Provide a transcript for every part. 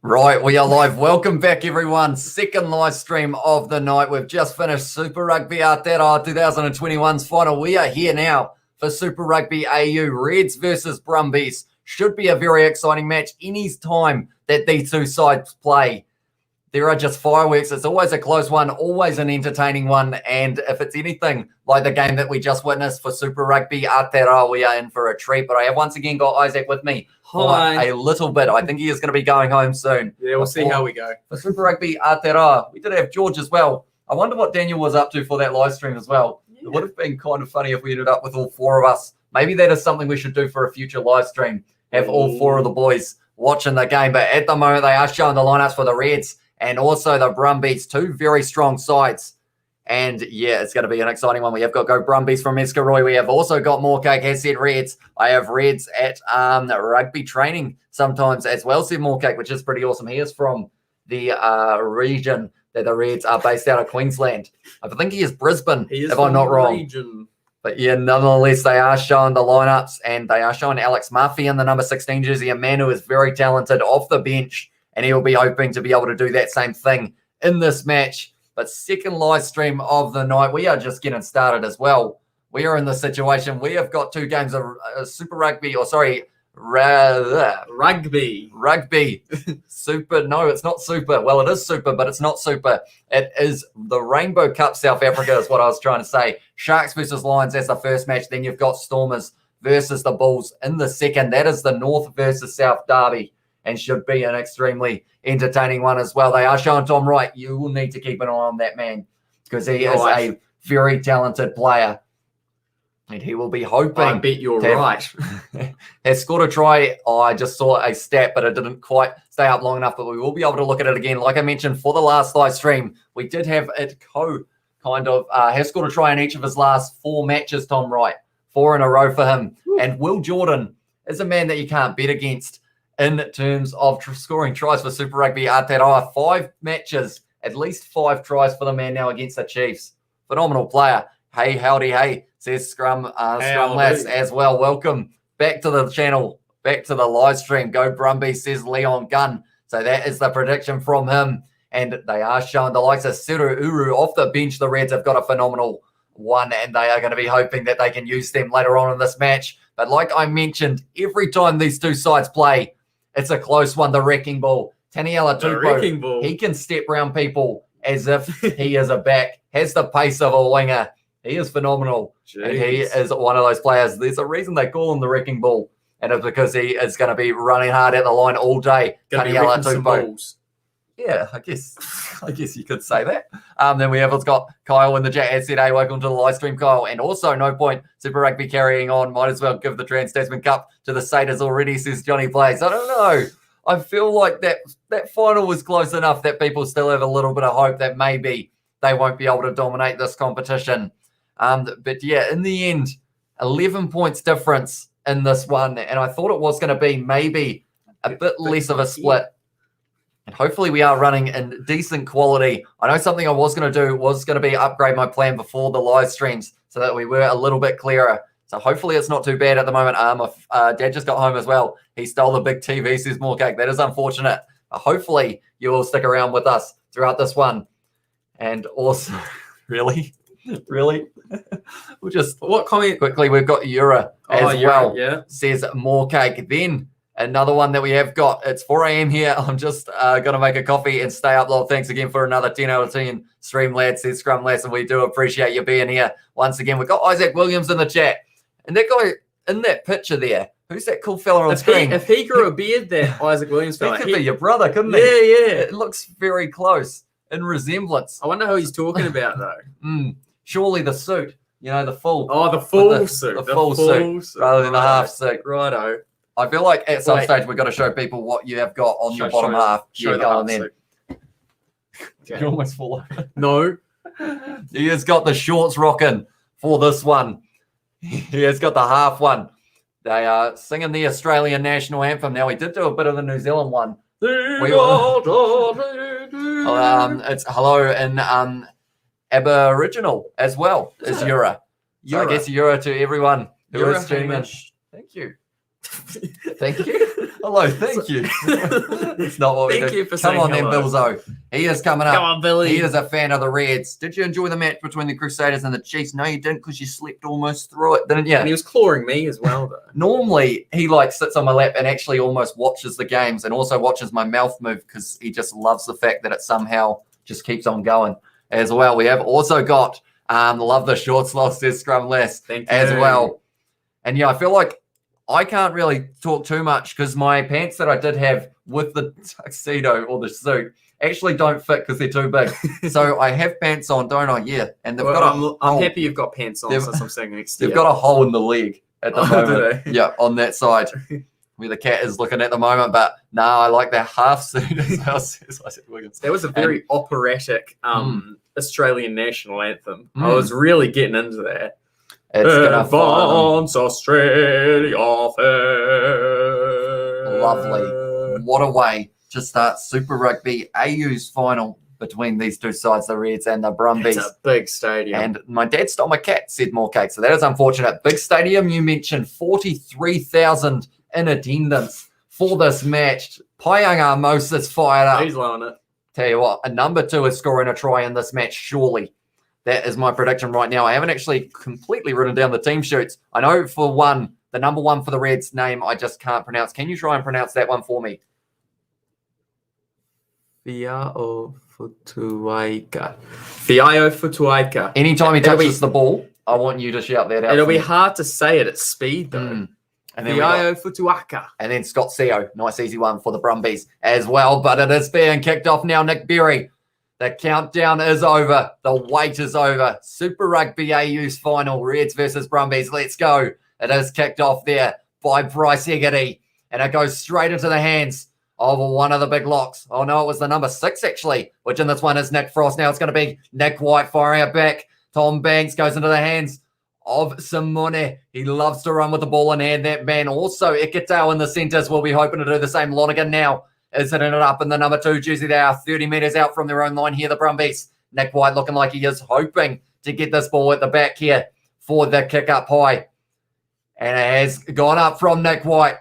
Right, we are live. Welcome back, everyone. Second live stream of the night. We've just finished Super Rugby Aotearoa 2021's final. We are here now for Super Rugby AU. Reds versus Brumbies. Should be a very exciting match any time that these two sides play. There are just fireworks. It's always a close one, always an entertaining one. And if it's anything like the game that we just witnessed for Super Rugby Aotearoa, we are in for a treat. But I have once again got Isaac with me. Hi. A little bit. I think he is going to be going home soon. Yeah, we'll see how we go. For Super Rugby Aotearoa, we did have George as well. I wonder what Daniel was up to for that live stream as well. Yeah. It would have been kind of funny if we ended up with all four of us. Maybe that is something we should do for a future live stream. Have all four of the boys watching the game. But at the moment, they are showing the lineups for the Reds and also the Brumbies, two very strong sides. And yeah, it's going to be an exciting one. We have got Go Brumbies from Escaroy. We have also got Moorcake, has said Reds. I have Reds at rugby training sometimes as well, said Moorcake, which is pretty awesome. He is from the region that the Reds are based out of Queensland. I think he is Brisbane, if I'm not wrong. Region. But yeah, nonetheless, they are showing the lineups and they are showing Alex Murphy in the number 16 jersey, a man who is very talented off the bench, and he will be hoping to be able to do that same thing in this match. But second live stream of the night, we are just getting started as well. We are in the situation. We have got two games of Super Rugby, Rugby. Super. No, it's not Super. Well, it is Super, but it's not Super. It is the Rainbow Cup South Africa is what I was trying to say. Sharks versus Lions, that's the first match. Then you've got Stormers versus the Bulls in the second. That is the North versus South derby and should be an extremely entertaining one as well. They are showing Tom Wright. You will need to keep an eye on that man because he is a very talented player. And he will be hoping. I bet you're right. Has scored a try. Oh, I just saw a stat, but it didn't quite stay up long enough. But we will be able to look at it again. Like I mentioned for the last live stream, we did have it has scored a try in each of his last 4 matches, Tom Wright. 4 in a row for him. Woo. And Will Jordan is a man that you can't bet against in terms of scoring tries for Super Rugby Aotearoa. 5 matches, at least 5 tries for the man now against the Chiefs. Phenomenal player. Hey, howdy, hey, says Scrum Lass as well. Welcome back to the channel, back to the live stream. Go Brumbies, says Leon Gunn. So that is the prediction from him. And they are showing the likes of Seru Uru off the bench. The Reds have got a phenomenal one, and they are going to be hoping that they can use them later on in this match. But like I mentioned, every time these two sides play, it's a close one. The Wrecking Ball. Taniela Tupou, he can step around people as if he is a back, has the pace of a winger. He is phenomenal. Jeez. And he is one of those players. There's a reason they call him the Wrecking Ball, and it's because he is going to be running hard at the line all day. Taniela Tupou. Yeah, I guess you could say that. Then we have got Kyle in the chat. As said, hey, welcome to the live stream, Kyle. And also, no point, Super Rugby carrying on. Might as well give the Trans-Tasman Cup to the Satyrs already, says Johnny Blaze. I don't know. I feel like that final was close enough that people still have a little bit of hope that maybe they won't be able to dominate this competition. But yeah, in the end, 11 points difference in this one. And I thought it was going to be maybe a bit less of a split. And hopefully we are running in decent quality. I know something I was going to do was going to be upgrade my plan before the live streams so that we were a little bit clearer. So hopefully it's not too bad at the moment. My dad just got home as well. He stole the big TV, says Moorcake. That is unfortunate. Hopefully you will stick around with us throughout this one. And also, really? We'll just what comment quickly. We've got Yura as well. Yeah, says Moorcake. Then another one that we have got. It's 4 a.m. here. I'm just gonna make a coffee and stay up. Lol. Thanks again for another 10 out of 10 stream, lads. Says Scrum Lads, and we do appreciate you being here once again. We've got Isaac Williams in the chat, and that guy in that picture there. Who's that cool fella on screen? If he grew a beard, that Isaac Williams fella, he could be your brother, couldn't he? Yeah. It looks very close in resemblance. I wonder who he's talking about though. Surely the suit, the full. Oh, the full suit. The full suit rather than the half suit. Righto. I feel like at some stage we've got to show people what you have got on your bottom half. Show the half suit. You almost fall over. No. He has got the shorts rocking for this one. He has got the half one. They are singing the Australian national anthem. Now, we did do a bit of the New Zealand one. It's hello in Aboriginal as well as Yura. So I guess Yura to everyone who is tuning in. Thank you. Thank you. Hello, thank you. It's not what we Thank do. you for Come saying on then, hello. Billzo. He is coming up. Come on, Billy. He is a fan of the Reds. Did you enjoy the match between the Crusaders and the Chiefs? No, you didn't, because you slept almost through it, didn't you? And he was clawing me as well, though. Normally, he sits on my lap and actually almost watches the games and also watches my mouth move, because he just loves the fact that it somehow just keeps on going as well. We have also got love the shorts lost, says Scrum Less, Thank you. as well. And yeah, I feel like I can't really talk too much, because my pants that I did have with the tuxedo or the suit actually don't fit because they're too big. So I have pants on, don't I? Yeah. And they've got I'm happy you've got pants on since I'm sitting next to you. They've got a hole in the leg at the moment. Do they? Yeah, on that side where the cat is looking at the moment. But no, I like that half suit as well, says Isaac Williams. That was a very operatic Australian national anthem. I was really getting into that. It's gonna Advance Australia fair. Lovely. What a way to start Super Rugby AU's final between these two sides, the Reds and the Brumbies. It's a big stadium. And my dad stole my cat, said more cake. So that is unfortunate. Big stadium, you mentioned 43,000 in attendance for this match. Paianga Moses fired up. He's loving it. Tell you what, a number 2 is scoring a try in this match, surely. That is my prediction right now. I haven't actually completely written down the team sheets. I know for one, the number 1 for the Reds name, I just can't pronounce. Can you try and pronounce that one for me? Fiao Futuaika. Anytime he touches the ball, I want you to shout that out. It'll be hard to say it at speed, though. And then Fiao Futuaika. And then Scott Seo, nice easy one for the Brumbies as well. But it is being kicked off now. Nick Berry. The countdown is over. The wait is over. Super Rugby AU's final, Reds versus Brumbies. Let's go. It is kicked off there by Bryce Hegarty. And it goes straight into the hands of one of the big locks. Oh, no, it was the number 6, actually, which in this one is Nick Frost. Now it's going to be Nick White firing it back. Tom Banks goes into the hands of Simone. He loves to run with the ball in hand. That man also, Ikitau in the centres will be hoping to do the same. Lonergan now is hitting it up in the number 2 jersey. They are 30 metres out from their own line here, the Brumbies. Nick White looking like he is hoping to get this ball at the back here for the kick up high. And it has gone up from Nick White.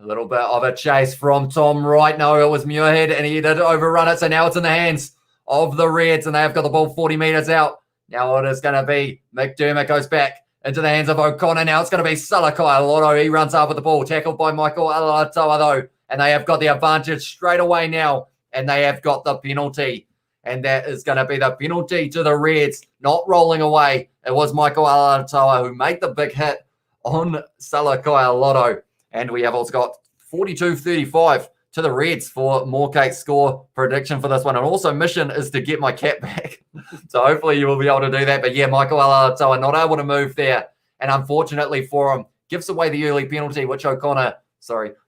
A little bit of a chase from Tom Wright. No, it was Muirhead, and he did overrun it. So now it's in the hands of the Reds, and they have got the ball 40 metres out. Now it is going to be McDermott goes back into the hands of O'Connor. Now it's going to be Salakai Lotto. He runs up with the ball. Tackled by Michael Alatoa, though. And they have got the advantage straight away now. And they have got the penalty. And that is going to be the penalty to the Reds. Not rolling away. It was Michael Alatoa who made the big hit on Salakai Lotto. And we have also got 42-35 to the Reds for Moorcake's score prediction for this one. And also mission is to get my cat back. So hopefully you will be able to do that. But yeah, Michael Alatoa not able to move there. And unfortunately for him, gives away the early penalty, which O'Connor,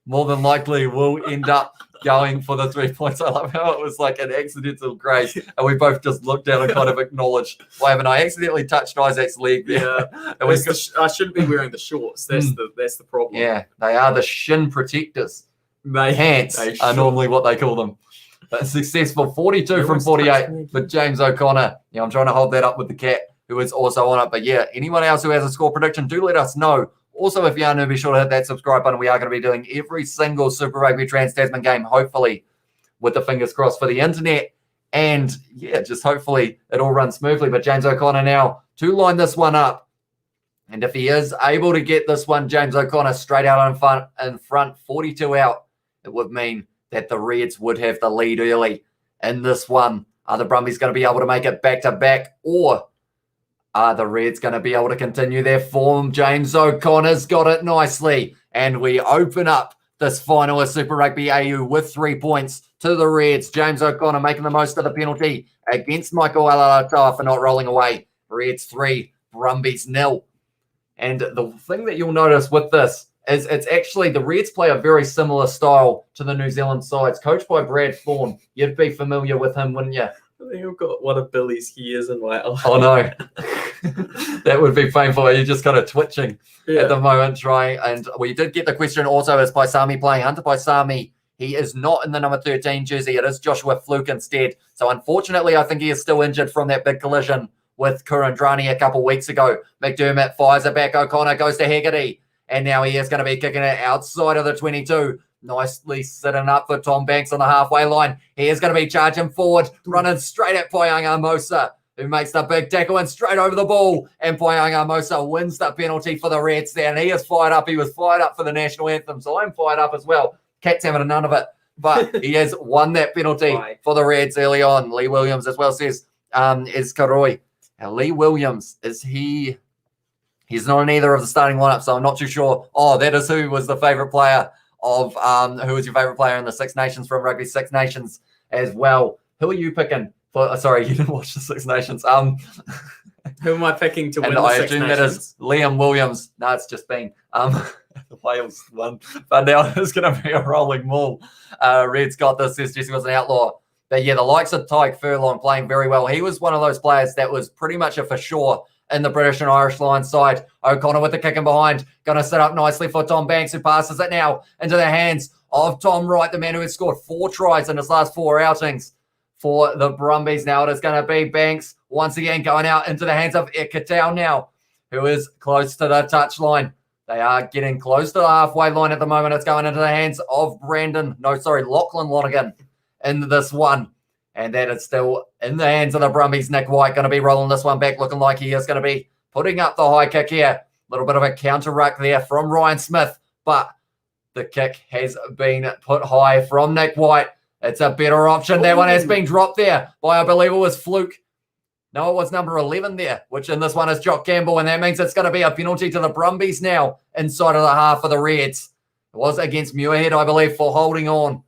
more than likely will end up going for the 3 points. I love how it was like an accidental grace. And we both just looked down and kind of acknowledged, why haven't I accidentally touched Isaac's leg there? Yeah. I shouldn't be wearing the shorts. That's the problem. Yeah, they are the shin protectors. Pants are normally what they call them. But successful 42 from 48 for James O'Connor. Yeah, I'm trying to hold that up with the cat who is also on it. But yeah, anyone else who has a score prediction, do let us know. Also, if you are new, be sure to hit that subscribe button. We are going to be doing every single Super Rugby Trans-Tasman game, hopefully, with the fingers crossed for the internet. And yeah, just hopefully it all runs smoothly. But James O'Connor now to line this one up. And if he is able to get this one, James O'Connor straight out in front, 42 out, it would mean that the Reds would have the lead early in this one. Are the Brumbies going to be able to make it back-to-back, or are the Reds going to be able to continue their form? James O'Connor's got it nicely. And we open up this final of Super Rugby AU with 3 points to the Reds. James O'Connor making the most of the penalty against Michael Alatoa for not rolling away. Reds 3, Brumbies 0. And the thing that you'll notice with this is it's actually the Reds play a very similar style to the New Zealand sides, coached by Brad Thorne. You'd be familiar with him, wouldn't you? I think I've got one of Billy's hairs in my eye. Oh, no. That would be painful. You're just kind of twitching at the moment, trying. And we did get the question also, is Paisami playing? Hunter Paisami, he is not in the number 13 jersey. It is Joshua Fluke instead. So unfortunately, I think he is still injured from that big collision with Kurandrani a couple weeks ago. McDermott fires it back. O'Connor goes to Hegarty. And now he is going to be kicking it outside of the 22. Nicely sitting up for Tom Banks on the halfway line. He is going to be charging forward, running straight at Poyanga Mosa, who makes the big tackle and straight over the ball. And Poyanga Mosa wins the penalty for the Reds there. And he is fired up. He was fired up for the national anthem. So I'm fired up as well. Cat's having none of it. But he has won that penalty for the Reds early on. Lee Williams as well says, is Karoi. Now, Lee Williams, he's not in either of the starting lineup, so I'm not too sure. Oh, that is who was the favourite player of, who was your favourite player in the Six Nations from Rugby Six Nations as well. Who are you picking? Sorry, you didn't watch the Six Nations. Who am I picking to win the Six Nations? That is Liam Williams. No, it's just been the Wales one. But now it's going to be a rolling maul. Red's got this, says Jesse was an outlaw. But yeah, the likes of Tyke Furlong playing very well. He was one of those players that was pretty much a for sure in the British and Irish line side. O'Connor with the kick in behind. Going to set up nicely for Tom Banks, who passes it now into the hands of Tom Wright, the man who has scored 4 tries in his last 4 outings for the Brumbies. Now it is going to be Banks once again going out into the hands of Ikatau now, who is close to the touchline. They are getting close to the halfway line at the moment. It's going into the hands of Lachlan Lonergan in this one. And that is still in the hands of the Brumbies. Nick White going to be rolling this one back, looking like he is going to be putting up the high kick here. A little bit of a counter ruck there from Ryan Smith, but the kick has been put high from Nick White. It's a better option. That one has been dropped there by, I believe it was Fluke. No, it was number 11 there, which in this one is Jock Campbell, and that means it's going to be a penalty to the Brumbies now inside of the half of the Reds. It was against Muirhead, I believe, for holding on.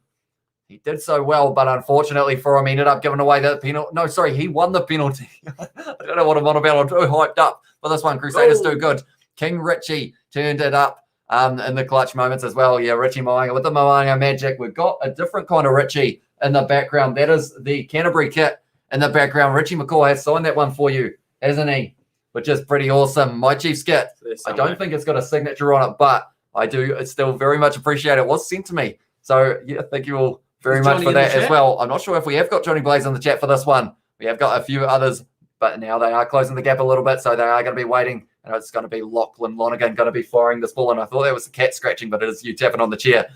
He did so well, but unfortunately for him, he ended up giving away the penalty. No, sorry, he won the penalty. I don't know what I'm on about. I'm too hyped up for this one. Crusaders do good. King Richie turned it up in the clutch moments as well. Yeah, Richie Moanga with the Moanga magic. We've got a different kind of Richie in the background. That is the Canterbury kit in the background. Richie McCaw has signed that one for you, hasn't he? Which is pretty awesome. My Chiefs kit. I don't think it's got a signature on it, but I do still very much appreciate it. It was sent to me. So, yeah, thank you all very much for that as well. I'm not sure if we have got Johnny Blaze in the chat for this one. We have got a few others, but now they are closing the gap a little bit, so they are going to be waiting. And it's going to be Lachlan Lonergan going to be firing this ball. And I thought that was the cat scratching, but it is you tapping on the chair.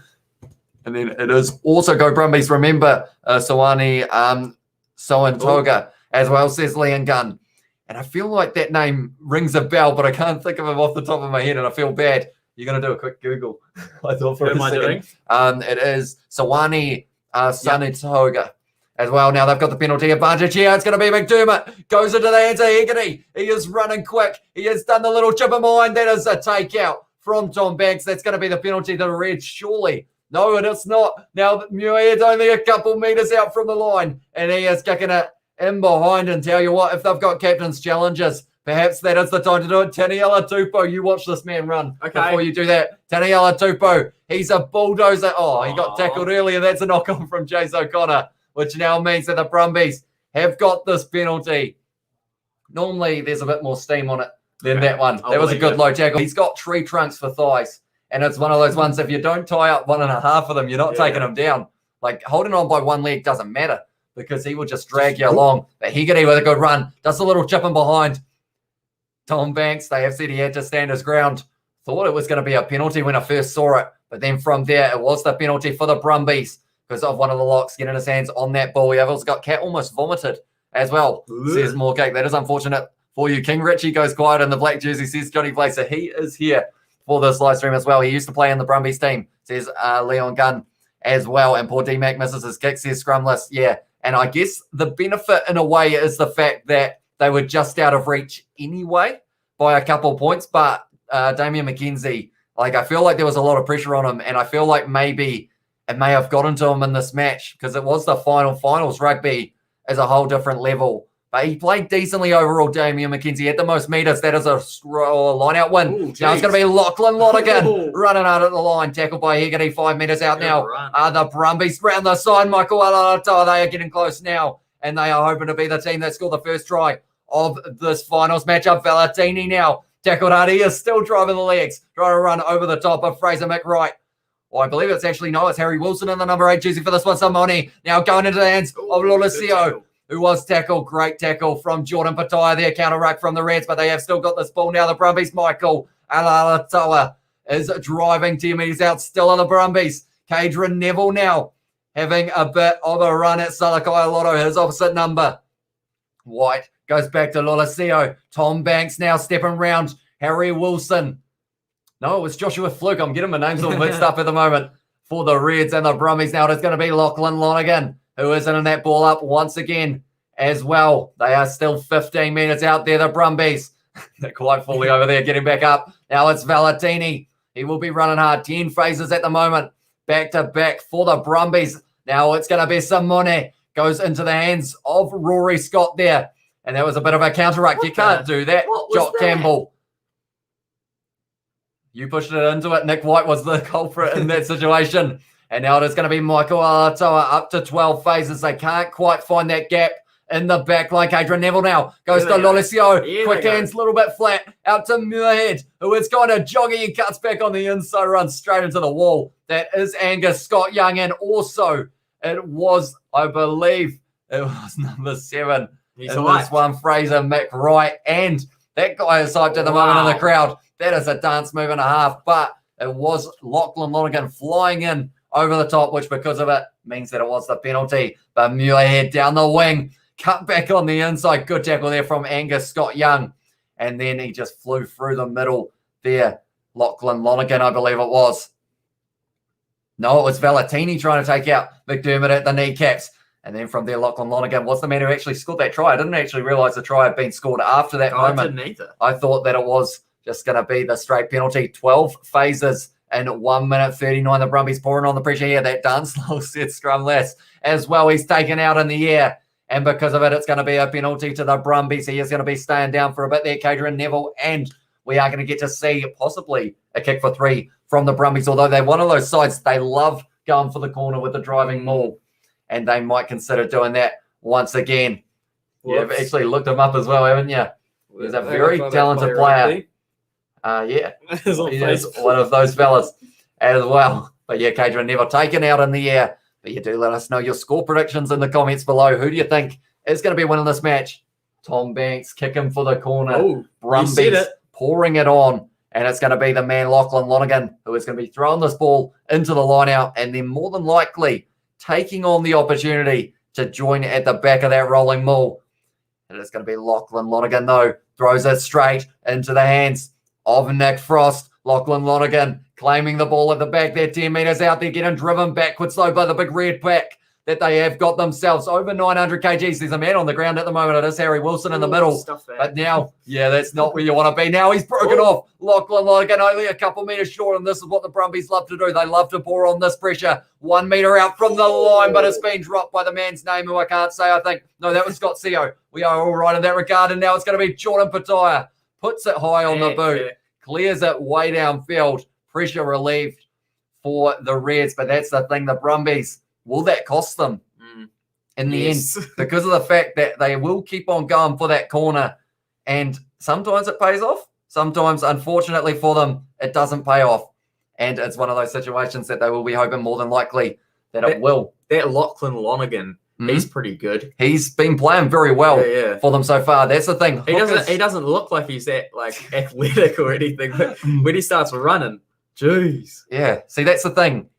And then it is also Go Brumbies. Remember, Sawani Soantoga as well, says Liam Gunn. And I feel like that name rings a bell, but I can't think of him off the top of my head, and I feel bad. You're going to do a quick Google. I thought for a second. What am I doing? It is Sawani Sanitoga as well. Now they've got the penalty advantage here. It's going to be McDermott. Goes into the hands of Hegarty. He is running quick. He has done the little chip in behind. That is a takeout from Tom Banks. That's going to be the penalty to the Reds, surely. No, and it's not. Now Muirhead's only a couple metres out from the line, and he is kicking it in behind. And tell you what, if they've got captain's challenges, perhaps that is the time to do it. Taniela Tupou, you watch this man run before you do that. Taniela Tupou, he's a bulldozer. Oh, he got tackled earlier. That's a knock-on from Jace O'Connor, which now means that the Brumbies have got this penalty. Normally, there's a bit more steam on it than that one. That was a good low tackle. He's got tree trunks for thighs, and it's one of those ones, if you don't tie up 1.5 of them, you're not taking them down. Like, holding on by one leg doesn't matter because he will just drag you along. But Hegarty with a good run, does a little chip in behind. Tom Banks, they have said he had to stand his ground. Thought it was going to be a penalty when I first saw it. But then from there, it was the penalty for the Brumbies because of one of the locks getting his hands on that ball. We have also got Cat almost vomited as well, says Moorcake. That is unfortunate for you. King Richie goes quiet in the black jersey, says Johnny Blazer. He is here for this live stream as well. He used to play in the Brumbies team, says Leon Gunn as well. And poor D-Mac misses his kick, says Scrumless. Yeah, and I guess the benefit in a way is the fact that they were just out of reach anyway by a couple of points. But Damian McKenzie, like, I feel like there was a lot of pressure on him, and I feel like maybe it may have gotten to him in this match because it was the finals. Rugby is a whole different level. But he played decently overall, Damian McKenzie. Had the most metres. That is a line-out win. Ooh, now it's going to be Lachlan Lonergan running out of the line. Tackled by Hegarty, 5 metres out now. The Brumbies round the side. Michael Alata, they are getting close now. And they are hoping to be the team that scored the first try of this finals matchup. Valentini now tackled hard. He is still driving the legs, trying to run over the top of Fraser McWright. Well, I believe it's Harry Wilson in the number 8 jersey for this one. Simone now going into the hands of Lolesio, who was tackled. Great tackle from Jordan Pataya there. Counter ruck from the Reds, but they have still got this ball now. The Brumbies, Michael Alatoa is driving 10 metres out, still on the Brumbies. Cadron Neville now having a bit of a run at Salakai Lotto, his opposite number. White goes back to Lolesio. Tom Banks now stepping round. Harry Wilson. No, it was Joshua Fluke. I'm getting my names all mixed up at the moment. For the Reds and the Brumbies now, it's going to be Lachlan Lonergan, who is in that ball up once again as well. They are still 15 metres out there, the Brumbies. They're quite fully over there, getting back up. Now it's Valentini. He will be running hard. 10 phases at the moment. Back to back for the Brumbies. Now it's going to be Simone. Goes into the hands of Rory Scott there. And that was a bit of a counter-ruck. You can't do that, Jock Campbell. You pushed it into it. Nick White was the culprit in that situation. And now it is going to be Michael Alatoa up to 12 phases. They can't quite find that gap in the back line. Adrian Neville now goes to Lolesio. Quick hands, a little bit flat. Out to Muirhead, who is kind of jogging and cuts back on the inside, runs straight into the wall. That is Angus Scott Young. And also, it was, I believe, it was number 7 in this one, Fraser McWright. And that guy is hyped at the moment in the crowd. That is a dance move and a half. But it was Lachlan Lonergan flying in over the top, which because of it means that it was the penalty. But Muirhead down the wing. Cut back on the inside. Good tackle there from Angus Scott Young. And then he just flew through the middle there. Lachlan Lonergan, I believe it was. No, it was Valentini trying to take out McDermott at the kneecaps. And then from there, Lachlan Lonergan was the man who actually scored that try. I didn't actually realise the try had been scored after that moment. I didn't either. I thought that it was just going to be the straight penalty. 12 phases in 1 minute 39. The Brumbies pouring on the pressure here. That dance little set scrum less as well. He's taken out in the air. And because of it, it's going to be a penalty to the Brumbies. He is going to be staying down for a bit there, Cadron Neville. And we are going to get to see possibly a kick for 3 from the Brumbies. Although they're one of those sides, they love going for the corner with the driving maul. And they might consider doing that once again. You've actually looked him up as well, haven't you? He's a very talented player. Yeah, he is one of those fellas as well. But yeah, Cadron Neville taken out in the air. But you do let us know your score predictions in the comments below. Who do you think is going to be winning this match? Tom Banks kicking for the corner. Oh, Brumbies pouring it on. And it's going to be the man Lachlan Lonergan who is going to be throwing this ball into the line out. And then more than likely taking on the opportunity to join at the back of that rolling maul. And it's going to be Lachlan Lonergan, though. Throws it straight into the hands of Nick Frost. Lachlan Lonergan claiming the ball at the back there, 10 metres out there, getting driven backwards though by the big red pack that they have got themselves. Over 900 kgs. There's a man on the ground at the moment. It is Harry Wilson in the middle. But now, yeah, that's not where you want to be. Now he's broken off. Lachlan Lonergan only a couple metres short, and this is what the Brumbies love to do. They love to pour on this pressure. 1 metre out from the line, but it's been dropped by the man's name who I can't say, I think. No, that was Scott Seo. We are all right in that regard, and now it's going to be Jordan Pataya. Puts it high on the boot. Clears it way downfield. Pressure relieved for the Reds, but that's the thing. The Brumbies, will that cost them in the end? Because of the fact that they will keep on going for that corner, and sometimes it pays off. Sometimes, unfortunately for them, it doesn't pay off. And it's one of those situations that they will be hoping more than likely that it will. That Lachlan Lonergan, he's pretty good. He's been playing very well for them so far. That's the thing. He doesn't look like he's that athletic or anything, but when he starts running, jeez. Yeah. See, that's the thing.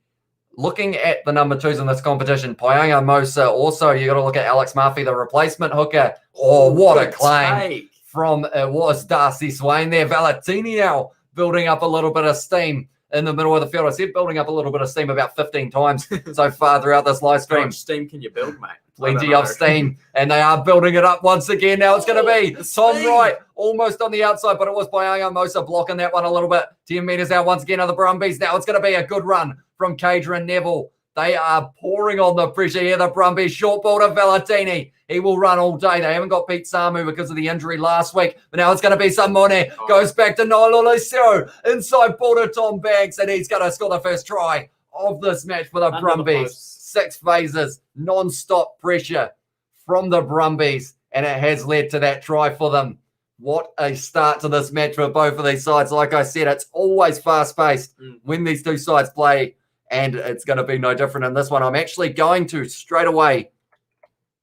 Looking at the number 2s in this competition, Payanga Mosa, also you got to look at Alex Murphy, the replacement hooker. Oh, what a claim from it was Darcy Swain there. Valentini now building up a little bit of steam in the middle of the field. I said building up a little bit of steam about 15 times so far throughout this live stream. How much steam can you build, mate? Plenty of steam, and they are building it up once again. Now it's going to be Tom Wright almost on the outside, but it was Payanga Mosa blocking that one a little bit. 10 metres out once again of the Brumbies. Now it's going to be a good run from Cadron Neville. They are pouring on the pressure here, the Brumbies. Short ball to Valentini. He will run all day. They haven't got Pete Samu because of the injury last week, but now it's going to be Simone. Goes back to Nololisio. Inside ball to Tom Banks, and he's going to score the first try of this match for the Brumbies. 6 phases, non-stop pressure from the Brumbies, and it has led to that try for them. What a start to this match for both of these sides. Like I said, it's always fast-paced when these two sides play, and it's going to be no different in this one. I'm actually going to straight away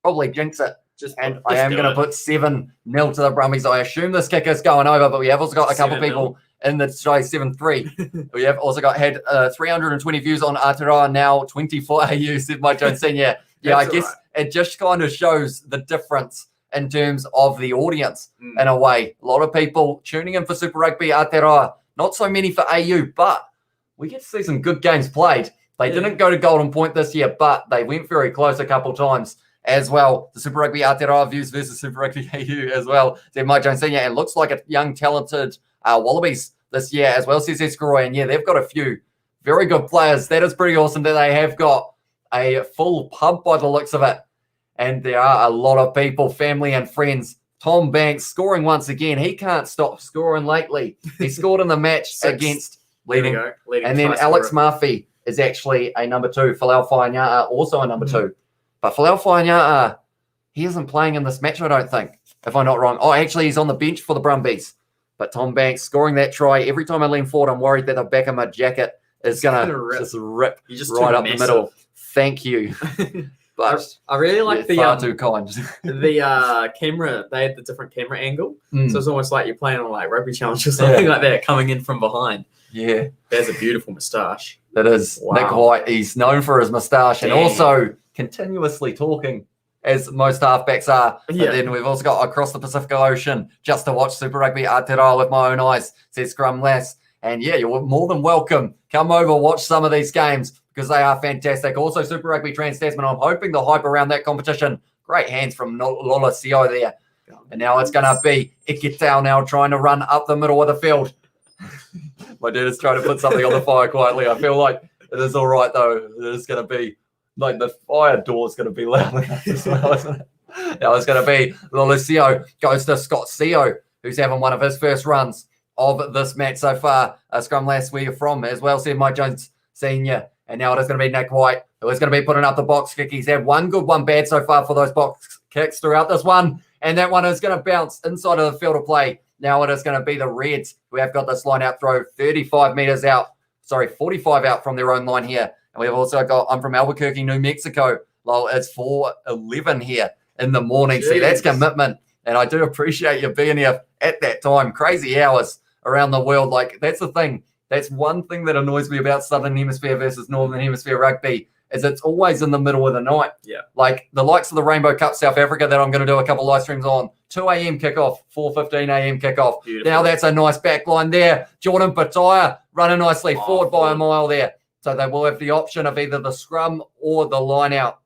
probably jinx it. I am going to put 7-0 to the Brumbies. I assume this kick is going over, but we have also got a couple people in the try 7-3. We have also had 320 views on Aotearoa, now 24 AU, said Mike Jones Senior. Yeah, I guess it just kind of shows the difference in terms of the audience in a way. A lot of people tuning in for Super Rugby Aotearoa, not so many for AU, but we get to see some good games played. They didn't go to Golden Point this year, but they went very close a couple times as well. The Super Rugby Aotearoa views versus Super Rugby AU as well, said Mike Jones Senior, and looks like a young, talented Wallabies this year as well, says Escaroy. And yeah, they've got a few very good players. That is pretty awesome that they have got a full pub by the looks of it. And there are a lot of people, family and friends. Tom Banks scoring once again. He can't stop scoring lately. He scored in the match against leading. And then Alex Murphy is actually a number 2. Falau Whaianga'a also a number 2. But Falau Whaianga'a, he isn't playing in this match, I don't think, if I'm not wrong. Oh, actually, he's on the bench for the Brumbies. But Tom Banks scoring that try. Every time I lean forward, I'm worried that the back of my jacket is going to just rip right up the middle. Thank you. But I really like the far too kind. the camera. They had the different camera angle, so it's almost like you're playing on like Rugby Challenge or something like that, coming in from behind. Yeah, there's a beautiful moustache. That is Nick White. He's known for his moustache and also continuously talking, as most halfbacks are. But then we've also got across the Pacific Ocean just to watch Super Rugby Aotearoa with my own eyes, says Scrum Lass. And yeah, you're more than welcome. Come over, watch some of these games, because they are fantastic. Also, Super Rugby Trans-Tasman, I'm hoping the hype around that competition. Great hands from Lola Sio there. And now it's going to be Ikitau now trying to run up the middle of the field. My dad is trying to put something on the fire quietly. I feel like it is all right, though. It is going to be, like, the fire door is going to be loud enough as well, isn't it? Now it's going to be Lola Sio goes to Scott Sio, who's having one of his first runs of this match so far. Scrum Lass, where you're from as well, said Mike Jones Senior. And now it is going to be Nick White, who is going to be putting up the box kick. He's had one good, one bad so far for those box kicks throughout this one. And that one is going to bounce inside of the field of play. Now it is going to be the Reds who have got this line out throw 35 meters out. Sorry, 45 out from their own line here. And we've also got, I'm from Albuquerque, New Mexico. Well, it's 4:11 here in the morning. Jeez. See, that's commitment. And I do appreciate you being here at that time. Crazy hours around the world. Like, that's the thing. That's one thing that annoys me about Southern Hemisphere versus Northern Hemisphere rugby, is it's always in the middle of the night. Yeah. Like the likes of the Rainbow Cup South Africa that I'm going to do a couple live streams on. 2 a.m. kickoff, 4:15 a.m. kickoff. Beautiful. Now that's a nice back line there. Jordan Pataya running nicely forward by a mile there. So they will have the option of either the scrum or the line out.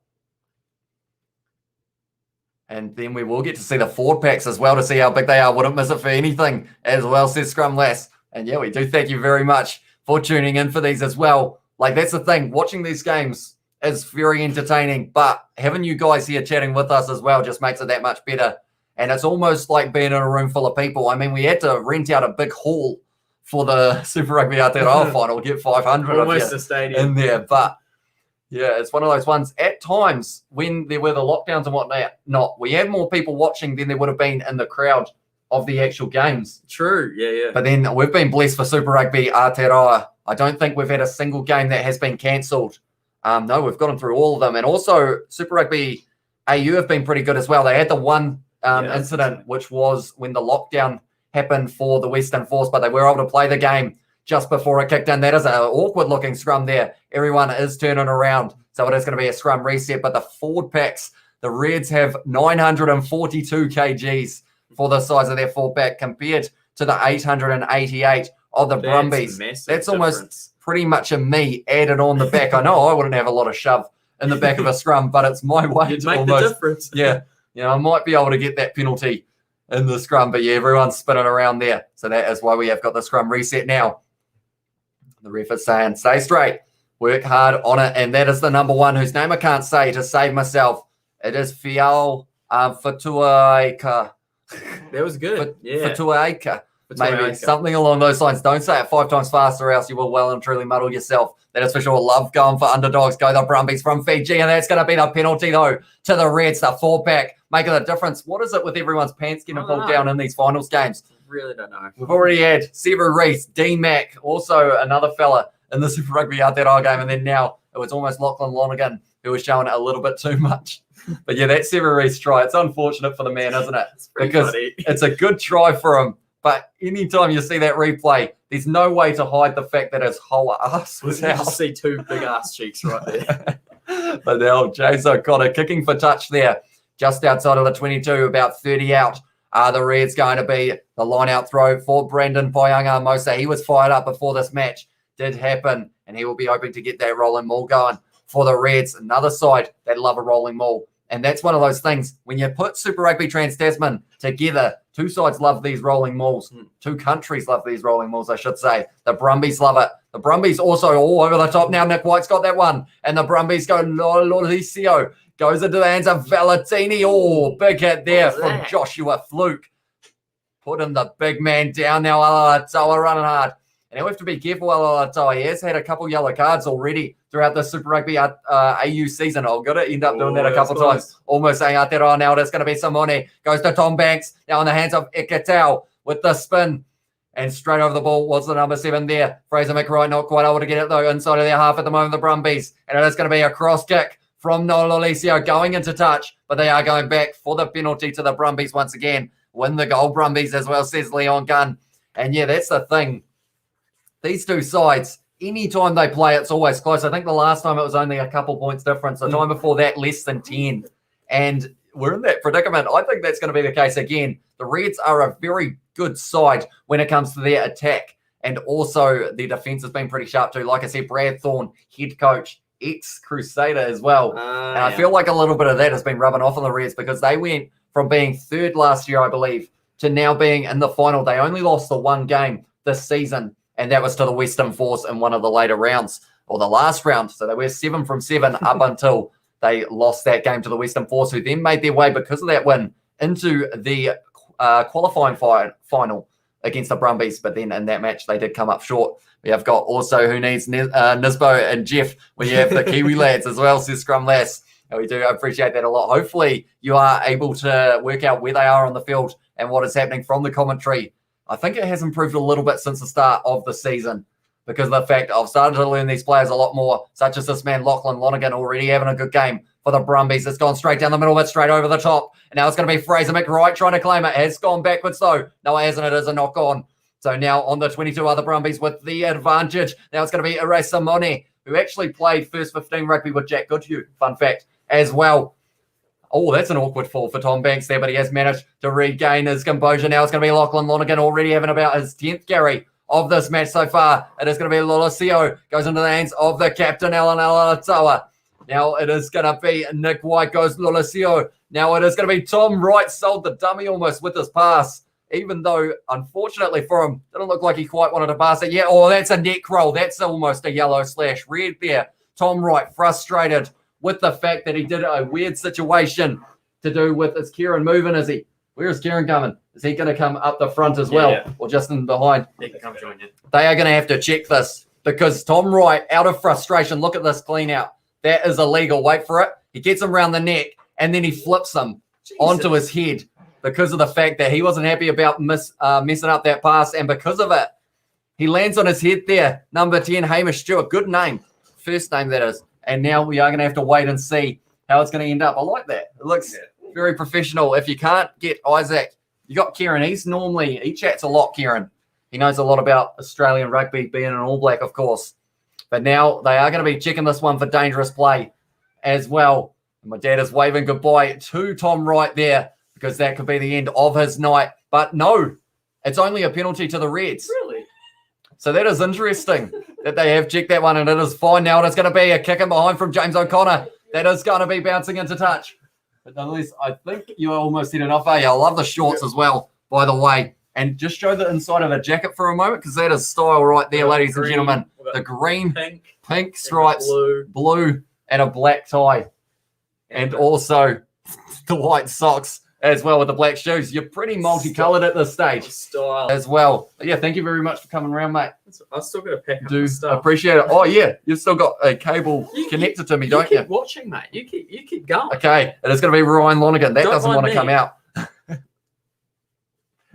And then we will get to see the forward packs as well to see how big they are. Wouldn't miss it for anything as well, says Scrum Lass. And yeah, we do thank you very much for tuning in for these as well. Like, that's the thing. Watching these games is very entertaining, but having you guys here chatting with us as well just makes it that much better. And it's almost like being in a room full of people. I mean, we had to rent out a big hall for the Super Rugby Aotearoa final, get 500 almost a stadium in there. But yeah, it's one of those ones. At times, when there were the lockdowns and whatnot, we had more people watching than there would have been in the crowd of the actual games. True, yeah. But then we've been blessed for Super Rugby Aotearoa. I don't think we've had a single game that has been cancelled. No, we've gotten through all of them. And also, Super Rugby AU have been pretty good as well. They had the one incident, which was when the lockdown happened for the Western Force, but they were able to play the game just before it kicked in. That is an awkward-looking scrum there. Everyone is turning around, so it is going to be a scrum reset. But the forward packs, the Reds have 942 kgs for the size of their forward pack compared to the 888 of the Brumbies. That's almost pretty much a me added on the back. I know I wouldn't have a lot of shove in the back of a scrum, but it's my way to make the difference. Yeah, I might be able to get that penalty in the scrum, but yeah, everyone's spinning around there. So that is why we have got the scrum reset now. The ref is saying, stay straight, work hard on it, and that is the number one, whose name I can't say to save myself. It is Fial Fatuaika. That was good. Fatuaika. Maybe something along those lines. Don't say it 5 times fast or else you will well and truly muddle yourself. That is for sure. Love going for underdogs. Go the Brumbies from Fiji. And that's going to be the penalty, though, to the Reds. The 4-pack making a difference. What is it with everyone's pants getting pulled down in these finals games? Really don't know. We've already had Sever Reese, D Mac, also another fella in the Super Rugby Aotearoa game. And then now it was almost Lachlan Lonergan who was showing it a little bit too much. But yeah, that Sever Reese try, it's unfortunate for the man, isn't it? Because it's a good try for him. But anytime you see that replay, there's no way to hide the fact that his whole ass was out. You just see two big ass cheeks right there. But now James O'Connor kicking for touch there, just outside of the 22, about 30 out. The Reds going to be the line-out throw for Brandon Boyanga-Mosa. He was fired up before this match did happen, and he will be hoping to get that rolling maul going for the Reds. Another side that love a rolling maul. And that's one of those things, when you put Super Rugby Trans-Tasman together, two sides love these rolling mauls. Two countries love these rolling mauls, I should say. The Brumbies love it. The Brumbies also all over the top now. Nick White's got that one. And the Brumbies go, Lolicio goes into the hands of Valentini. Oh, big hit there from Joshua Fluke. Putting the big man down now. Alatoa running hard. And he'll have to be careful, Alatoa. He has had a couple yellow cards already throughout the Super Rugby AU season. I've got to end up doing that a couple times. Almost saying Aotearoa now. It's going to be Simone. Goes to Tom Banks. Now in the hands of Iketau with the spin. And straight over the ball was the number 7 there. Fraser McWright not quite able to get it though. Inside of their half at the moment, the Brumbies. And it is going to be a cross kick from Nololisio going into touch. But they are going back for the penalty to the Brumbies once again. Win the goal, Brumbies as well, says Leon Gunn. And yeah, that's the thing. These two sides, anytime they play, it's always close. I think the last time it was only a couple points difference. The time before that, less than 10. And we're in that predicament. I think that's going to be the case again. The Reds are a very good side when it comes to their attack. And also, their defence has been pretty sharp too. Like I said, Brad Thorne, head coach, ex-Crusader as well. And I feel like a little bit of that has been rubbing off on the Reds because they went from being third last year, I believe, to now being in the final. They only lost the one game this season. And that was to the Western Force in one of the later rounds, or the last round. So they were 7 from 7 up until they lost that game to the Western Force, who then made their way, because of that win, into the qualifying final against the Brumbies. But then in that match, they did come up short. We have got also who needs Nisbo and Jeff when you have the Kiwi lads as well, says Scrum Lass. And we do appreciate that a lot. Hopefully, you are able to work out where they are on the field and what is happening from the commentary. I think it has improved a little bit since the start of the season because of the fact I've started to learn these players a lot more, such as this man, Lachlan Lonergan, already having a good game for the Brumbies. It's gone straight down the middle of it, straight over the top. And now it's going to be Fraser McWright trying to claim it. Has gone backwards, though. No, it hasn't. It is a knock on. So now on the 22 other Brumbies with the advantage. Now it's going to be Ere Simone, who actually played first 15 rugby with Jack Goodhue, fun fact, as well. Oh, that's an awkward fall for Tom Banks there, but he has managed to regain his composure. Now it's going to be Lachlan Lonergan already having about his 10th carry of this match so far. It is going to be Lolosio, goes into the hands of the captain, Alan Alatoa. Now it is going to be Nick White, goes Lolosio. Now it is going to be Tom Wright, sold the dummy almost with his pass, even though, unfortunately for him, didn't look like he quite wanted to pass it. Yeah, oh, that's a neck roll. That's almost a yellow/red there. Tom Wright frustrated with the fact that he did a weird situation to do with, is Kieran moving? Is he? Where is Kieran coming? Is he going to come up the front as well? Or just in behind? He can come join you. They are going to have to check this because Tom Wright, out of frustration, look at this clean out. That is illegal. Wait for it. He gets him around the neck and then he flips him onto his head because of the fact that he wasn't happy about messing up that pass. And because of it, he lands on his head there. Number 10, Hamish Stewart. Good name. First name, that is. And now we are going to have to wait and see how it's going to end up. I like that. It looks very professional. If you can't get Isaac, you got Kieran. He chats a lot, Kieran. He knows a lot about Australian rugby, being an All Black, of course. But now they are going to be checking this one for dangerous play as well. And my dad is waving goodbye to Tom Wright there because that could be the end of his night. But no, it's only a penalty to the Reds. Really? So that is interesting that they have checked that one, and it is fine now. And it's going to be a kick in behind from James O'Connor. That is going to be bouncing into touch. But nonetheless, I think you almost hit enough, eh? I love the shorts as well, by the way. And just show the inside of a jacket for a moment, because that is style right there, ladies and gentlemen. The green, pink stripes, blue, and a black tie. And also the white socks as well with the black shoes. You're pretty multicolored at this stage as well. But yeah, thank you very much for coming around, mate. I've still got to pack up the stuff. Appreciate it. Oh, yeah. You've still got a cable connected to me, don't you? You keep watching, mate. You keep going. Okay. It is going to be Ryan Lonergan. That doesn't want to come out.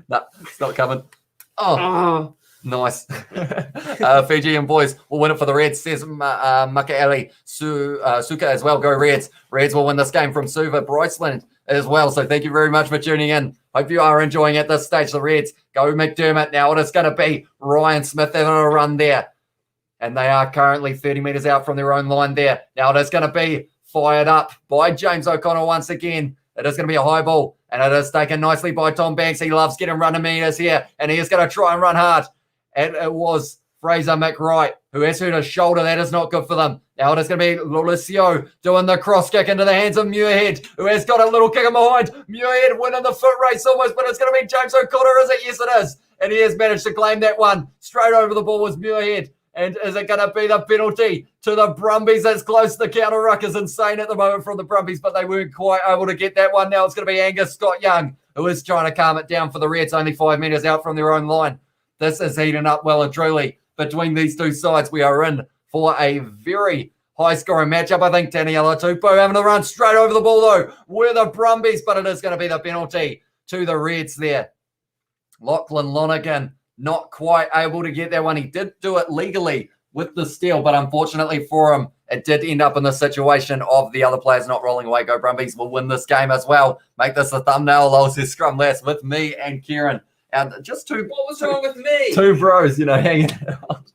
No, it's not coming. Oh. Nice. Fijian boys will win it for the Reds, says Makaeli Suka as well. Go Reds. Reds will win this game from Suva Bryceland as well. So thank you very much for tuning in. Hope you are enjoying at this stage. The Reds go McDermott. Now it is going to be Ryan Smith having a run there. And they are currently 30 metres out from their own line there. Now it is going to be fired up by James O'Connor once again. It is going to be a high ball. And it is taken nicely by Tom Banks. He loves getting running meters here. And he is going to try and run hard. And it was Fraser McWright who has hurt his shoulder. That is not good for them. Now it is going to be Lulicio doing the cross kick into the hands of Muirhead, who has got a little kick in behind. Muirhead winning the foot race almost, but it's going to be James O'Connor, is it? Yes, it is. And he has managed to claim that one. Straight over the ball was Muirhead. And is it going to be the penalty to the Brumbies? That's close. The counter ruck is insane at the moment from the Brumbies, but they weren't quite able to get that one. Now it's going to be Angus Scott Young, who is trying to calm it down for the Reds, only 5 metres out from their own line. This is heating up well and truly. Between these two sides, we are in for a very high-scoring matchup. I think Taniela Tupou having to run straight over the ball, though, with the Brumbies, but it is going to be the penalty to the Reds there. Lachlan Lonergan not quite able to get that one. He did do it legally with the steal, but unfortunately for him, it did end up in the situation of the other players not rolling away. Go Brumbies will win this game as well. Make this a thumbnail. Lols is scrum last with me and Kieran. And just two. What was wrong with me? Two bros, hanging out.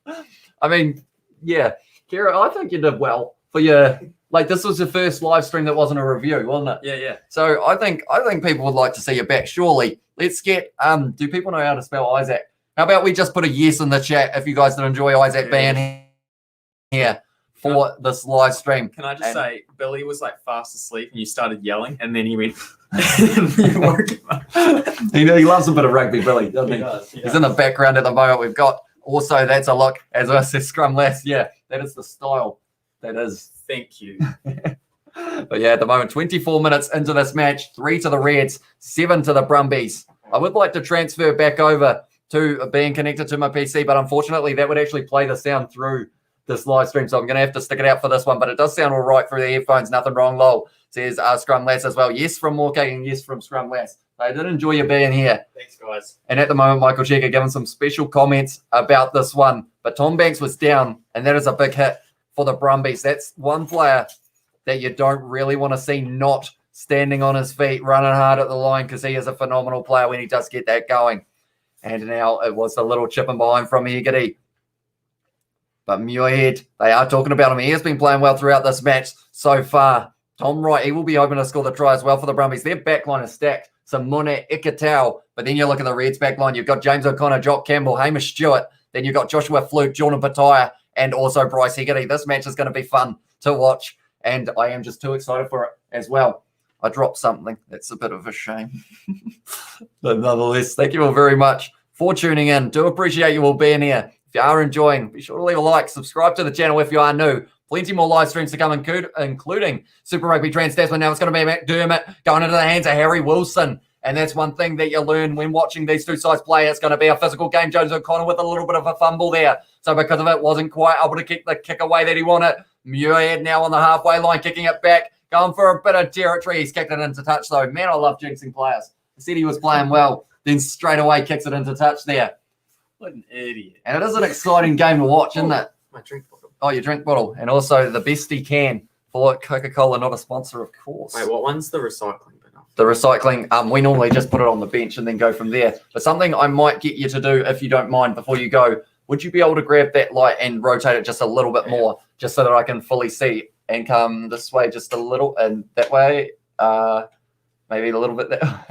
I mean, yeah, Kieran, I think you did well for your. Like, this was your first live stream that wasn't a review, wasn't it? Yeah. So I think people would like to see you back. Surely, let's get. Do people know how to spell Isaac? How about we just put a yes in the chat if you guys did enjoy Isaac being here for this live stream. Can I just say, Billy was like fast asleep and you started yelling and then he went, you woke him up. He loves a bit of rugby, Billy, doesn't he? Does. He's in the background at the moment. We've got also, that's a look, as I said, scrum last. Yeah, that is the style. That is. Thank you. But yeah, at the moment, 24 minutes into this match, 3 to the Reds, 7 to the Brumbies. I would like to transfer back over to being connected to my PC, but unfortunately that would actually play the sound through this live stream, so I'm going to have to stick it out for this one, but it does sound all right through the headphones. Nothing wrong, lol. Says Scrum Lass as well. Yes from Morkay and yes from Scrum Lass. I did enjoy you being here. Thanks, guys. And at the moment, Michael Checker giving some special comments about this one, but Tom Banks was down, and that is a big hit for the Brumbies. That's one player that you don't really want to see not standing on his feet, running hard at the line, because he is a phenomenal player when he does get that going. And now it was a little chipping behind from Hegarty. But Muirhead, they are talking about him. He has been playing well throughout this match so far. Tom Wright, he will be hoping to score the try as well for the Brumbies. Their backline is stacked. Simone Ikatau. But then you look at the Reds backline. You've got James O'Connor, Jock Campbell, Hamish Stewart. Then you've got Joshua Flute, Jordan Pataya, and also Bryce Hegarty. This match is going to be fun to watch. And I am just too excited for it as well. I dropped something. That's a bit of a shame. But nonetheless, thank you all very much for tuning in. Do appreciate you all being here. If you are enjoying, be sure to leave a like. Subscribe to the channel if you are new. Plenty more live streams to come, including Super Rugby Trans-Tasman. Now it's going to be McDermott going into the hands of Harry Wilson. And that's one thing that you learn when watching these two sides play. It's going to be a physical game. James O'Connor with a little bit of a fumble there. So because of it, wasn't quite able to kick the kick away that he wanted. Muirhead now on the halfway line, kicking it back. Going for a bit of territory. He's kicked it into touch, though. Man, I love jinxing players. I said he was playing well. Then straight away kicks it into touch there. What an idiot. And it is an exciting game to watch, isn't it? My drink bottle. Oh, your drink bottle. And also the bestie can for Coca-Cola, not a sponsor, of course. Wait, what one's the recycling bin? The recycling, we normally just put it on the bench and then go from there. But something I might get you to do, if you don't mind, before you go, would you be able to grab that light and rotate it just a little bit more, just so that I can fully see, and come this way just a little, and that way, maybe a little bit there.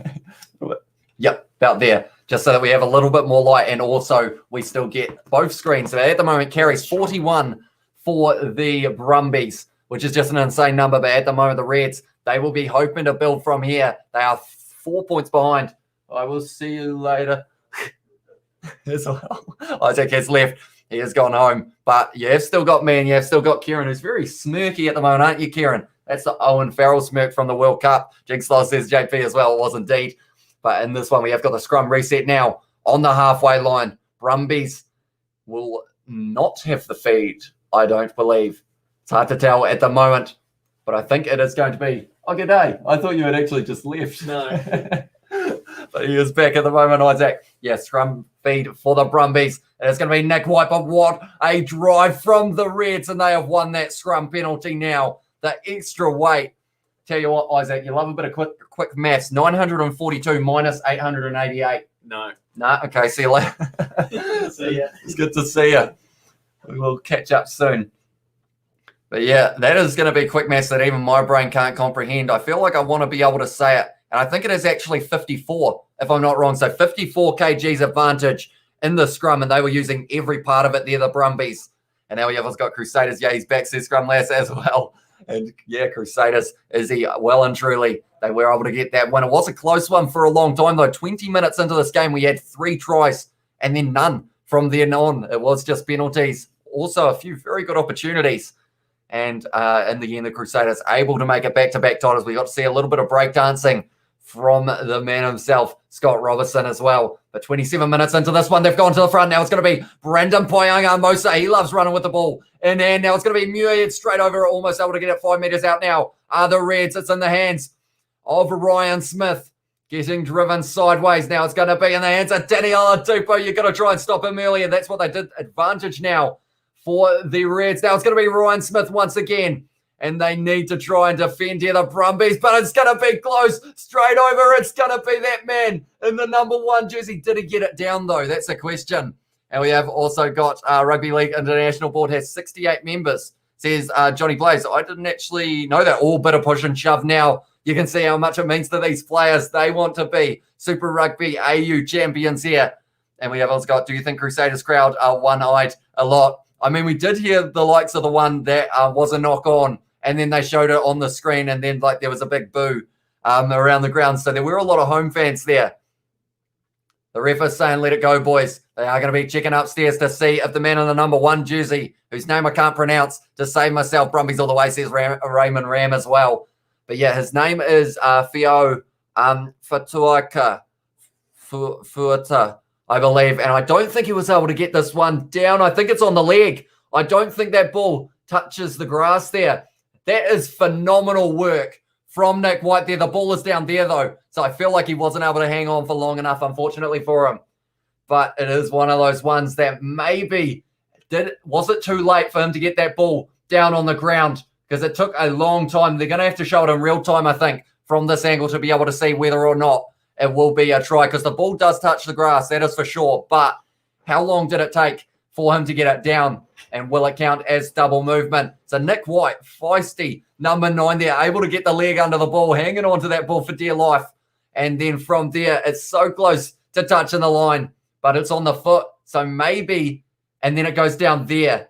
Yep, about there, just so that we have a little bit more light, and also we still get both screens. So at the moment, carries 41 for the Brumbies, which is just an insane number. But at the moment, the Reds, they will be hoping to build from here. They are 4 points behind. I will see you later. As well. Isaac has left. He has gone home. But you have still got me, and you have still got Kieran, who's very smirky at the moment, aren't you, Kieran? That's the Owen Farrell smirk from the World Cup. Jigsaw says JP as well. It was indeed. But in this one, we have got the scrum reset now on the halfway line. Brumbies will not have the feed, I don't believe. It's hard to tell at the moment, but I think it is going to be, oh, good day. I thought you had actually just left. No. But he is back at the moment, Isaac. Yeah, scrum feed for the Brumbies. And it's going to be Nick White, but what a drive from the Reds, and they have won that scrum penalty now. The extra weight Tell you what, Isaac, you love a bit of quick maths. 942 minus 888. No. Okay, see you later. See ya. It's good to see you. We will catch up soon. But yeah, that is going to be quick maths that even my brain can't comprehend. I feel like I want to be able to say it. And I think it is actually 54, if I'm not wrong. So 54 kgs advantage in the scrum, and they were using every part of it there, the Brumbies. And now we have got Crusaders. Yeah, he's back to scrum last as well. And yeah, Crusaders, is he well and truly, they were able to get that win. It was a close one for a long time, though. 20 minutes into this game, we had 3 tries and then none from then on. It was just penalties. Also, a few very good opportunities. And in the end, the Crusaders able to make it back-to-back titles. We got to see a little bit of breakdancing from the man himself, Scott Robertson, as well. But 27 minutes into this one, they've gone to the front. Now it's going to be Brandon Poyanga-Mosa. He loves running with the ball in hand. Now it's going to be Muirhead straight over, almost able to get it 5 meters out now. The Reds, it's in the hands of Ryan Smith, getting driven sideways. Now it's going to be in the hands of Daniel Tupo. You've got to try and stop him earlier. That's what they did. Advantage now for the Reds. Now it's going to be Ryan Smith once again. And they need to try and defend here, the Brumbies, but it's going to be close. Straight over, it's going to be that man in the number 1 jersey. Did he get it down, though? That's a question. And we have also got Rugby League International Board has 68 members, says Johnny Blaze. I didn't actually know that. All bit of push and shove now. You can see how much it means to these players. They want to be Super Rugby AU champions here. And we have also got, do you think Crusaders crowd are one-eyed a lot? I mean, we did hear the likes of the one that was a knock-on, and then they showed it on the screen, and then like there was a big boo around the ground. So there were a lot of home fans there. The ref is saying, let it go, boys. They are going to be checking upstairs to see if the man in the number 1 jersey, whose name I can't pronounce, to save myself, Brumbies all the way, says Raymond Ram as well. But yeah, his name is Fio Fuata, I believe. And I don't think he was able to get this one down. I think it's on the leg. I don't think that ball touches the grass there. That is phenomenal work from Nick White there. The ball is down there, though. So I feel like he wasn't able to hang on for long enough, unfortunately for him. But it is one of those ones that maybe was it too late for him to get that ball down on the ground? Because it took a long time. They're going to have to show it in real time, I think, from this angle to be able to see whether or not it will be a try. Because the ball does touch the grass, that is for sure. But how long did it take for him to get it down? And will it count as double movement? So Nick White, feisty, number 9 there, able to get the leg under the ball, hanging on to that ball for dear life. And then from there, it's so close to touching the line, but it's on the foot. So maybe, and then it goes down there.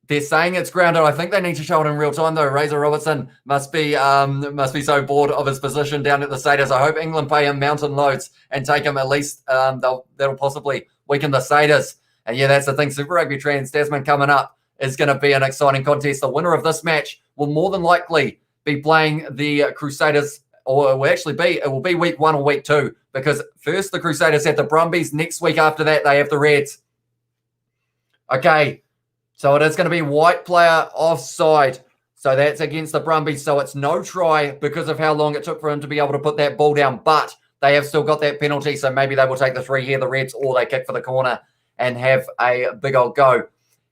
They're saying it's grounded. I think they need to show it in real time, though. Razor Robertson must be so bored of his position down at the Satyrs. I hope England pay him mountain loads and take him at least. That'll possibly weaken the Satyrs. And yeah, that's the thing. Super Rugby Trans-Tasman coming up is going to be an exciting contest. The winner of this match will more than likely be playing the Crusaders, or it will be week 1 or week 2, because first the Crusaders have the Brumbies. Next week after that, they have the Reds. Okay, so it is going to be White player offside. So that's against the Brumbies. So it's no try because of how long it took for him to be able to put that ball down. But they have still got that penalty, so maybe they will take the 3 here, the Reds, or they kick for the corner and have a big old go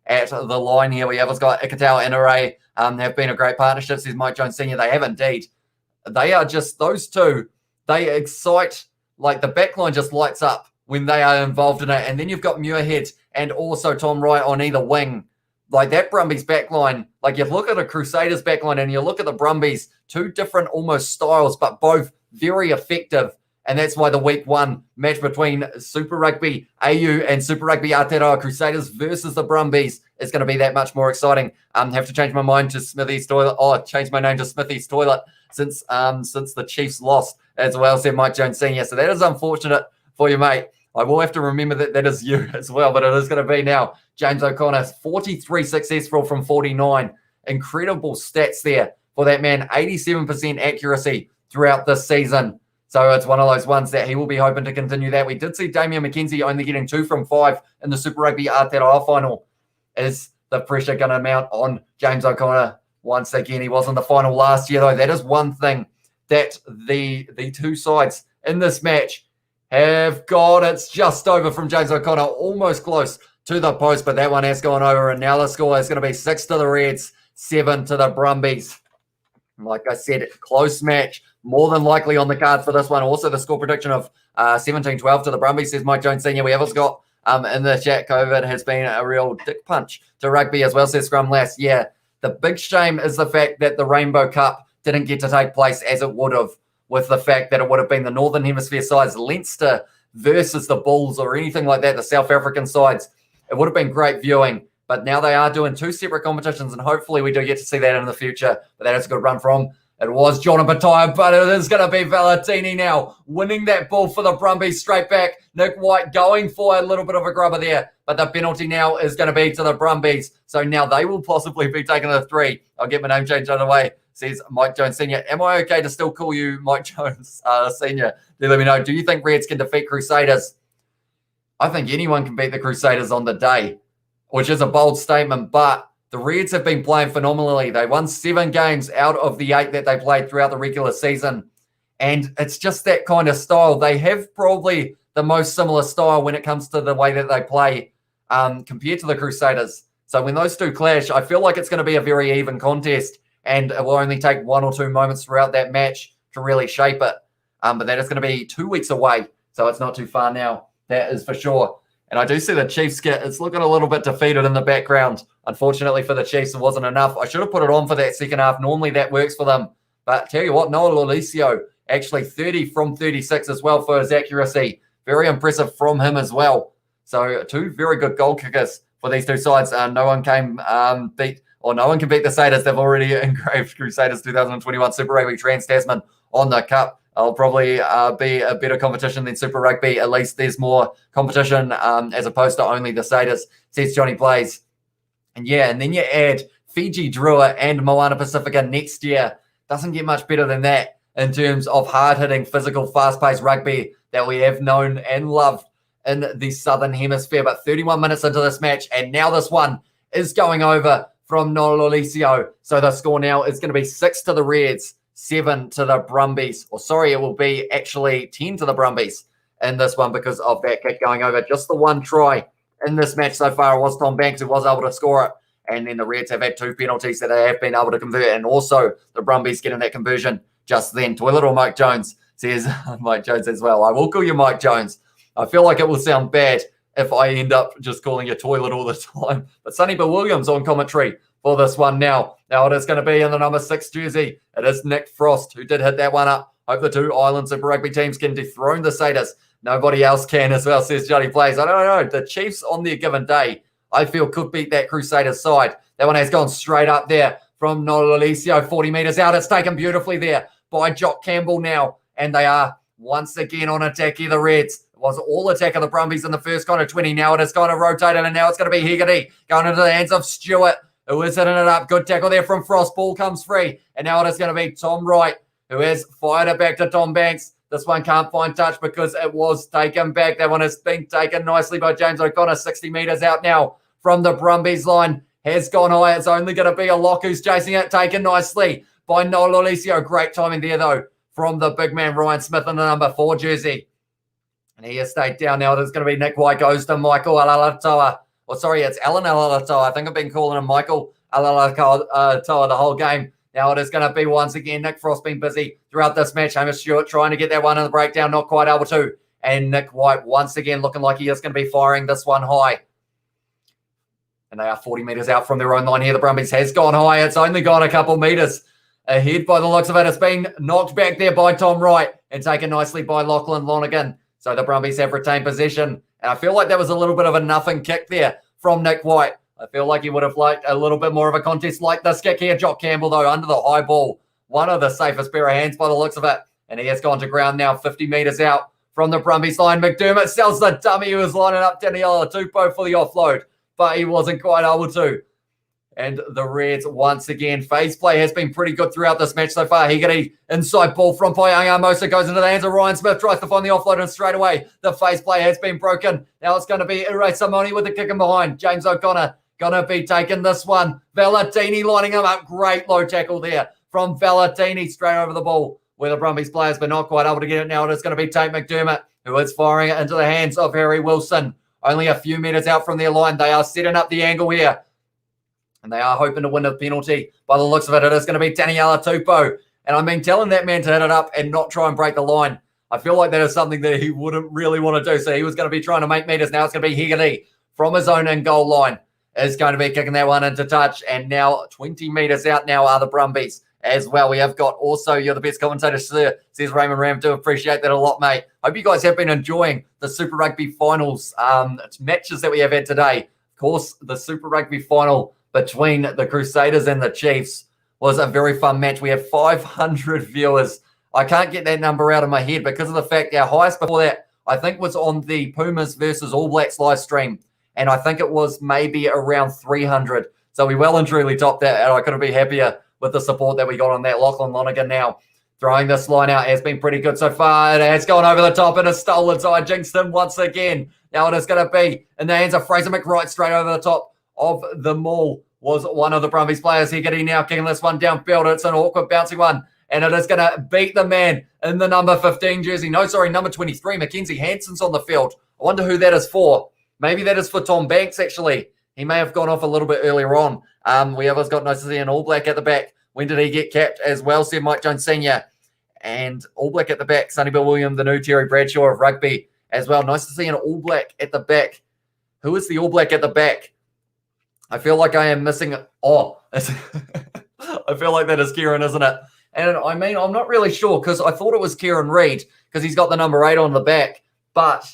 at the line here. We have got Ikatau and Array have been a great partnership, says Mike Jones Sr. They have indeed. They are just, those two, they excite, like the back line just lights up when they are involved in it. And then you've got Muirhead and also Tom Wright on either wing. Like that Brumbies back line, like you look at a Crusaders back line and you look at the Brumbies, 2 different almost styles, but both very effective. And that's why the week 1 match between Super Rugby AU and Super Rugby Aotearoa Crusaders versus the Brumbies is going to be that much more exciting. Have to change my mind to Smithy's Toilet. Oh, change my name to Smithy's Toilet since the Chiefs lost as well, said Mike Jones Sr. So that is unfortunate for you, mate. I will have to remember that is you as well, but it is going to be now. James O'Connor, 43 successful from 49. Incredible stats there for that man. 87% accuracy throughout this season. So it's one of those ones that he will be hoping to continue that. We did see Damian McKenzie only getting 2 from 5 in the Super Rugby Aotearoa final. Is the pressure going to mount on James O'Connor once again? He was in the final last year, though. That is one thing that the 2 sides in this match have got. It's just over from James O'Connor, almost close to the post, but that one has gone over. And now the score is going to be 6 to the Reds, 7 to the Brumbies. Like I said, close match, more than likely on the card for this one. Also, the score prediction of 17-12 to the Brumbies, says Mike Jones Sr. We have also got in the chat, COVID has been a real dick punch to rugby as well, says Scrum Lass. Yeah, the big shame is the fact that the Rainbow Cup didn't get to take place as it would have, with the fact that it would have been the Northern Hemisphere sides, Leinster versus the Bulls or anything like that, the South African sides. It would have been great viewing. But now they are doing 2 separate competitions, and hopefully we do get to see that in the future. But that is a good run from. It was John Bataille, but it is going to be Valentini now, winning that ball for the Brumbies straight back. Nick White going for a little bit of a grubber there, but the penalty now is going to be to the Brumbies. So now they will possibly be taking the 3. I'll get my name changed out of the way, says Mike Jones Sr. Am I okay to still call you Mike Jones Sr.? Do let me know. Do you think Reds can defeat Crusaders? I think anyone can beat the Crusaders on the day, which is a bold statement, but the Reds have been playing phenomenally. They won 7 games out of the 8 that they played throughout the regular season, and it's just that kind of style. They have probably the most similar style when it comes to the way that they play compared to the Crusaders. So when those two clash, I feel like it's going to be a very even contest, and it will only take 1 or 2 moments throughout that match to really shape it. But that is going to be 2 weeks away, so it's not too far now. That is for sure. And I do see the Chiefs kit. It's looking a little bit defeated in the background. Unfortunately for the Chiefs, it wasn't enough. I should have put it on for that second half. Normally that works for them. But tell you what, Noah Lolesio, actually 30 from 36 as well for his accuracy. Very impressive from him as well. So 2 very good goal kickers for these 2 sides. No one can beat the Satyrs. They've already engraved Crusaders 2021 Super Rugby Trans-Tasman on the cup. It'll probably be a better competition than Super Rugby. At least there's more competition as opposed to only the Satyrs, says Johnny Plays. And yeah, and then you add Fiji Drua and Moana Pacifica next year. Doesn't get much better than that in terms of hard-hitting, physical, fast-paced rugby that we have known and loved in the Southern Hemisphere. But 31 minutes into this match, and now this one is going over from Noah Lolesio. So the score now is going to be 6 to the Reds, 7 to the Brumbies. Or sorry, it will be actually 10 to the Brumbies in this one because of that kick going over. Just the 1 try in this match so far. It was Tom Banks who was able to score it. And then the Reds have had 2 penalties that they have been able to convert. And also the Brumbies getting that conversion just then. Toilet or Mike Jones, says Mike Jones as well. I will call you Mike Jones. I feel like it will sound bad if I end up just calling you toilet all the time. But Sonny Bill Williams on commentary for this one now. Now it is going to be in the number 6 jersey. It is Nick Frost who did hit that one up. Hope the 2 Island Super Rugby teams can dethrone the Satyrs. Nobody else can as well, says Johnny Plays. I don't know. The Chiefs on their given day, I feel, could beat that Crusaders side. That one has gone straight up there from Noah Lolesio, 40 metres out. It's taken beautifully there by Jock Campbell now. And they are once again on attack here, the Reds. It was all attack of the Brumbies in the first kind of 20. Now it has kind of rotated, and now it's going to be Hegarty going into the hands of Stewart, who is hitting it up. Good tackle there from Frost. Ball comes free. And now it is going to be Tom Wright, who has fired it back to Tom Banks. This one can't find touch because it was taken back. That one has been taken nicely by James O'Connor. 60 metres out now from the Brumbies line. Has gone high. It's only going to be a lock who's chasing it. Taken nicely by Noah Lolesio. Great timing there, though, from the big man Ryan Smith in the number 4 jersey. And he has stayed down now. There's going to be Nick White goes to Michael Alalatoa. Or sorry, it's Alan Alalatoa. I think I've been calling him Michael Alalatoa the whole game. Now it is going to be once again Nick Frost being busy throughout this match. Hamish Stewart trying to get that one in the breakdown, not quite able to. And Nick White once again looking like he is going to be firing this one high. And they are 40 metres out from their own line here. The Brumbies has gone high. It's only gone a couple metres ahead by the looks of it. It's been knocked back there by Tom Wright and taken nicely by Lachlan Lonergan. So the Brumbies have retained possession. And I feel like that was a little bit of a nothing kick there from Nick White. I feel like he would have liked a little bit more of a contest like this kick here. Jock Campbell, though, under the high ball. One of the safest pair of hands by the looks of it. And he has gone to ground now, 50 metres out from the Brumbies line. McDermott sells the dummy who was lining up Daniela Tupou for the offload, but he wasn't quite able to. And the Reds, once again, phase play has been pretty good throughout this match so far. Hegarty, inside ball from Paianga Mosa, goes into the hands of Ryan Smith, tries to find the offload, and straight away, the phase play has been broken. Now it's going to be Ire Simoni with the kick in behind. James O'Connor going to be taking this one. Valentini lining him up. Great low tackle there from Valentini, straight over the ball, where the Brumbies players were not quite able to get it. Now it is going to be Tate McDermott, who is firing it into the hands of Harry Wilson. Only a few metres out from their line. They are setting up the angle here. And they are hoping to win a penalty. By the looks of it, it is going to be Daniela Tupou. And I mean, telling that man to hit it up and not try and break the line, I feel like that is something that he wouldn't really want to do. So he was going to be trying to make meters. Now it's going to be Hegarty from his own end goal line is going to be kicking that one into touch. And now 20 meters out now are the Brumbies as well. We have got also, you're the best commentator, sir, says Raymond Ram. Do appreciate that a lot, mate. Hope you guys have been enjoying the Super Rugby finals matches that we have had today. Of course, the Super Rugby final between the Crusaders and the Chiefs was a very fun match. We have 500 viewers. I can't get that number out of my head because of the fact our highest before that, I think, was on the Pumas versus All Blacks live stream. And I think it was maybe around 300. So we well and truly topped that. And I couldn't be happier with the support that we got on that. Lachlan Lonergan now throwing this line out has been pretty good so far. It has gone over the top and a stolen side. Jinxed him once again. Now it is going to be in the hands of Fraser McWright straight over the top of the maul. Was one of the Brumbies players. Hegarty now kicking this one downfield. It's an awkward bouncy one. And it is going to beat the man in the number 15 jersey. No, sorry, number 23. Mackenzie Hanson's on the field. I wonder who that is for. Maybe that is for Tom Banks, actually. He may have gone off a little bit earlier on. We have got nice to see an All Black at the back. When did he get capped as well? Said Mike Jones Sr. And All Black at the back. Sonny Bill Williams, the new Terry Bradshaw of rugby as well. Nice to see an All Black at the back. Who is the All Black at the back? I feel like I am missing it. Oh, I feel like that is Kieran, isn't it? And I mean, I'm not really sure because I thought it was Kieran Reid because he's got the number 8 on the back. But,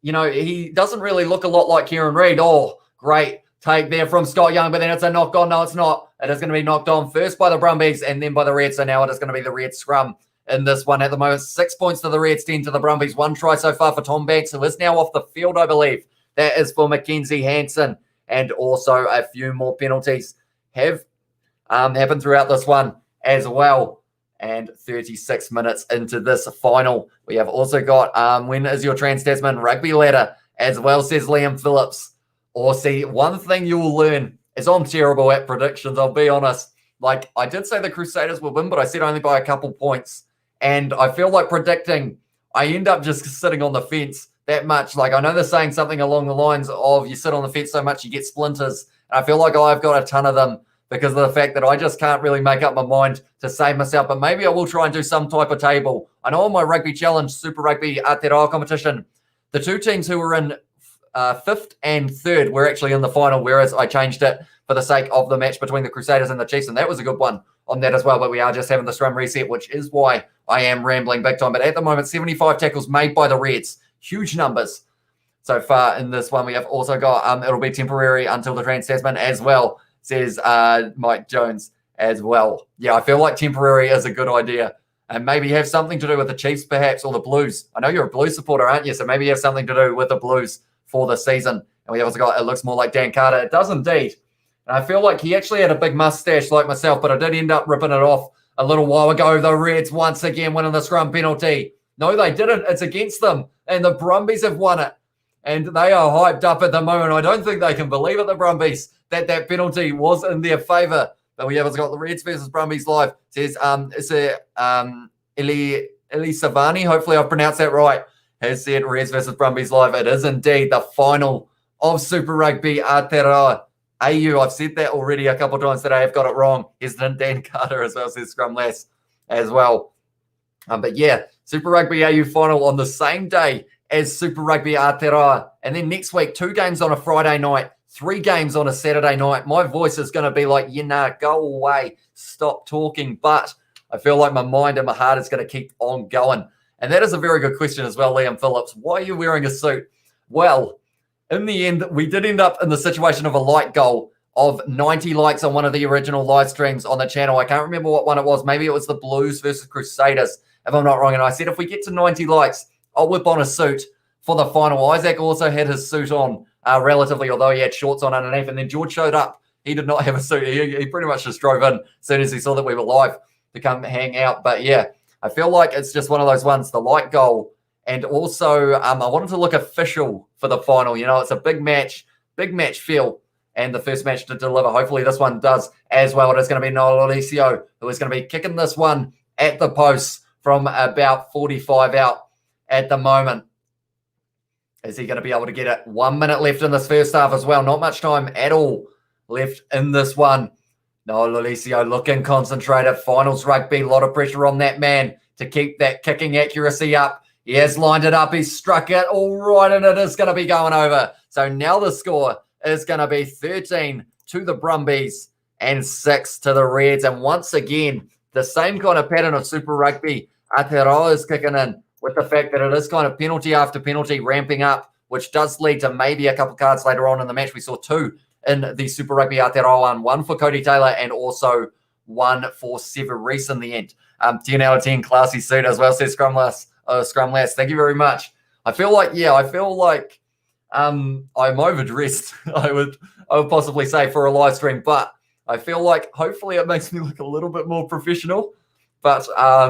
you know, he doesn't really look a lot like Kieran Reid. Oh, great take there from Scott Young, but then it's a knock on. No, it's not. It is going to be knocked on first by the Brumbies and then by the Reds. So now it is going to be the Red scrum in this one at the moment. 6 points to the Reds, 10 to the Brumbies. 1 try so far for Tom Banks, who is now off the field, I believe. That is for Mackenzie Hanson. And also a few more penalties have happened throughout this one as well. And 36 minutes into this final, we have also got when is your Trans-Tasman rugby ladder as well, says Liam Phillips. Or see, one thing you will learn is I'm terrible at predictions, I'll be honest. Like, I did say the Crusaders will win, but I said only by a couple points. And I feel like predicting, I end up just sitting on the fence that much. Like, I know they're saying something along the lines of you sit on the fence so much you get splinters. And I feel like I've got a ton of them because of the fact that I just can't really make up my mind to save myself. But maybe I will try and do some type of table. I know on my Rugby Challenge, Super Rugby Aotearoa competition, the two teams who were in 5th and 3rd were actually in the final, whereas I changed it for the sake of the match between the Crusaders and the Chiefs. And that was a good one on that as well. But we are just having the scrum reset, which is why I am rambling big time. But at the moment, 75 tackles made by the Reds. Huge numbers so far in this one. We have also got, it'll be temporary until the Trans-Tasman as well, says Mike Jones as well. Yeah, I feel like temporary is a good idea. And maybe have something to do with the Chiefs perhaps, or the Blues. I know you're a Blues supporter, aren't you? So maybe you have something to do with the Blues for the season. And we also got, it looks more like Dan Carter. It does indeed. And I feel like he actually had a big mustache like myself, but I did end up ripping it off a little while ago. The Reds once again winning the scrum penalty. No, they didn't. It's against them. And the Brumbies have won it. And they are hyped up at the moment. I don't think they can believe it, the Brumbies, that that penalty was in their favour. But we have got the Reds versus Brumbies live. It says, it's Eli Savani. Hopefully I've pronounced that right. Has said Reds versus Brumbies live. It is indeed the final of Super Rugby Aotearoa AU. I've said that already a couple of times today. I've got it wrong. Hesitant Dan Carter as well, says Scrum Lass as well. But yeah, Super Rugby AU final on the same day as Super Rugby Aotearoa. And then next week, 2 games on a Friday night, 3 games on a Saturday night. My voice is going to be like, go away, stop talking. But I feel like my mind and my heart is going to keep on going. And that is a very good question as well, Liam Phillips. Why are you wearing a suit? Well, in the end, we did end up in the situation of a like goal of 90 likes on one of the original live streams on the channel. I can't remember what one it was. Maybe it was the Blues versus Crusaders, if I'm not wrong. And I said, if we get to 90 likes, I'll whip on a suit for the final. Isaac also had his suit on relatively, although he had shorts on underneath. And then George showed up. He did not have a suit. He pretty much just drove in as soon as he saw that we were live to come hang out. But yeah, I feel like it's just one of those ones, the light goal. And also, I wanted to look official for the final. You know, it's a big match feel. And the first match to deliver. Hopefully this one does as well. It is going to be Noel Alicio, who is going to be kicking this one at the post from about 45 out at the moment. Is he going to be able to get it? 1 minute left in this first half as well. Not much time at all left in this one. No, Lolesio looking concentrated. Finals rugby, a lot of pressure on that man to keep that kicking accuracy up. He has lined it up. He's struck it all right, and it is going to be going over. So now the score is going to be 13 to the Brumbies and 6 to the Reds. And once again, the same kind of pattern of Super Rugby Aotearoa is kicking in, with the fact that it is kind of penalty after penalty ramping up, which does lead to maybe a couple cards later on in the match. We saw 2 in the Super Rugby Aotearoa one for Cody Taylor and also 1 for Sever Reese in the end. 10 out of 10, classy suit as well, says Scrumlass. Thank you very much. I feel like I'm overdressed, I would possibly say, for a live stream, but I feel like hopefully it makes me look a little bit more professional. But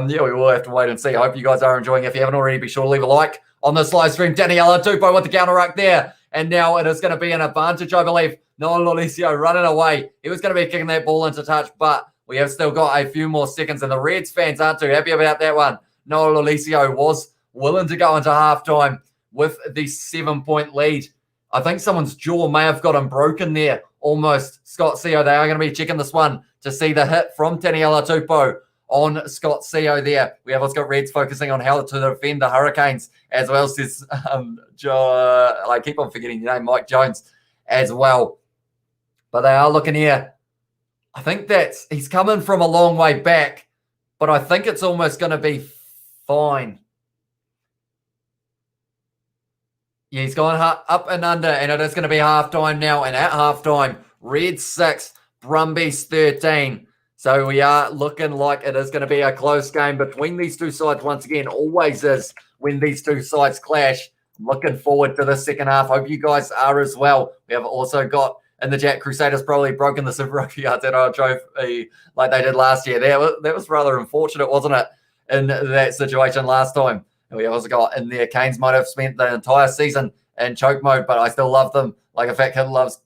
we will have to wait and see. I hope you guys are enjoying. If you haven't already, be sure to leave a like on this live stream. Daniela Tupou with the counter ruck there. And now it is going to be an advantage, I believe. Noah Lolesio running away. He was going to be kicking that ball into touch, but we have still got a few more seconds, and the Reds fans aren't too happy about that one. Noah Lolesio was willing to go into halftime with the 7-point lead. I think someone's jaw may have gotten broken there almost. Scott Seo, they are going to be checking this one to see the hit from Daniela Tupou on Scott Seo there. We have also got Reds focusing on how to defend the Hurricanes as well, says I keep on forgetting your name, Mike Jones as well. But they are looking here. I think he's coming from a long way back, but I think it's almost going to be fine. Yeah, he's gone up and under, and it is going to be halftime now. And at halftime, Reds 6, Brumbies 13. So we are looking like it is going to be a close game between these two sides once again. Always is when these two sides clash. I'm looking forward to the second half. Hope you guys are as well. We have also got in the chat, Crusaders probably broken the Super Rugby Aotearoa trophy like they did last year. That was rather unfortunate, wasn't it, in that situation last time? And we also got in there, Canes might have spent the entire season in choke mode, but I still love them. Like a fat kid loves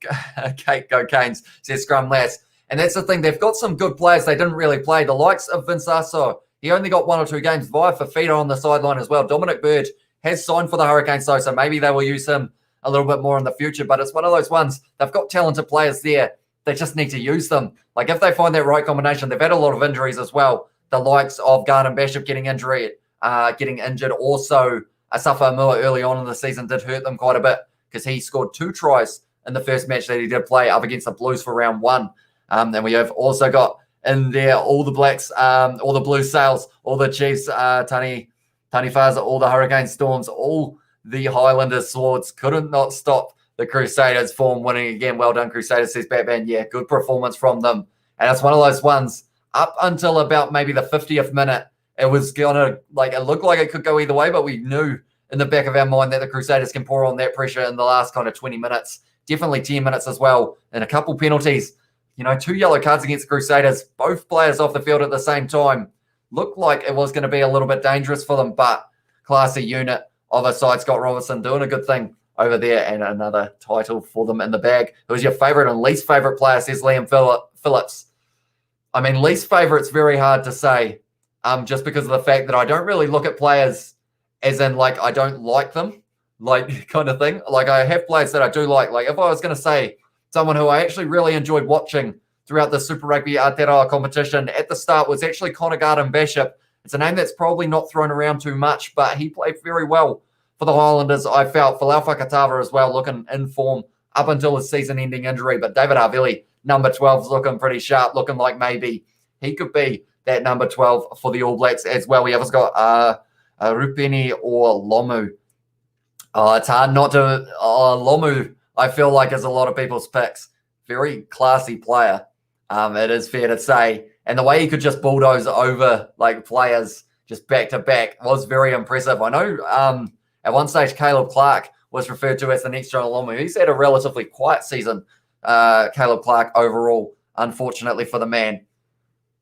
cake, go Canes, says Scrum Lass. And that's the thing. They've got some good players they didn't really play. The likes of Vince Aso, he only got 1 or 2 games. Via Fafita on the sideline as well. Dominic Burge has signed for the Hurricanes, though, so maybe they will use him a little bit more in the future. But it's one of those ones, they've got talented players there. They just need to use them. Like if they find that right combination, they've had a lot of injuries as well. The likes of Garden Bishop getting injured. Also, Asafa Mua early on in the season did hurt them quite a bit because he scored 2 tries in the first match that he did play up against the Blues for round 1. And we have also got in there all the Blacks, all the Blue Sails, all the Chiefs, Tani Faza, all the Hurricane Storms, all the Highlanders Swords. Couldn't not stop the Crusaders form winning again. Well done, Crusaders, says Batman. Yeah, good performance from them. And it's one of those ones up until about maybe the 50th minute. It was gonna it looked like it could go either way, but we knew in the back of our mind that the Crusaders can pour on that pressure in the last kind of 20 minutes, definitely 10 minutes as well, and a couple penalties. 2 yellow cards against the Crusaders, both players off the field at the same time. Looked like it was going to be a little bit dangerous for them, but classy unit of a side, Scott Robertson doing a good thing over there, and another title for them in the bag. Who's your favourite and least favourite player, says Liam Phillips. I mean, least favourite's very hard to say, just because of the fact that I don't really look at players as in, I don't like them, kind of thing. I have players that I do like. If I was going to say someone who I actually really enjoyed watching throughout the Super Rugby Aotearoa competition at the start was actually Connor Garden Bishop. It's a name that's probably not thrown around too much, but he played very well for the Highlanders. I felt Falau Fakatava as well, looking in form up until his season-ending injury. But David Havili, number 12, is looking pretty sharp, looking like maybe he could be that number 12 for the All Blacks as well. We have got Rupini or Lomu. It's hard not to... Lomu, I feel like, is a lot of people's picks. Very classy player, it is fair to say. And the way he could just bulldoze over players just back to back was very impressive. I know at one stage Caleb Clark was referred to as the next John Lomu. He's had a relatively quiet season, Caleb Clark overall, unfortunately for the man.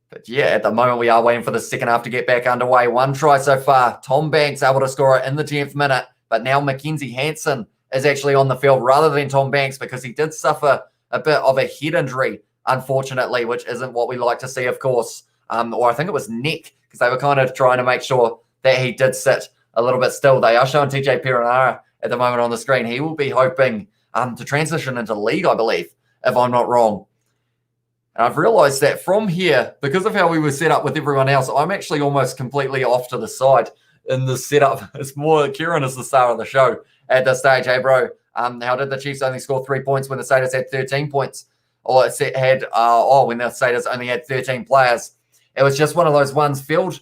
But yeah, at the moment we are waiting for the second half to get back underway. 1 try so far. Tom Banks able to score it in the 10th minute, but now Mackenzie Hansen is actually on the field rather than Tom Banks because he did suffer a bit of a head injury, unfortunately, which isn't what we like to see, of course. Or I think it was neck, because they were kind of trying to make sure that he did sit a little bit still. They are showing TJ Perenara at the moment on the screen. He will be hoping to transition into league, I believe, if I'm not wrong. And I've realized that from here, because of how we were set up with everyone else, I'm actually almost completely off to the side in the setup. It's more Kieran is the star of the show at this stage. Hey, bro, how did the Chiefs only score 3 points when the Satyrs had 13 points? Or it had, when the Satyrs only had 13 players. It was just one of those ones filled.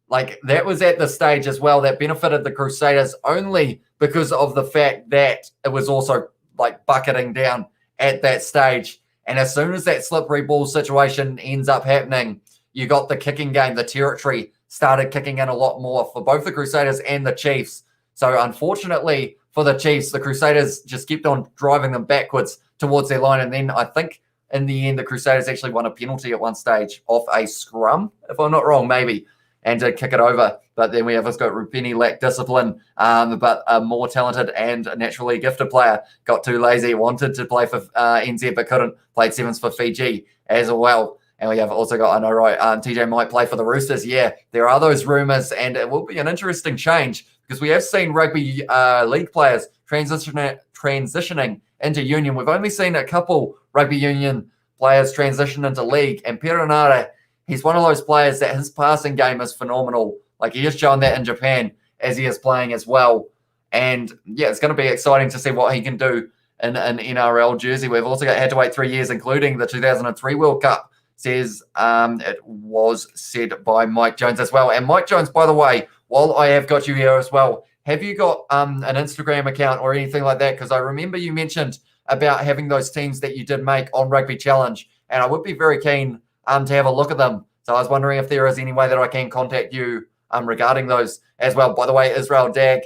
Like, that was at the stage as well that benefited the Crusaders only because of the fact that it was also, like, bucketing down at that stage. And as soon as that slippery ball situation ends up happening, you got the kicking game, the territory started kicking in a lot more for both the Crusaders and the Chiefs. So unfortunately for the Chiefs, the Crusaders just kept on driving them backwards towards their line. And then I think in the end, the Crusaders actually won a penalty at one stage off a scrum, if I'm not wrong, maybe, and to kick it over. But then we have got Rupini lacked discipline, but a more talented and naturally gifted player got too lazy, wanted to play for NZ but couldn't, played sevens for Fiji as well. And we have also got, I know, right, TJ might play for the Roosters. Yeah, there are those rumours, and it will be an interesting change because we have seen rugby league players transitioning into union. We've only seen a couple rugby union players transition into league, and Perenara, he's one of those players that his passing game is phenomenal. Like, he has shown that in Japan as he is playing as well. And, yeah, it's going to be exciting to see what he can do in an NRL jersey. We've also had to wait 3 years, including the 2003 World Cup, says it was said by Mike Jones as well. And Mike Jones, by the way, while I have got you here as well, have you got an Instagram account or anything like that? Because I remember you mentioned about having those teams that you did make on Rugby Challenge, and I would be very keen to have a look at them. So I was wondering if there is any way that I can contact you regarding those as well. By the way, Israel Dag,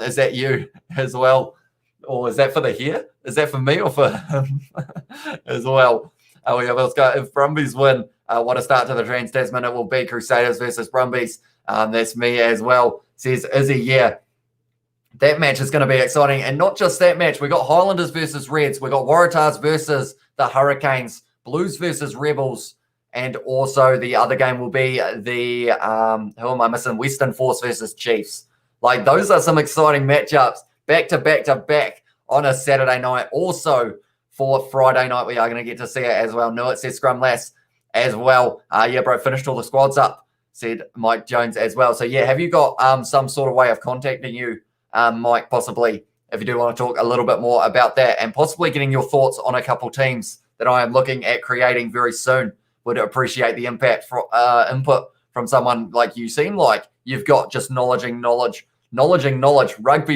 is that you as well? Or is that for the here? Is that for me or for him as well? Let's go. If Brumbies win, what a start to the Trans-Tasman it will be. Crusaders versus Brumbies. That's me as well, says Izzy. Yeah, that match is going to be exciting. And not just that match. We got Highlanders versus Reds. We got Waratahs versus the Hurricanes. Blues versus Rebels. And also the other game will be the, who am I missing? Western Force versus Chiefs. Like, those are some exciting matchups back to back to back on a Saturday night. Also, for Friday night, we are going to get to see it as well. No, it says Scrum Lass as well. Yeah, bro, finished all the squads up, said Mike Jones as well. So, yeah, have you got some sort of way of contacting you, Mike, possibly, if you do want to talk a little bit more about that, and possibly getting your thoughts on a couple teams that I am looking at creating very soon? Would appreciate the input from someone like you. Seem like you've got just knowledge. Rugby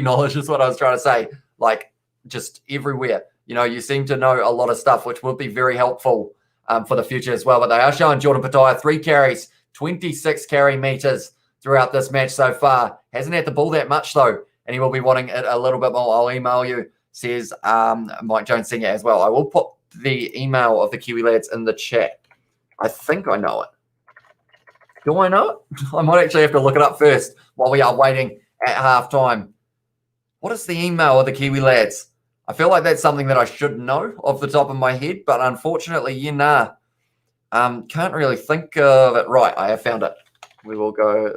knowledge is what I was trying to say. Like, just everywhere. You know, you seem to know a lot of stuff, which would be very helpful for the future as well. But they are showing Jordan Petaia 3 carries, 26 carry meters throughout this match so far. Hasn't had the ball that much, though, and he will be wanting it a little bit more. I'll email you, says Mike Jones Senior as well. I will put the email of the Kiwi lads in the chat. I think I know it. Do I know it? I might actually have to look it up first while we are waiting at halftime. What is the email of the Kiwi lads? I feel like that's something that I should know off the top of my head, but unfortunately, can't really think of it. Right, I have found it. We will go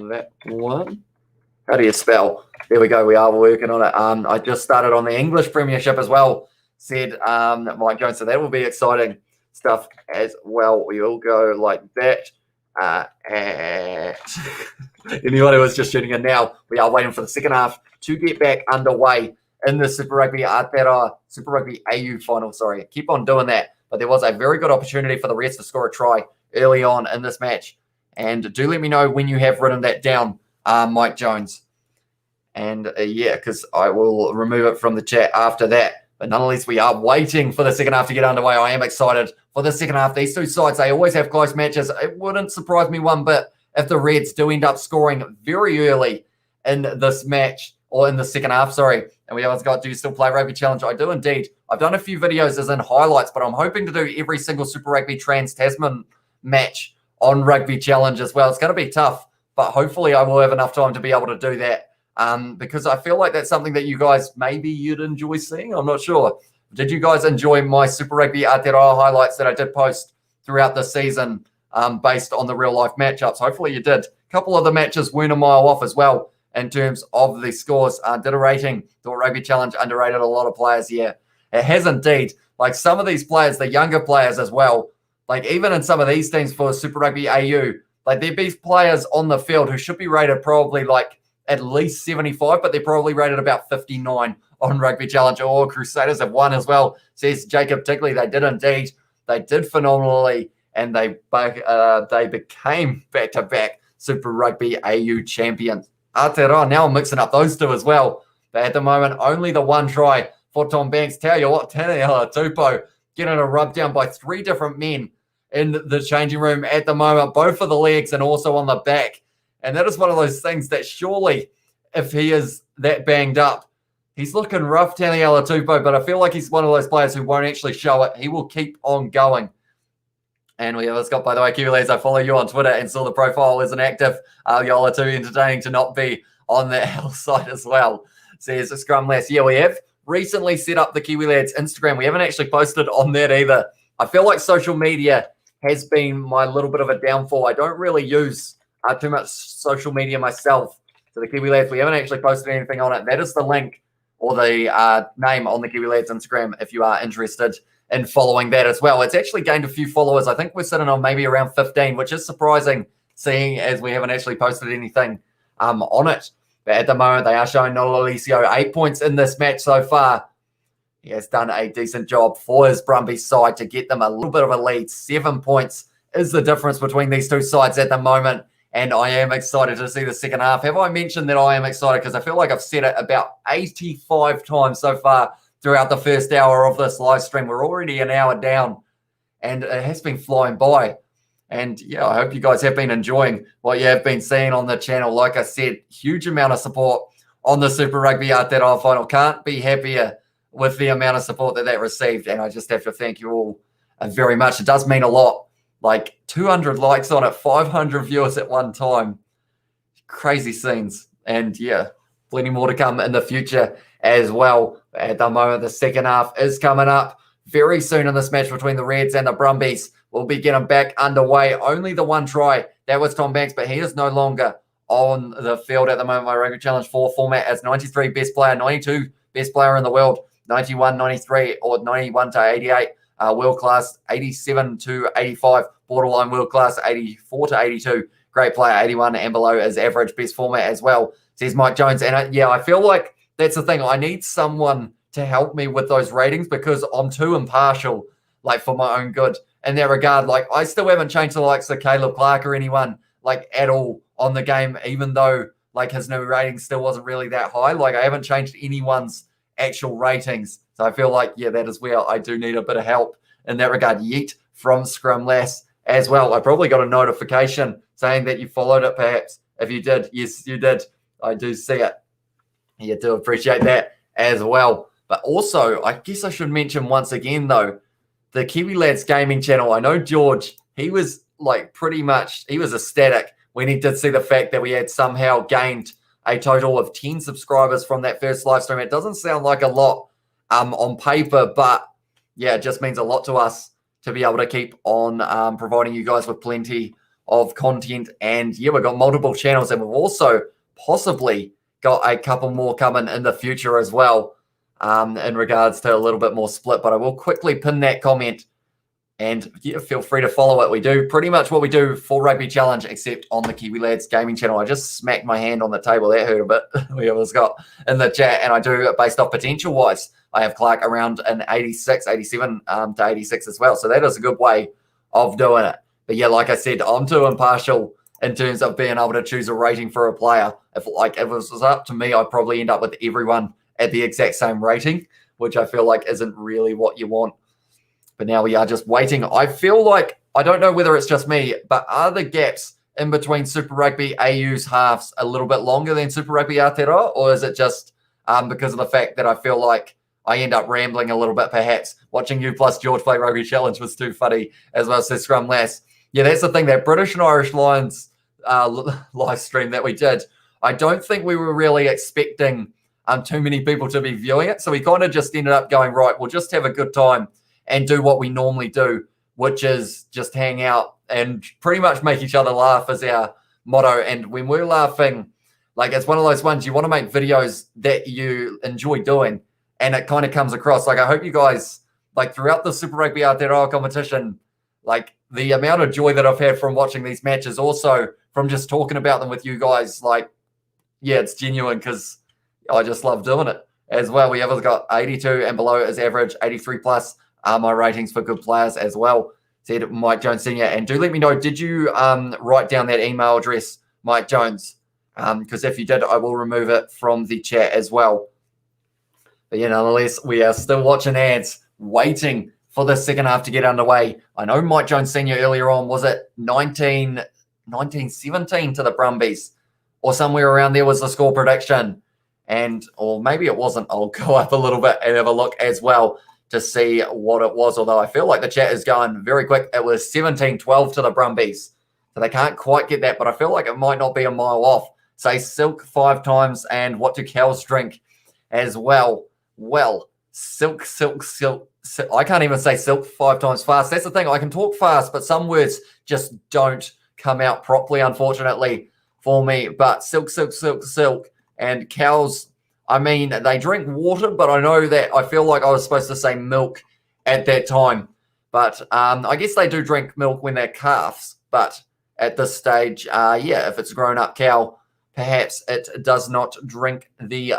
that one. How do you spell? There we go. We are working on it. I just started on the English Premiership as well, said Mike Jones, so that will be exciting stuff as well. We all go like that. Anyone who is just tuning in now, we are waiting for the second half to get back underway in the Super Rugby Super Rugby AU final. Sorry, keep on doing that. But there was a very good opportunity for the Reds to score a try early on in this match. And do let me know when you have written that down, Mike Jones. And yeah, because I will remove it from the chat after that. But nonetheless, we are waiting for the second half to get underway. I am excited for the second half. These two sides, they always have close matches. It wouldn't surprise me one bit if the Reds do end up scoring very early in this match, or in the second half, sorry. And we always got, do you still play Rugby Challenge? I do indeed. I've done a few videos as in highlights, but I'm hoping to do every single Super Rugby Trans-Tasman match on Rugby Challenge as well. It's going to be tough, but hopefully I will have enough time to be able to do that. Because I feel like that's something that you guys, maybe you'd enjoy seeing. I'm not sure. Did you guys enjoy my Super Rugby Aotearoa highlights that I did post throughout the season based on the real life matchups? Hopefully you did. A couple of the matches weren't a mile off as well in terms of the scores. Did a rating. Thought Rugby Challenge underrated a lot of players. Yeah, it has indeed. Like some of these players, the younger players as well, like even in some of these teams for Super Rugby AU, like there'd be players on the field who should be rated probably like at least 75, but they're probably rated about 59 on Rugby Challenge. Or Crusaders have won as well, says Jacob Tigley. They did indeed. They did phenomenally, and they became back-to-back Super Rugby AU champions. Aotearoa, now I'm mixing up those two as well. But at the moment, only the one try for Tom Banks. Tell you what, Taniela Tupou getting a rub down by 3 different men in the changing room at the moment, both for the legs and also on the back. And that is one of those things that surely, if he is that banged up, he's looking rough, Taniela Tupou, but I feel like he's one of those players who won't actually show it. He will keep on going. And we have got, by the way, Kiwi lads, I follow you on Twitter and saw the profile isn't active. Y'all are too entertaining to not be on the L side as well, says Scrum Lass. Yeah, we have recently set up the Kiwi lads Instagram. We haven't actually posted on that either. I feel like social media has been my little bit of a downfall. I don't really use too much social media myself. So the Kiwi lads, we haven't actually posted anything on it. That is the link or the name on the Kiwi lads Instagram if you are interested in following that as well. It's actually gained a few followers. I think we're sitting on maybe around 15, which is surprising seeing as we haven't actually posted anything on it. But at the moment, they are showing Noel Alicio 8 points in this match so far. He has done a decent job for his Brumbies side to get them a little bit of a lead. 7 points is the difference between these two sides at the moment. And I am excited to see the second half. Have I mentioned that I am excited? Because I feel like I've said it about 85 times so far throughout the first hour of this live stream. We're already an hour down, and it has been flying by. And yeah, I hope you guys have been enjoying what you have been seeing on the channel. Like I said, huge amount of support on the Super Rugby Aotearoa final. Can't be happier with the amount of support that received. And I just have to thank you all very much. It does mean a lot. Like 200 likes on it, 500 viewers at one time. Crazy scenes. And yeah, plenty more to come in the future as well. At the moment, the second half is coming up very soon in this match between the Reds and the Brumbies. We'll be getting back underway. Only the one try. That was Tom Banks, but he is no longer on the field at the moment. My Rugby Challenge 4 format as 93 best player, 92 best player in the world, 91, 93, or 91 to 88. World class, 87 to 85. Borderline world class, 84 to 82. Great player, 81 and below is average best format as well, says Mike Jones. And yeah, I feel like that's the thing. I need someone to help me with those ratings because I'm too impartial, like for my own good in that regard. Like I still haven't changed the likes of Caleb Clark or anyone like at all on the game, even though like his new rating still wasn't really that high. Like I haven't changed anyone's actual ratings. So I feel like, yeah, that is where I do need a bit of help in that regard. Yeet from Scrum Lass as well. I probably got a notification saying that you followed it perhaps. If you did, yes, you did. I do see it. You do appreciate that as well. But also, I guess I should mention once again, though, the Kiwi Lads Gaming channel. I know George, he was like pretty much, he was ecstatic when he did see the fact that we had somehow gained a total of 10 subscribers from that first live stream. It doesn't sound like a lot on paper, but yeah, it just means a lot to us to be able to keep on providing you guys with plenty of content. And yeah, we've got multiple channels, and we've also possibly got a couple more coming in the future as well in regards to a little bit more split. But I will quickly pin that comment, and yeah, feel free to follow it. We do pretty much what we do for Rugby Challenge, except on the Kiwi Lads Gaming channel. I just smacked my hand on the table. That hurt a bit. We always got in the chat, and I do it based off potential-wise. I have Clark around an 86, 87 to 86 as well. So that is a good way of doing it. But yeah, like I said, I'm too impartial in terms of being able to choose a rating for a player. If it was up to me, I'd probably end up with everyone at the exact same rating, which I feel like isn't really what you want. But now we are just waiting. I feel like, I don't know whether it's just me, but are the gaps in between Super Rugby AU's halves a little bit longer than Super Rugby Aotearoa? Or is it just because of the fact that I feel like I end up rambling a little bit, perhaps? Watching you plus George play Rugby Challenge was too funny, as well, says Scrum Lass. Yeah, that's the thing. That British and Irish Lions live stream that we did, I don't think we were really expecting too many people to be viewing it. So we kind of just ended up going, right, we'll just have a good time and do what we normally do, which is just hang out and pretty much make each other laugh is our motto. And when we're laughing, like it's one of those ones you want to make videos that you enjoy doing, and it kind of comes across. Like I hope you guys like throughout the Super Rugby Aotearoa competition, like the amount of joy that I've had from watching these matches, also from just talking about them with you guys, like, yeah, it's genuine because I just love doing it as well. We have got 82 and below as average, 83 plus are my ratings for good players as well, said Mike Jones Sr. And do let me know, did you write down that email address, Mike Jones? Because if you did, I will remove it from the chat as well. But yeah, nonetheless, we are still watching ads, waiting for the second half to get underway. I know Mike Jones Sr. earlier on, was it 1917 to the Brumbies? Or somewhere around there was the score prediction. Or maybe it wasn't. I'll go up a little bit and have a look as well to see what it was. Although I feel like the chat is going very quick. It was 17-12 to the Brumbies. So they can't quite get that, but I feel like it might not be a mile off. Say Silk 5 times, and what do cows drink as well? Well, Silk. I can't even say Silk 5 times fast. That's the thing. I can talk fast, but some words just don't come out properly, unfortunately, for me. But Silk. And cows, I mean, they drink water, but I know that I feel like I was supposed to say milk at that time. But I guess they do drink milk when they're calves. But at this stage, yeah, if it's a grown-up cow, perhaps it does not drink the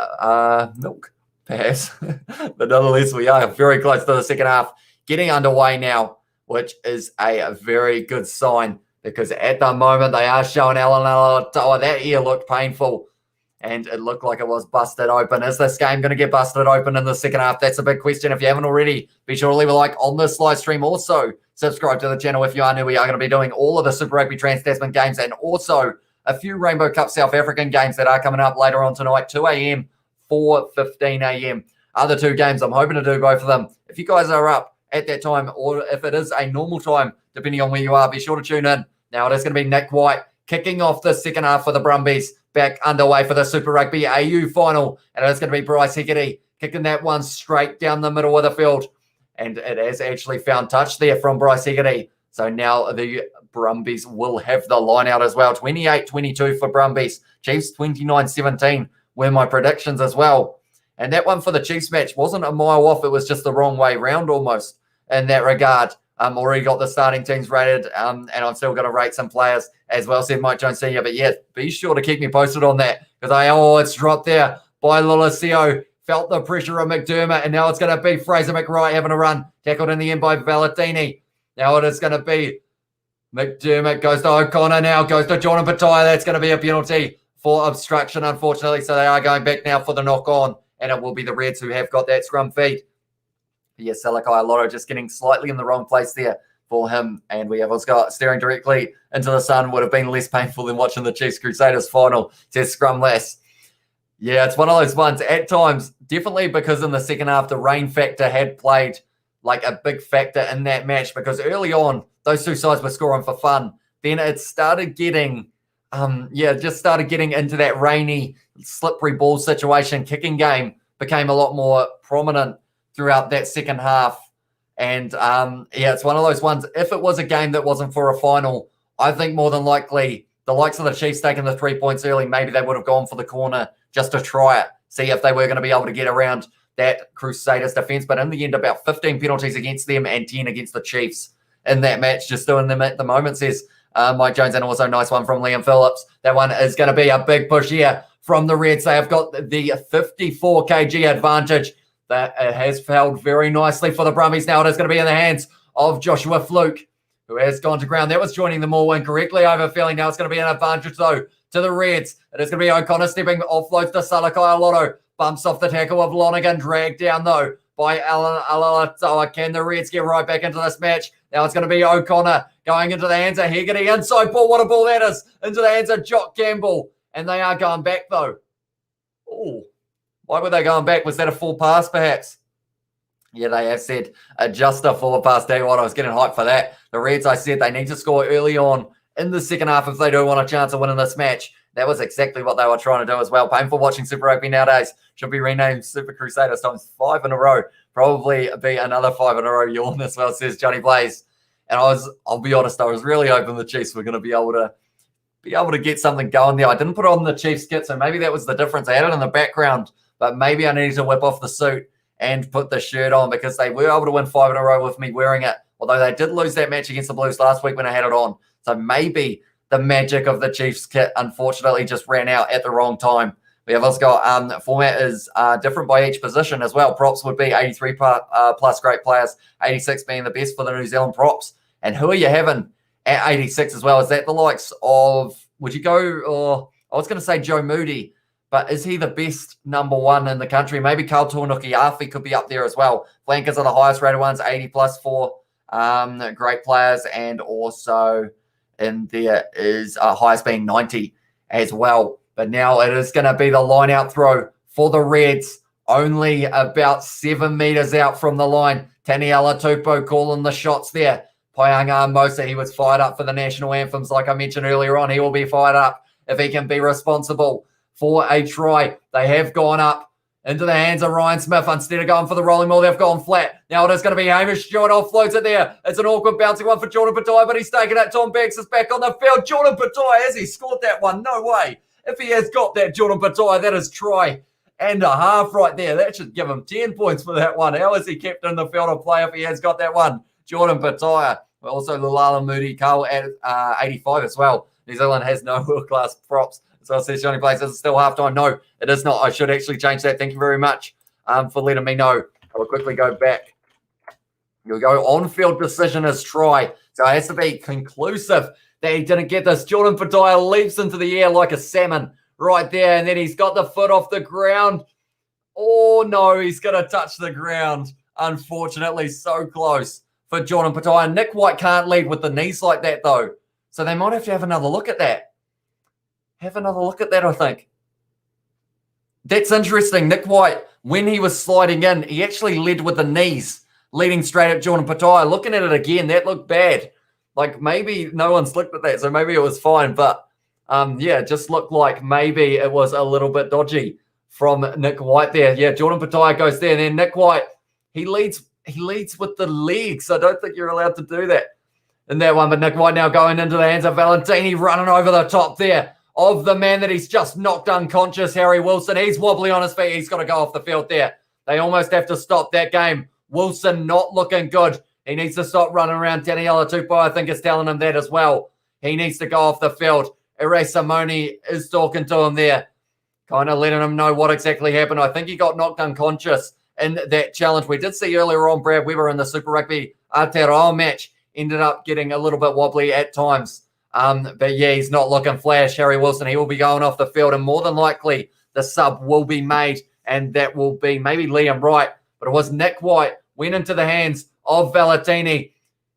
milk, perhaps. But nonetheless, we are very close to the second half, getting underway now, which is a very good sign because at the moment they are showing Alan Alatoa. That ear looked painful and it looked like it was busted open. Is this game going to get busted open in the second half? That's a big question. If you haven't already, be sure to leave a like on this live stream. Also, subscribe to the channel if you are new. We are going to be doing all of the Super Rugby Trans-Tasman games and also a few Rainbow Cup South African games that are coming up later on tonight, 2 a.m., 4:15 a.m. Other two games, I'm hoping to do both of them. If you guys are up at that time, or if it is a normal time, depending on where you are, be sure to tune in. Now, it is going to be Nick White kicking off the second half for the Brumbies, back underway for the Super Rugby AU final. And it's going to be Bryce Heckerty kicking that one straight down the middle of the field. And it has actually found touch there from Bryce Heckerty. So now the Brumbies will have the line out as well. 28-22 for Brumbies. Chiefs 29-17 were my predictions as well. And that one for the Chiefs match wasn't a mile off. It was just the wrong way round almost in that regard. Already got the starting teams rated, and I'm still going to rate some players as well, said Mike Jones Sr. But yeah, be sure to keep me posted on that because it's dropped there by Lolesio. Felt the pressure of McDermott, and now it's going to be Fraser McWright having a run. Tackled in the end by Valentini. Now it is going to be McDermott goes to O'Connor now, goes to Jordan Pataya. That's going to be a penalty for obstruction, unfortunately. So they are going back now for the knock-on, and it will be the Reds who have got that scrum feed. Yes, Salakai Lotto just getting slightly in the wrong place there for him. And we have Oscar staring directly into the sun. Would have been less painful than watching the Chiefs Crusaders final. Says scrum less. Yeah, it's one of those ones at times, definitely because in the second half, the rain factor had played like a big factor in that match because early on, those two sides were scoring for fun. Then it started getting, just started getting into that rainy, slippery ball situation. Kicking game became a lot more prominent throughout that second half. And it's one of those ones. If it was a game that wasn't for a final, I think more than likely the likes of the Chiefs taking the 3 points early, maybe they would have gone for the corner just to try it, see if they were going to be able to get around that Crusaders defense. But in the end, about 15 penalties against them and 10 against the Chiefs in that match, just doing them at the moment, says Mike Jones. And also nice one from Liam Phillips. That one is going to be a big push here from the Reds. They have got the 54 kg advantage. That has held very nicely for the Brumbies. Now it is going to be in the hands of Joshua Fluke, who has gone to ground. That was joining them all incorrectly. I have a feeling now it's going to be an advantage, though, to the Reds. It is going to be O'Connor stepping offloads to Salakai Lotto. Bumps off the tackle of Lonergan. Dragged down, though, by Alan Alatoa. Can the Reds get right back into this match? Now it's going to be O'Connor going into the hands of Hegarty. Inside ball. What a ball that is. Into the hands of Jock Campbell. And they are going back, though. Oh. Why were they going back? Was that a full pass, perhaps? Yeah, they have said just a full pass. Tell you what, I was getting hyped for that. The Reds, I said, they need to score early on in the second half if they do want a chance of winning this match. That was exactly what they were trying to do as well. Painful watching Super Rugby nowadays. Should be renamed Super Crusaders times 5 in a row. Probably be another 5 in a row yawn as well, says Johnny Blaze. And I'll be honest, I was really hoping the Chiefs were going to be able to get something going there. I didn't put on the Chiefs kit, so maybe that was the difference. I had it in the background, but maybe I needed to whip off the suit and put the shirt on, because they were able to win 5 in a row with me wearing it, although they did lose that match against the Blues last week when I had it on. So maybe the magic of the Chiefs kit unfortunately just ran out at the wrong time. We have also got format is different by each position as well. Props would be 83 plus great players, 86 being the best for the New Zealand props. And who are you having at 86 as well? Is that the likes of, would you go, or I was going to say Joe Moody, but is he the best number one in the country? Maybe Carl Tuanuki-Afi could be up there as well. Flankers are the highest rated ones, 80 plus for great players. And also in there is highest being 90 as well. But now it is going to be the line-out throw for the Reds, only about 7 meters out from the line. Taniela Tupou calling the shots there. Paianga Mosa, he was fired up for the national anthems, like I mentioned earlier on. He will be fired up if he can be responsible for a try. They have gone up into the hands of Ryan Smith. Instead of going for the rolling maul, they've gone flat. Now it is going to be Hamish Stewart offloads it there. It's an awkward bouncing one for Jordan Patoya, but he's taken it. Tom Banks is back on the field. Jordan Patoya, has he scored that one? No way. If he has got that, Jordan Patoya, that is try and a half right there. That should give him 10 points for that one. How is he kept in the field of play if he has got that one? Jordan Patoya. Also, Lulala Moody Cole at 85 as well. New Zealand has no world-class props. So it says Johnny plays. Is it still halftime? No, it is not. I should actually change that. Thank you very much for letting me know. I will quickly go back. You'll go on-field decision as try. So it has to be conclusive that he didn't get this. Jordan Patoya leaps into the air like a salmon right there, and then he's got the foot off the ground. Oh, no, he's going to touch the ground. Unfortunately, so close for Jordan Patoya. Nick White can't lead with the knees like that, though. So they might have to have another look at that. Have another look at that, I think. That's interesting. Nick White, when he was sliding in, he actually led with the knees, leading straight at Jordan Patoya. Looking at it again, that looked bad. Like maybe no one's looked at that, so maybe it was fine. But yeah, it just looked like maybe it was a little bit dodgy from Nick White there. Yeah, Jordan Patoya goes there. And then Nick White, he leads with the legs. I don't think you're allowed to do that in that one. But Nick White now going into the hands of Valentini, running over the top there of the man that he's just knocked unconscious, Harry Wilson. He's wobbly on his feet. He's got to go off the field there. They almost have to stop that game. Wilson not looking good. He needs to stop running around. Taniela Tupou, I think, is telling him that as well. He needs to go off the field. Ere Simone is talking to him there, kind of letting him know what exactly happened. I think he got knocked unconscious in that challenge. We did see earlier on Brad Weber in the Super Rugby Aotearoa match ended up getting a little bit wobbly at times. But yeah, he's not looking flash. Harry Wilson, he will be going off the field, and more than likely the sub will be made, and that will be maybe Liam Wright. But it was Nick White, went into the hands of Valentini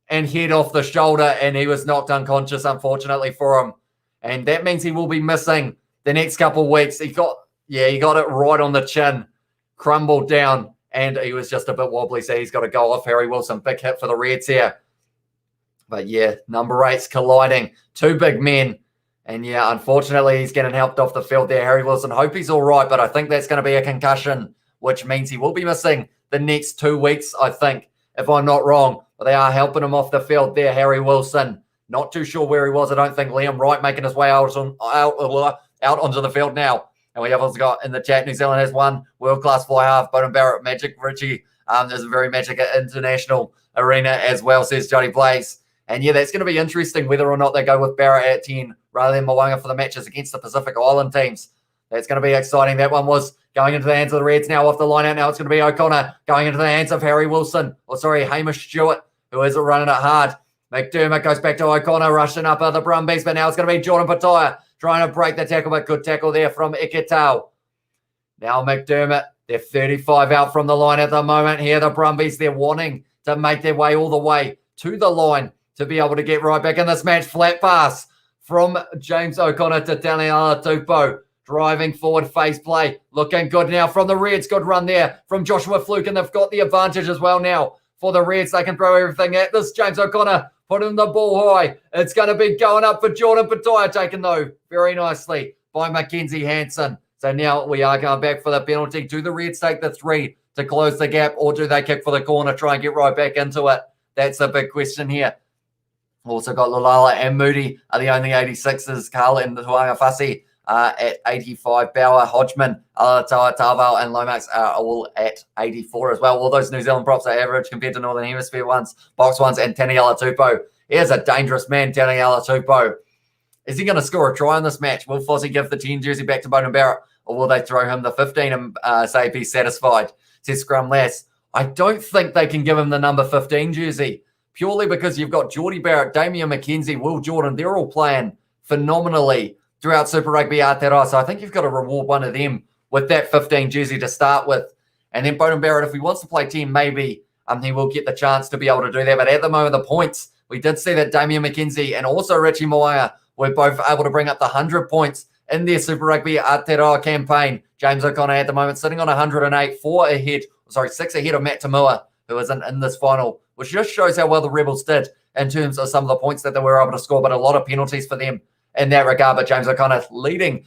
and head off the shoulder, and he was knocked unconscious, unfortunately for him. And that means he will be missing the next couple of weeks. He got it right on the chin, crumbled down, and he was just a bit wobbly, so he's got to go off. Harry Wilson, big hit for the Reds here. But yeah, number 8's colliding. Two big men. And yeah, unfortunately, he's getting helped off the field there. Harry Wilson, hope he's all right, but I think that's going to be a concussion, which means he will be missing the next 2 weeks, I think, if I'm not wrong. But they are helping him off the field there, Harry Wilson. Not too sure where he was. I don't think Liam Wright making his way out onto the field now. And we have also got in the chat, New Zealand has one world-class fly half, Bowden Barrett, Magic Richie. There's a very Magic international arena as well, says Johnny Blaze. And yeah, that's going to be interesting whether or not they go with Barrett at 10 rather than Mo'unga for the matches against the Pacific Island teams. That's going to be exciting. That one was going into the hands of the Reds now off the line out. Now it's going to be O'Connor going into the hands of Harry Wilson. Hamish Stewart, who is running it hard. McDermott goes back to O'Connor, rushing up the Brumbies, but now it's going to be Jordan Patoya trying to break the tackle, but good tackle there from Iketau. Now McDermott, they're 35 out from the line at the moment here. The Brumbies, they're wanting to make their way all the way to the line to be able to get right back in this match. Flat pass from James O'Connor to Taniela Tupou. Driving forward, face play. Looking good now from the Reds. Good run there from Joshua Fluke, and they've got the advantage as well now. For the Reds, they can throw everything at this. James O'Connor putting the ball high. It's going to be going up for Jordan Patoya, taken though very nicely by Mackenzie Hansen. So now we are going back for the penalty. Do the Reds take the 3 to close the gap, or do they kick for the corner, try and get right back into it? That's a big question here. Also got Lulala and Moody are the only 86s. Carl and Tuanga Fasi at 85. Bauer, Hodgman, Alatawa, Tarval, and Lomax are all at 84 as well. All those New Zealand props are average compared to Northern Hemisphere ones, box ones, and Taniela Tupou. Here's a dangerous man, Taniela Tupou. Is he going to score a try in this match? Will Fozzie give the 10 jersey back to Beauden Barrett, or will they throw him the 15 and say be satisfied? Says Scrum Lass. I don't think they can give him the number 15 jersey, purely because you've got Geordie Barrett, Damian McKenzie, Will Jordan. They're all playing phenomenally throughout Super Rugby Aotearoa. So I think you've got to reward one of them with that 15 jersey to start with. And then Beauden Barrett, if he wants to play 10, maybe he will get the chance to be able to do that. But at the moment, the points, we did see that Damian McKenzie and also Richie Moaya were both able to bring up the 100 points in their Super Rugby Aotearoa campaign. James O'Connor at the moment sitting on 108, 6 ahead of Matt Tamua, who isn't in this final, which just shows how well the Rebels did in terms of some of the points that they were able to score, but a lot of penalties for them in that regard. But James O'Connor, leading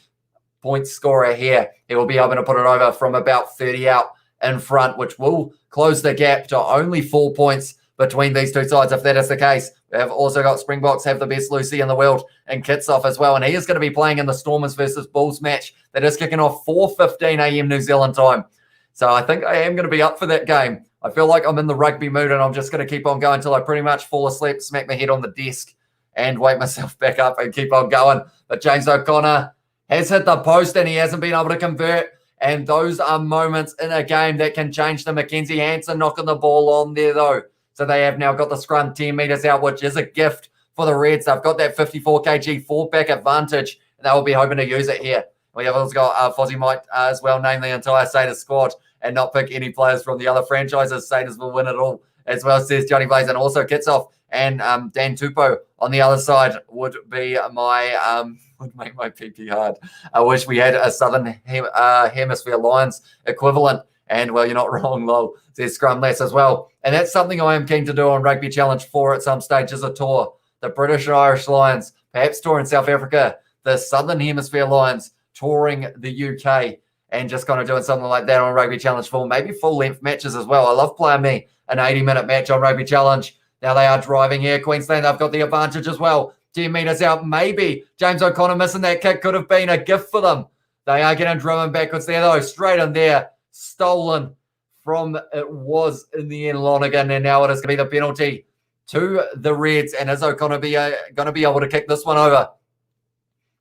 point scorer here. He will be able to put it over from about 30 out in front, which will close the gap to only 4 points between these two sides. If that is the case, we have also got Springboks have the best Lucy in the world and Kitsoff as well. And he is going to be playing in the Stormers versus Bulls match that is kicking off 4:15 a.m. New Zealand time. So I think I am going to be up for that game. I feel like I'm in the rugby mood and I'm just going to keep on going until I pretty much fall asleep, smack my head on the desk and wake myself back up and keep on going. But James O'Connor has hit the post and he hasn't been able to convert. And those are moments in a game that can change the Mackenzie Hansen knocking the ball on there though. So they have now got the scrum 10 metres out, which is a gift for the Reds. They've got that 54 kg fullback advantage and they will be hoping to use it here. We have also got Fozzie might as well name the entire Satyrs squad and not pick any players from the other franchises. Satyrs will win it all as well, says Johnny Blaze. And also Kitsoff and Dan Tupou on the other side would be would make my PP hard. I wish we had a Southern Hemisphere Lions equivalent. And, well, you're not wrong, lol, says Scrum Lass as well. And that's something I am keen to do on Rugby Challenge 4 at some stage, is a tour. The British and Irish Lions, perhaps touring South Africa, the Southern Hemisphere Lions touring the UK, and just kind of doing something like that on Rugby Challenge 4. Maybe full-length matches as well. I love playing me an 80-minute match on Rugby Challenge. Now they are driving here. Queensland, they've got the advantage as well. 10 metres out, maybe. James O'Connor missing that kick could have been a gift for them. They are getting driven backwards there, though. Straight in there. Stolen from, it was in the end Lonergan, and now it is going to be the penalty to the Reds. And is O'Connor going to be able to kick this one over?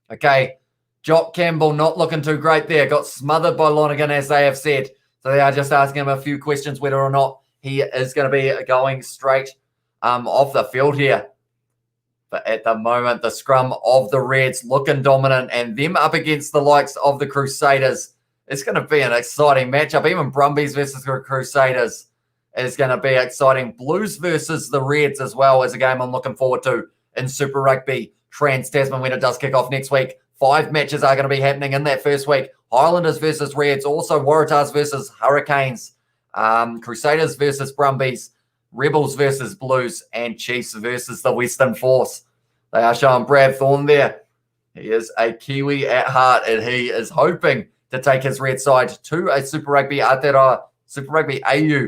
Okay, Jock Campbell not looking too great there. Got smothered by Lonergan, as they have said. So they are just asking him a few questions whether or not he is going to be going straight off the field here. But at the moment, the scrum of the Reds looking dominant, and them up against the likes of the Crusaders. It's going to be an exciting matchup. Even Brumbies versus the Crusaders is going to be exciting. Blues versus the Reds as well is a game I'm looking forward to in Super Rugby Trans-Tasman when it does kick off next week. 5 matches are going to be happening in that first week. Highlanders versus Reds, also Waratahs versus Hurricanes, Crusaders versus Brumbies, Rebels versus Blues, and Chiefs versus the Western Force. They are showing Brad Thorne there. He is a Kiwi at heart, and he is hoping to take his red side to a Super Rugby Aotearoa, Super Rugby AU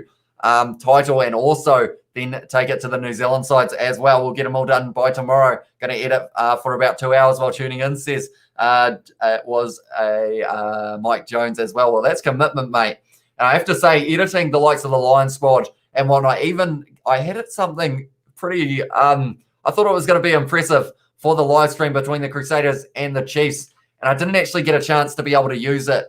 title, and also then take it to the New Zealand sides as well. We'll get them all done by tomorrow. Going to edit for about 2 hours while tuning in, says it was a Mike Jones as well. Well, that's commitment, mate. And I have to say, editing the likes of the Lions squad and whatnot, even I had it something pretty, I thought it was going to be impressive for the live stream between the Crusaders and the Chiefs. And I didn't actually get a chance to be able to use it.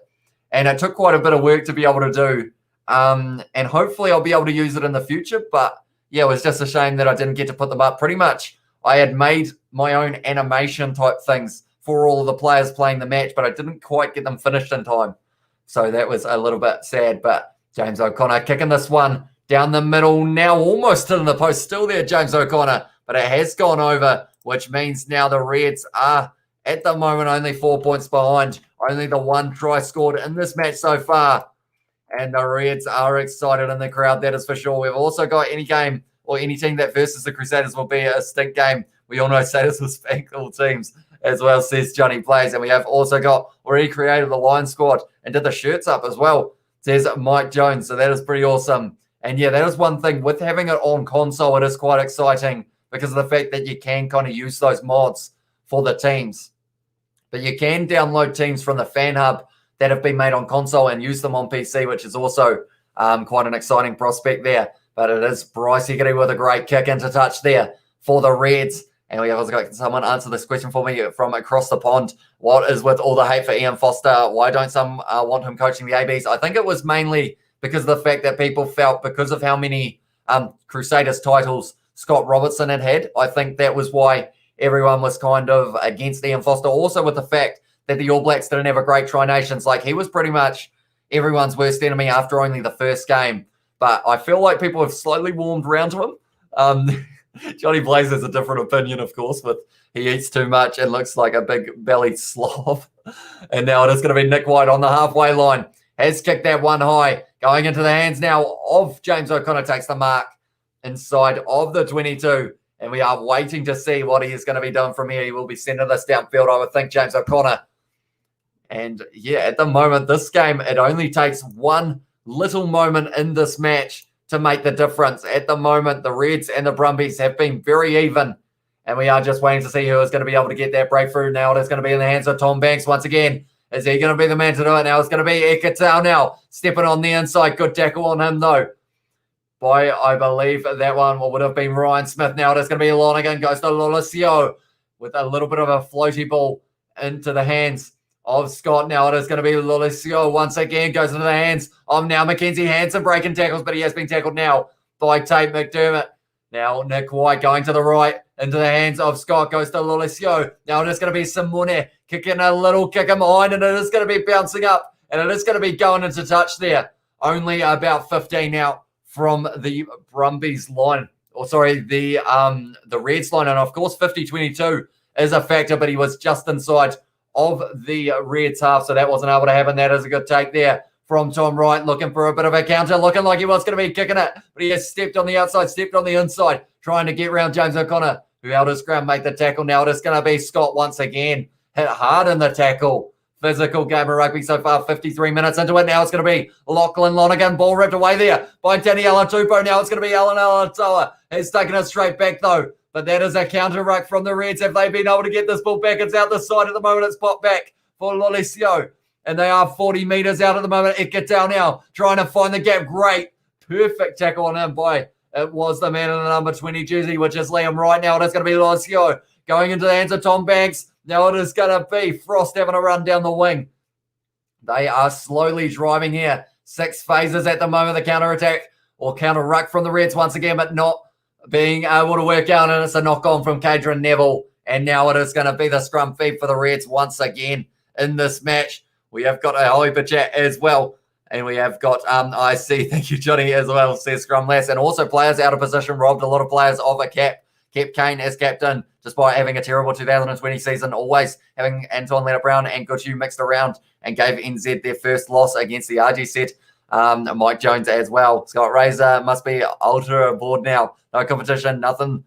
And it took quite a bit of work to be able to do. And hopefully I'll be able to use it in the future. But yeah, it was just a shame that I didn't get to put them up. Pretty much I had made my own animation type things for all of the players playing the match, but I didn't quite get them finished in time. So that was a little bit sad. But James O'Connor kicking this one down the middle, now almost hitting the post. Still there, James O'Connor. But it has gone over, which means now the Reds are at the moment only 4 points behind. Only the 1 try scored in this match so far. And the Reds are excited in the crowd, that is for sure. We've also got any game or any team that versus the Crusaders will be a stink game. We all know Satyrs will spank all teams as well, says Johnny Plays. And we have also got already created the Lion squad and did the shirts up as well, says Mike Jones. So that is pretty awesome. And yeah, that is one thing. With having it on console, it is quite exciting because of the fact that you can kind of use those mods for the teams. But you can download teams from the Fan Hub that have been made on console and use them on PC, which is also quite an exciting prospect there. But it is Bryce Hegarty with a great kick into touch there for the Reds. And we have also got someone answer this question for me from across the pond. What is with all the hate for Ian Foster? Why don't some want him coaching the ABs? I think it was mainly because of the fact that people felt because of how many Crusaders titles Scott Robertson had. I think that was why everyone was kind of against Ian Foster. Also with the fact that the All Blacks didn't have a great Tri-Nations. Like, he was pretty much everyone's worst enemy after only the first game. But I feel like people have slowly warmed around to him. Johnny Blaze has a different opinion, of course, but he eats too much and looks like a big-bellied slob. And now it is going to be Nick White on the halfway line. Has kicked that one high. Going into the hands now of James O'Connor. Takes the mark inside of the 22. And we are waiting to see what he is going to be doing from here. He will be sending this downfield, I would think, James O'Connor. And, yeah, at the moment, this game, it only takes one little moment in this match to make the difference. At the moment, the Reds and the Brumbies have been very even, and we are just waiting to see who is going to be able to get that breakthrough. Now it is going to be in the hands of Tom Banks once again. Is he going to be the man to do it? Now it's going to be Ekatau now, stepping on the inside. Good tackle on him, though. By, I believe, that one would have been Ryan Smith. Now it is going to be Lonergan. Goes to Lolesio with a little bit of a floaty ball into the hands of Scott. Now it is going to be Lolesio once again. Goes into the hands of now Mackenzie Hansen breaking tackles, but he has been tackled now by Tate McDermott. Now Nick White going to the right into the hands of Scott. Goes to Lolesio. Now it is going to be Simone kicking a little kick in behind, and it is going to be bouncing up, and it is going to be going into touch there. Only about 15 out from the Brumbies line, or sorry, the Reds line, and of course 50-22 is a factor, but he was just inside of the Reds half, so that wasn't able to happen. That is a good take there from Tom Wright, looking for a bit of a counter, looking like he was going to be kicking it, but he has stepped on the outside, stepped on the inside, trying to get around James O'Connor, who held his ground, make the tackle. Now it is going to be Scott once again, hit hard in the tackle. Physical game of rugby so far, 53 minutes into it. Now it's going to be Lachlan Lonergan, ball ripped away there by Danny Alatupo. Now it's going to be Alan Alatoa. He's taken it straight back though, but that is a counter ruck from the Reds. Have they been able to get this ball back? It's out the side at the moment. It's popped back for Lolesio, and they are 40 metres out at the moment. It gets down now, trying to find the gap. Great, perfect tackle on him by, it was the man in the number 20 jersey, which is Liam Wright. Now it is going to be Lolesio going into the hands of Tom Banks. Now it is going to be Frost having a run down the wing. They are slowly driving here. 6 phases at the moment. The counter-attack or counter-ruck from the Reds once again, but not being able to work out. And it's a knock-on from Cadron Neville. And now it is going to be the scrum feed for the Reds once again in this match. We have got a Hoiber chat as well. And we have got, I see, thank you, Johnny, as well, says Scrum Lass. And also players out of position, robbed a lot of players of a cap. Kept Kane as captain, despite having a terrible 2020 season, always having Anton Leonard-Brown and Goodhue mixed around, and gave NZ their first loss against the RG set. Mike Jones as well. Scott Razor must be ultra bored now. No competition, nothing.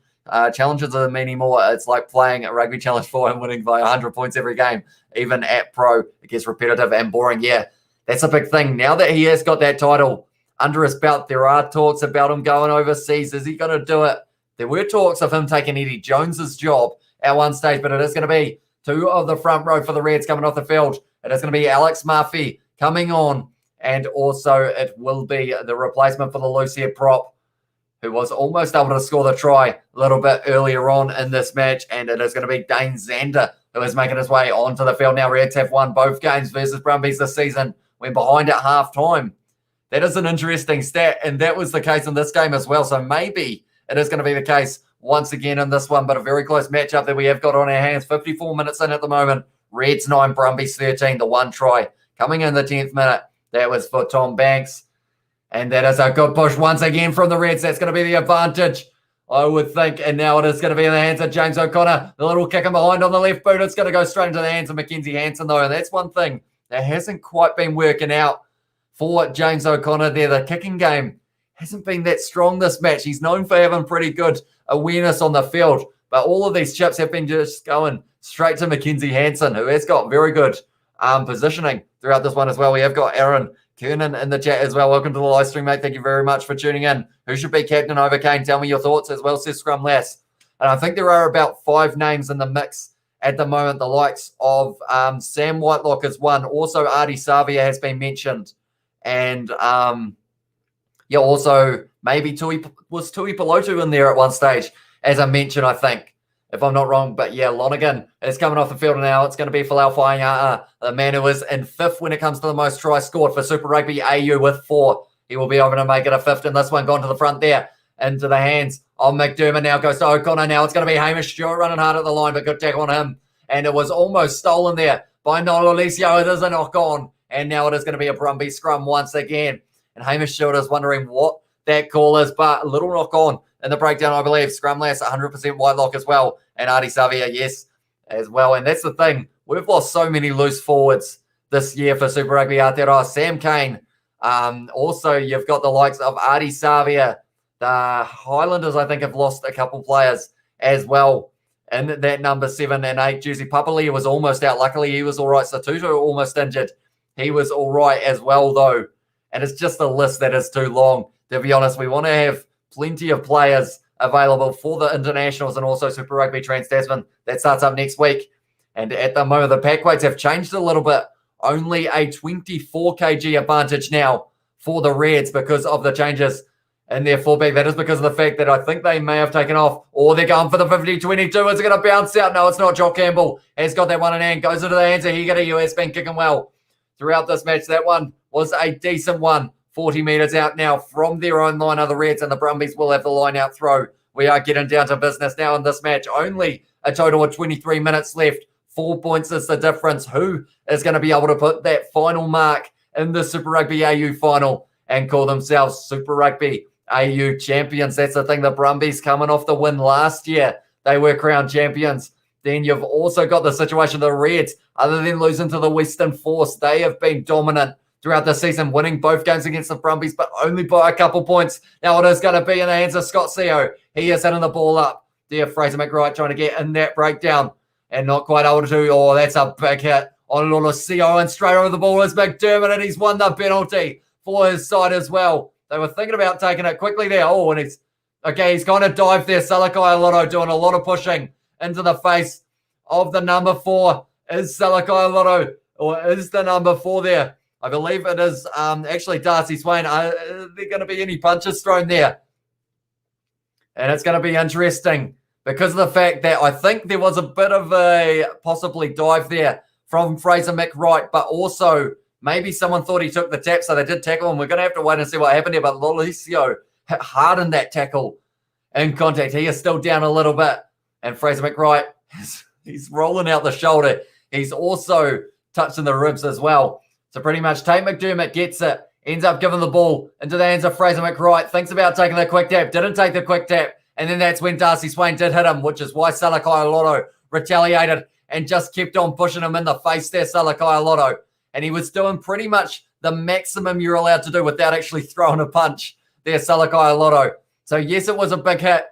Challenges them anymore. It's like playing a Rugby Challenge 4 and winning by 100 points every game. Even at Pro, it gets repetitive and boring. Yeah, that's a big thing. Now that he has got that title under his belt, there are talks about him going overseas. Is he going to do it? There were talks of him taking Eddie Jones's job at one stage, but it is going to be 2 of the front row for the Reds coming off the field. It is going to be Alex Murphy coming on, and also it will be the replacement for the Lucia prop, who was almost able to score the try a little bit earlier on in this match, and it is going to be Dane Zander, who is making his way onto the field now. Reds have won both games versus Brumbies this season, went behind at halftime. That is an interesting stat, and that was the case in this game as well, so maybe it is going to be the case once again in this one, but a very close matchup that we have got on our hands. 54 minutes in at the moment. Reds 9, Brumbies 13. The one try coming in the 10th minute. That was for Tom Banks. And that is a good push once again from the Reds. That's going to be the advantage, I would think. And now it is going to be in the hands of James O'Connor. The little kick in behind on the left boot. It's going to go straight into the hands of Mackenzie Hansen, though. And that's one thing that hasn't quite been working out for James O'Connor there. The kicking game hasn't been that strong this match. He's known for having pretty good awareness on the field, but all of these chips have been just going straight to Mackenzie Hansen, who has got very good positioning throughout this one as well. We have got Aaron Kernan in the chat as well. Welcome to the live stream, mate. Thank you very much for tuning in. Who should be captain over Kane? Tell me your thoughts as well, says Scrum Lass. And I think there are about 5 names in the mix at the moment. The likes of Sam Whitelock is one. Also, Artie Savia has been mentioned. And, also maybe Tui Pelotu in there at one stage, as I mentioned, I think, if I'm not wrong. But, Lonergan is coming off the field now. It's going to be Falau Whainga'a, the man who is in 5th when it comes to the most tries scored for Super Rugby AU with 4. He will be able to make it a 5th, and this one gone to the front there. Into the hands of McDermott now goes to O'Connor. Now it's going to be Hamish Stewart running hard at the line, but good tackle on him. And it was almost stolen there by Noel Alicio. It is a knock on. And now it is going to be a Brumbies scrum once again. And Hamish Stewart is wondering what that call is, but a little knock on in the breakdown, I believe. Scrum last 100% Whitelock as well. And Artie Savia, yes, as well. And that's the thing. We've lost so many loose forwards this year for Super Rugby Aotearoa. Sam Cane. Also, you've got the likes of Artie Savia. The Highlanders, I think, have lost a couple players as well in that number 7 and 8 jersey. Papali was almost out. Luckily, he was all right. Satutu almost injured. He was all right as well, though. And it's just a list that is too long. To be honest, we want to have plenty of players available for the internationals and also Super Rugby Trans-Tasman. That starts up next week. And at the moment, the pack weights have changed a little bit. Only a 24 kg advantage now for the Reds because of the changes in their fullback. That is because of the fact that I think they may have taken off, or they're going for the 50-22. Is it going to bounce out? No, it's not. Jock Campbell has got that one in hand. Goes into the hands of Higara, who has been kicking well throughout this match. That one was a decent one. 40 metres out now from their own line of the Reds, and the Brumbies will have the line out throw. We are getting down to business now in this match. Only a total of 23 minutes left. 4 points is the difference. Who is going to be able to put that final mark in the Super Rugby AU final and call themselves Super Rugby AU champions? That's the thing. The Brumbies coming off the win last year. They were crowned champions. Then you've also got the situation of the Reds. Other than losing to the Western Force, they have been dominant throughout the season, winning both games against the Brumbies, but only by a couple points. Now it is going to be in the hands of Scott Seo. He is hitting the ball up. There, Fraser McWright trying to get in that breakdown and not quite able to. Oh, that's a big hit on Lolo Seo, and straight over the ball is McDermott, and he's won the penalty for his side as well. They were thinking about taking it quickly there. Oh, and he's kind of dived there. Salakai Lotto doing a lot of pushing into the face of the number 4. Is Salakai Lotto, or is the number 4 there? I believe it is actually Darcy Swain. Are there going to be any punches thrown there? And it's going to be interesting because of the fact that I think there was a bit of a possibly dive there from Fraser McWright, but also maybe someone thought he took the tap, so they did tackle him. We're going to have to wait and see what happened here, but Lolicio hit hard in that tackle in contact. He is still down a little bit, and Fraser McWright, he's rolling out the shoulder. He's also touching the ribs as well. So pretty much Tate McDermott gets it, ends up giving the ball into the hands of Fraser McWright, thinks about taking the quick tap, didn't take the quick tap, and then that's when Darcy Swain did hit him, which is why Salakai Lotto retaliated and just kept on pushing him in the face there, Salakai Lotto. And he was doing pretty much the maximum you're allowed to do without actually throwing a punch there, Salakai Lotto. So yes, it was a big hit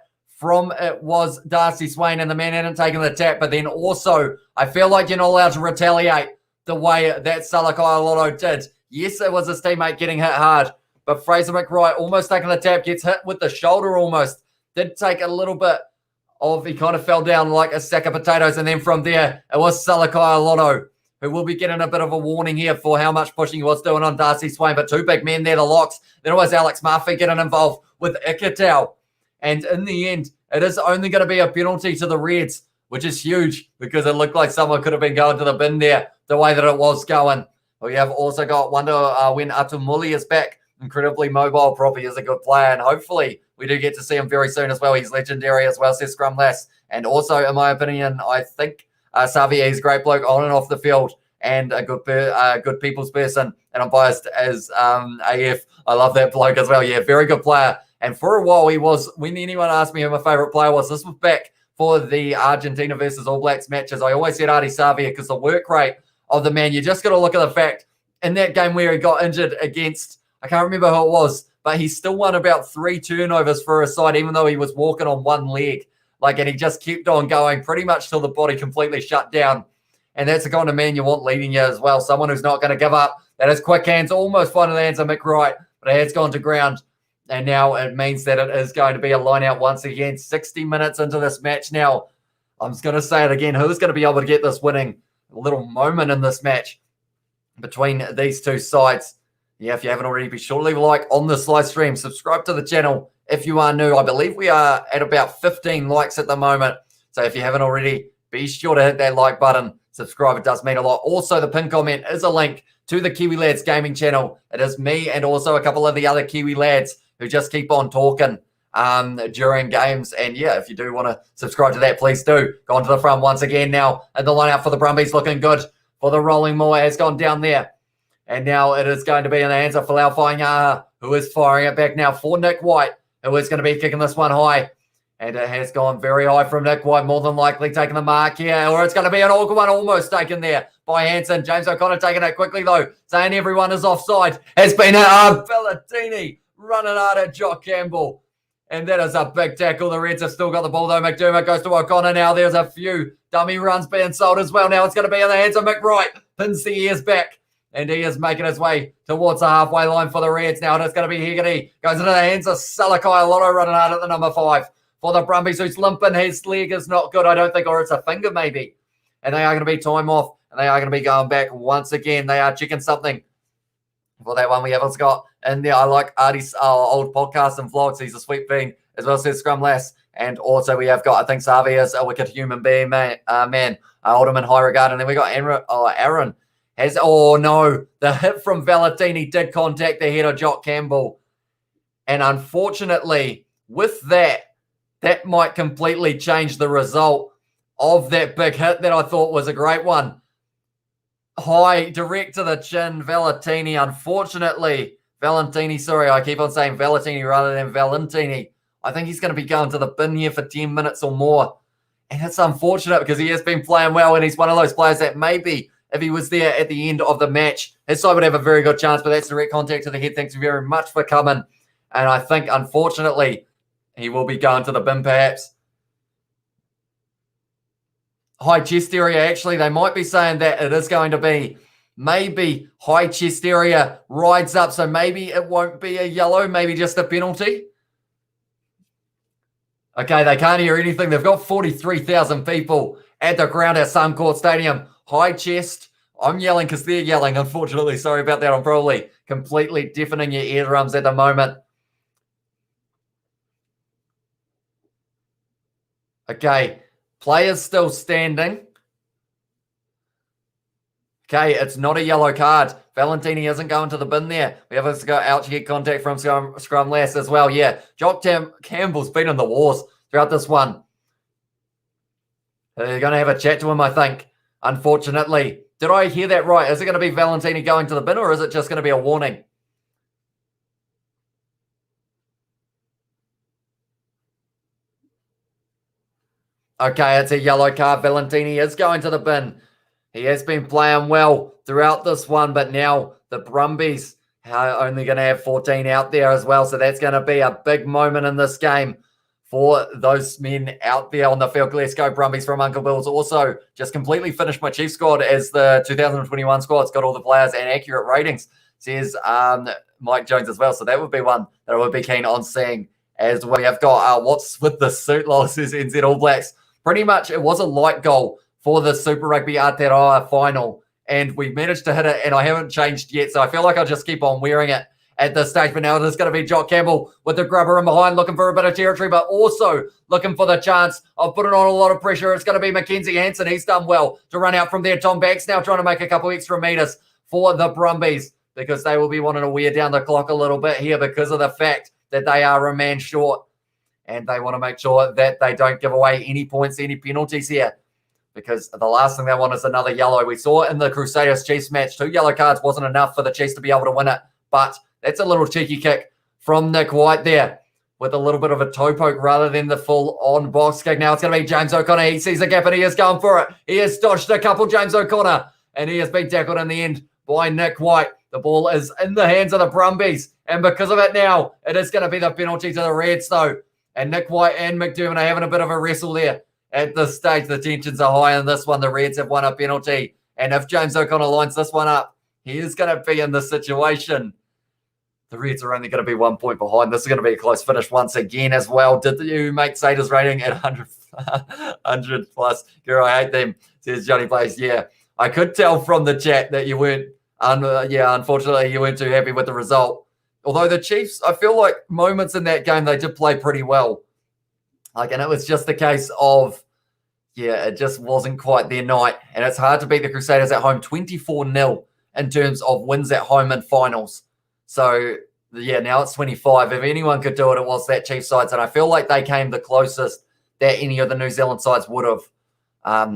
it was Darcy Swain, and the man hadn't taken the tap, but then also I feel like you're not allowed to retaliate the way that Salakai Lotto did. Yes, it was his teammate getting hit hard, but Fraser McWright almost taking the tap, gets hit with the shoulder almost. Did take a little bit of, he kind of fell down like a sack of potatoes, and then from there, it was Salakai Lotto, who will be getting a bit of a warning here for how much pushing he was doing on Darcy Swain, but 2 big men there, the locks. Then it was Alex Murphy getting involved with Ikitau. And in the end, it is only going to be a penalty to the Reds, which is huge because it looked like someone could have been going to the bin there the way that it was going. We have also got wonder when Atumuli is back. Incredibly mobile, probably is a good player, and hopefully we do get to see him very soon as well. He's legendary as well, says Scrum Lass. And also, in my opinion, I think Xavier is a great bloke on and off the field and a good people's person. And I'm biased as AF. I love that bloke as well. Yeah, very good player. And for a while, he was, when anyone asked me who my favourite player was, this was back for the Argentina versus All Blacks matches. I always said Artie Savia because the work rate of the man, you just got to look at the fact in that game where he got injured against, I can't remember who it was, but he still won about 3 turnovers for his side, even though he was walking on one leg. And he just kept on going pretty much till the body completely shut down. And that's the kind of man you want leading you as well. Someone who's not going to give up. That is quick hands, almost finding the hands of McWright, but it has gone to ground. And now it means that it is going to be a line out once again. 60 minutes into this match now. I'm just going to say it again. Who's going to be able to get this winning little moment in this match between these two sides? Yeah, if you haven't already, be sure to leave a like on this live stream. Subscribe to the channel if you are new. I believe we are at about 15 likes at the moment. So if you haven't already, be sure to hit that like button. Subscribe. It does mean a lot. Also, the pinned comment is a link to the Kiwi Lads gaming channel. It is me and also a couple of the other Kiwi lads who just keep on talking during games. And yeah, if you do want to subscribe to that, please do. Gone to the front once again now. And the line out for the Brumbies looking good. For the rolling Moa has gone down there. And now it is going to be in the hands of Falau Whaingaha, who is firing it back now for Nick White, who is going to be kicking this one high. And it has gone very high from Nick White, more than likely taking the mark here. Or it's going to be an awkward one almost taken there by Hansen. James O'Connor taking it quickly, though, saying everyone is offside. Has been Bellatini running hard at Jock Campbell. And that is a big tackle. The Reds have still got the ball, though. McDermott goes to O'Connor now. There's a few dummy runs being sold as well. Now it's going to be in the hands of McWright. Pins the ears back. And he is making his way towards the halfway line for the Reds now. And it's going to be Hegarty. Goes into the hands of Salakai Lotto running hard at the number 5. For the Brumbies, who's limping. His leg is not good, I don't think, or it's a finger maybe. And they are going to be time off. And they are going to be going back once again. They are checking something. For that one, we have Scott in there. I like Artie's old podcast and vlogs. He's a sweet being, as well as Scrum Lass. And also we have got, I think Savi is a wicked human being, man. Hold him in high regard. And then we got Aaron. Oh no, the hit from Valentini did contact the head of Jock Campbell. And unfortunately, with that might completely change the result of that big hit that I thought was a great one. High, direct to the chin, Valentini. Unfortunately, sorry, I keep on saying Valentini rather than Valentini. I think he's going to be going to the bin here for 10 minutes or more. And it's unfortunate because he has been playing well and he's one of those players that maybe, if he was there at the end of the match, his side would have a very good chance, but that's direct contact to the head. Thanks very much for coming. And I think, unfortunately, he will be going to the bin, perhaps. High chest area, actually, they might be saying that it is going to be maybe high chest area rides up, so maybe it won't be a yellow, maybe just a penalty. Okay, they can't hear anything. They've got 43,000 people at the ground at Suncorp Stadium. High chest. I'm yelling because they're yelling, unfortunately. Sorry about that. I'm probably completely deafening your eardrums at the moment. Okay, players still standing. Okay, it's not a yellow card. Valentini isn't going to the bin there. We have to go out to get contact from Scrum Lass as well. Yeah, Jock Campbell's been in the wars throughout this one. They're going to have a chat to him, I think. Unfortunately, did I hear that right? Is it going to be Valentini going to the bin or is it just going to be a warning? Okay, it's a yellow card. Valentini is going to the bin. He has been playing well throughout this one, but now the Brumbies are only going to have 14 out there as well. So that's going to be a big moment in this game for those men out there on the field. Let's go, Brumbies from Uncle Bill's. Also, just completely finished my Chief squad as the 2021 squad's got all the players and accurate ratings, says Mike Jones as well. So that would be one that I would be keen on seeing as well. We have got what's with the suit, says NZ All Blacks. Pretty much, it was a light goal for the Super Rugby Aotearoa final, and we managed to hit it, and I haven't changed yet, so I feel like I'll just keep on wearing it at this stage. But now it is going to be Jock Campbell with the grubber in behind, looking for a bit of territory, but also looking for the chance of putting on a lot of pressure. It's going to be Mackenzie Hansen. He's done well to run out from there. Tom Banks now trying to make a couple extra meters for the Brumbies because they will be wanting to wear down the clock a little bit here because of the fact that they are a man short. And they want to make sure that they don't give away any points, any penalties here. Because the last thing they want is another yellow. We saw in the Crusaders-Chiefs match, 2 yellow cards wasn't enough for the Chiefs to be able to win it. But that's a little cheeky kick from Nick White there with a little bit of a toe poke rather than the full-on box kick. Now it's going to be James O'Connor. He sees a gap and he is going for it. He has dodged a couple, James O'Connor. And he has been tackled in the end by Nick White. The ball is in the hands of the Brumbies. And because of it now, it is going to be the penalty to the Reds, though. And Nick White and McDermott are having a bit of a wrestle there. At this stage, the tensions are high in this one. The Reds have won a penalty. And if James O'Connor lines this one up, he is going to be in this situation The Reds are only going to be 1 point behind. This is going to be a close finish once again as well. Did you make Sada's rating at 100 plus? Girl, I hate them, says Johnny Place. Yeah, I could tell from the chat that you weren't, unfortunately, you weren't too happy with the result. Although the Chiefs, I feel like moments in that game, they did play pretty well. And it was just a case of, it just wasn't quite their night. And it's hard to beat the Crusaders at home 24-0 in terms of wins at home in finals. So, now it's 25. If anyone could do it, it was that Chiefs sides. And I feel like they came the closest that any of the New Zealand sides would have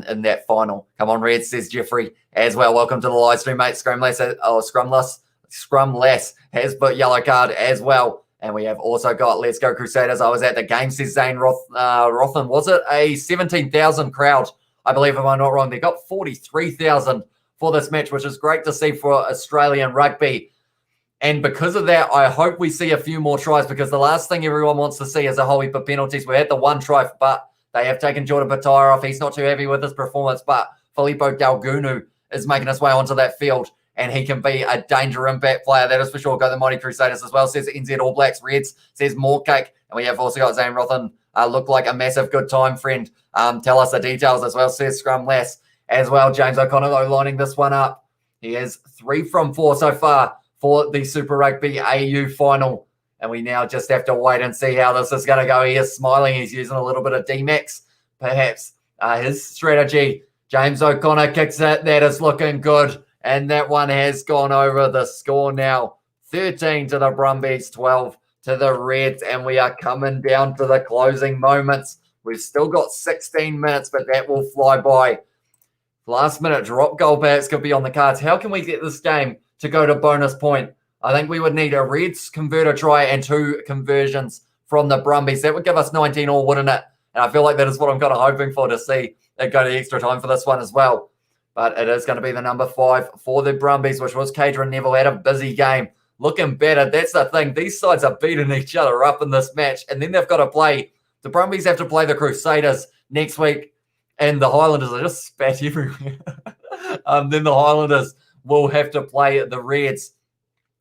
in that final. Come on, Reds, says Jeffrey as well. Welcome to the live stream, mate. Scrumless has put yellow card as well. And we have also got Let's Go Crusaders. I was at the game, says Zane Rothan. Was it a 17,000 crowd? I believe, if I'm not wrong. They got 43,000 for this match, which is great to see for Australian rugby. And because of that, I hope we see a few more tries, because the last thing everyone wants to see is a whole heap of penalties. We had the one try, but they have taken Jordan Bataille off. He's not too happy with his performance, but Filippo Dalgunu is making his way onto that field, and he can be a danger impact player. That is for sure. Go the Mighty Crusaders as well, says NZ All Blacks. Reds, says more cake. And we have also got Zane Rothan. Look like a massive good time, friend. Tell us the details as well, says Scrum Lass as well. James O'Connor, though, lining this one up. He is 3 from 4 so far for the Super Rugby AU final. And we now just have to wait and see how this is going to go. He is smiling. He's using a little bit of D-Max, perhaps. His strategy. James O'Connor kicks it. That is looking good. And that one has gone over the score now. 13 to the Brumbies, 12 to the Reds. And we are coming down to the closing moments. We've still got 16 minutes, but that will fly by. Last minute drop goal perhaps could be on the cards. How can we get this game to go to bonus point? I think we would need a Reds converter try and 2 conversions from the Brumbies. That would give us 19 all, wouldn't it? And I feel like that is what I'm kind of hoping for, to see it go to extra time for this one as well. But it is going to be the number 5 for the Brumbies, which was Caedron Neville. Had a busy game. Looking better. That's the thing. These sides are beating each other up in this match. And then they've got to play. The Brumbies have to play the Crusaders next week. And the Highlanders are just spat everywhere. Then the Highlanders will have to play the Reds,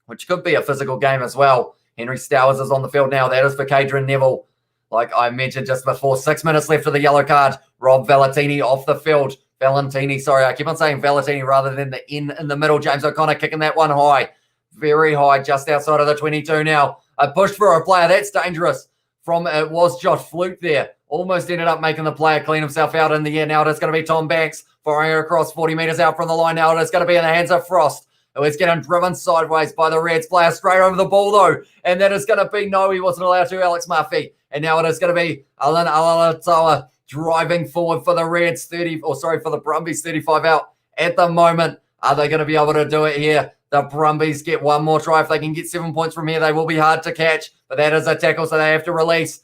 which could be a physical game as well. Henry Stowers is on the field now. That is for Caedron Neville. Like I mentioned just before, 6 minutes left of the yellow card. Rob Valentini off the field. I keep on saying Valentini rather than the N in the middle. James O'Connor kicking that one high. Very high, just outside of the 22 now. A push for a player. That's dangerous. It was Josh Fluke there. Almost ended up making the player clean himself out in the air. Now it's going to be Tom Banks firing across 40 metres out from the line. Now it's going to be in the hands of Frost, who is getting driven sideways by the Reds player. Straight over the ball, though. And then it's going to be, no, he wasn't allowed to, Alex Murphy. And now it is going to be Alan Alatoa driving forward for the Reds, for the Brumbies, 35 out at the moment. Are they going to be able to do it here? The Brumbies get one more try. If they can get 7 points from here, they will be hard to catch. But that is a tackle, so they have to release.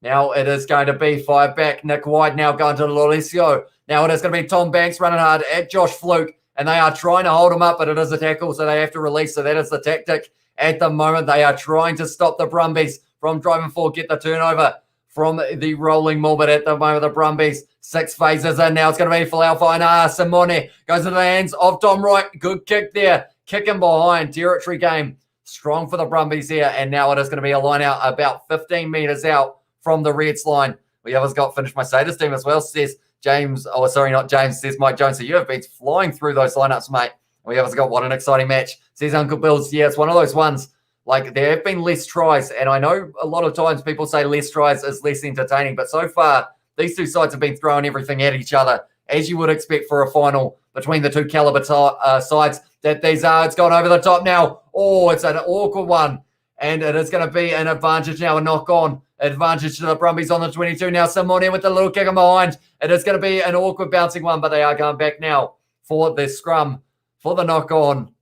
Now it is going to be 5 back. Nick White now going to Lolesio. Now it is going to be Tom Banks running hard at Josh Fluke. And they are trying to hold him up, but it is a tackle, so they have to release. So that is the tactic at the moment. They are trying to stop the Brumbies from driving forward, get the turnover from the rolling ball. But at the moment, the Brumbies, 6 phases in. Now it's going to be Falau Faina. Simone goes into the hands of Tom Wright. Good kick there. Kicking behind. Territory game. Strong for the Brumbies here. And now it is going to be a line out about 15 metres out from the Reds line. We have got finished my status team as well, says James. Oh, sorry, not James, says Mike Jones. So you have been flying through those lineups, mate. We have got what an exciting match, says Uncle Bill's. Yeah, it's one of those ones. Like, there have been less tries, and I know a lot of times people say less tries is less entertaining, but so far, these two sides have been throwing everything at each other, as you would expect for a final between the two caliber sides that these are. It's gone over the top now. Oh, it's an awkward one, and it is going to be an advantage now, a knock-on advantage to the Brumbies on the 22 now. Simone with the little kick in behind. It is going to be an awkward bouncing one, but they are going back now for the scrum, for the knock-on,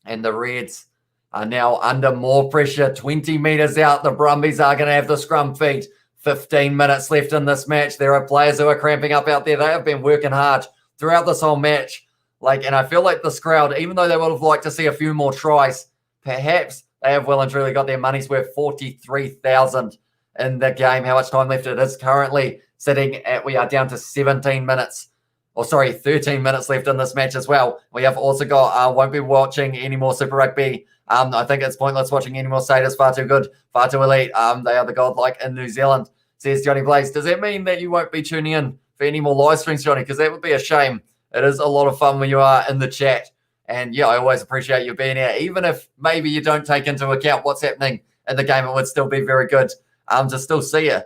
and the Reds are now under more pressure. 20 metres out, the Brumbies are going to have the scrum feed. 15 minutes left in this match. There are players who are cramping up out there. They have been working hard throughout this whole match. And I feel like this crowd, even though they would have liked to see a few more tries, perhaps they have well and truly got their money's worth. 43,000 in the game. How much time left? It is currently sitting at, we are down to 13 minutes left in this match as well. We have also got, won't be watching any more Super Rugby I think it's pointless watching any more Satyrs. Far too good, far too elite. They are the godlike in New Zealand, says Johnny Blaze. Does that mean that you won't be tuning in for any more live streams, Johnny? Because that would be a shame. It is a lot of fun when you are in the chat. And yeah, I always appreciate you being here. Even if maybe you don't take into account what's happening in the game, it would still be very good to still see you.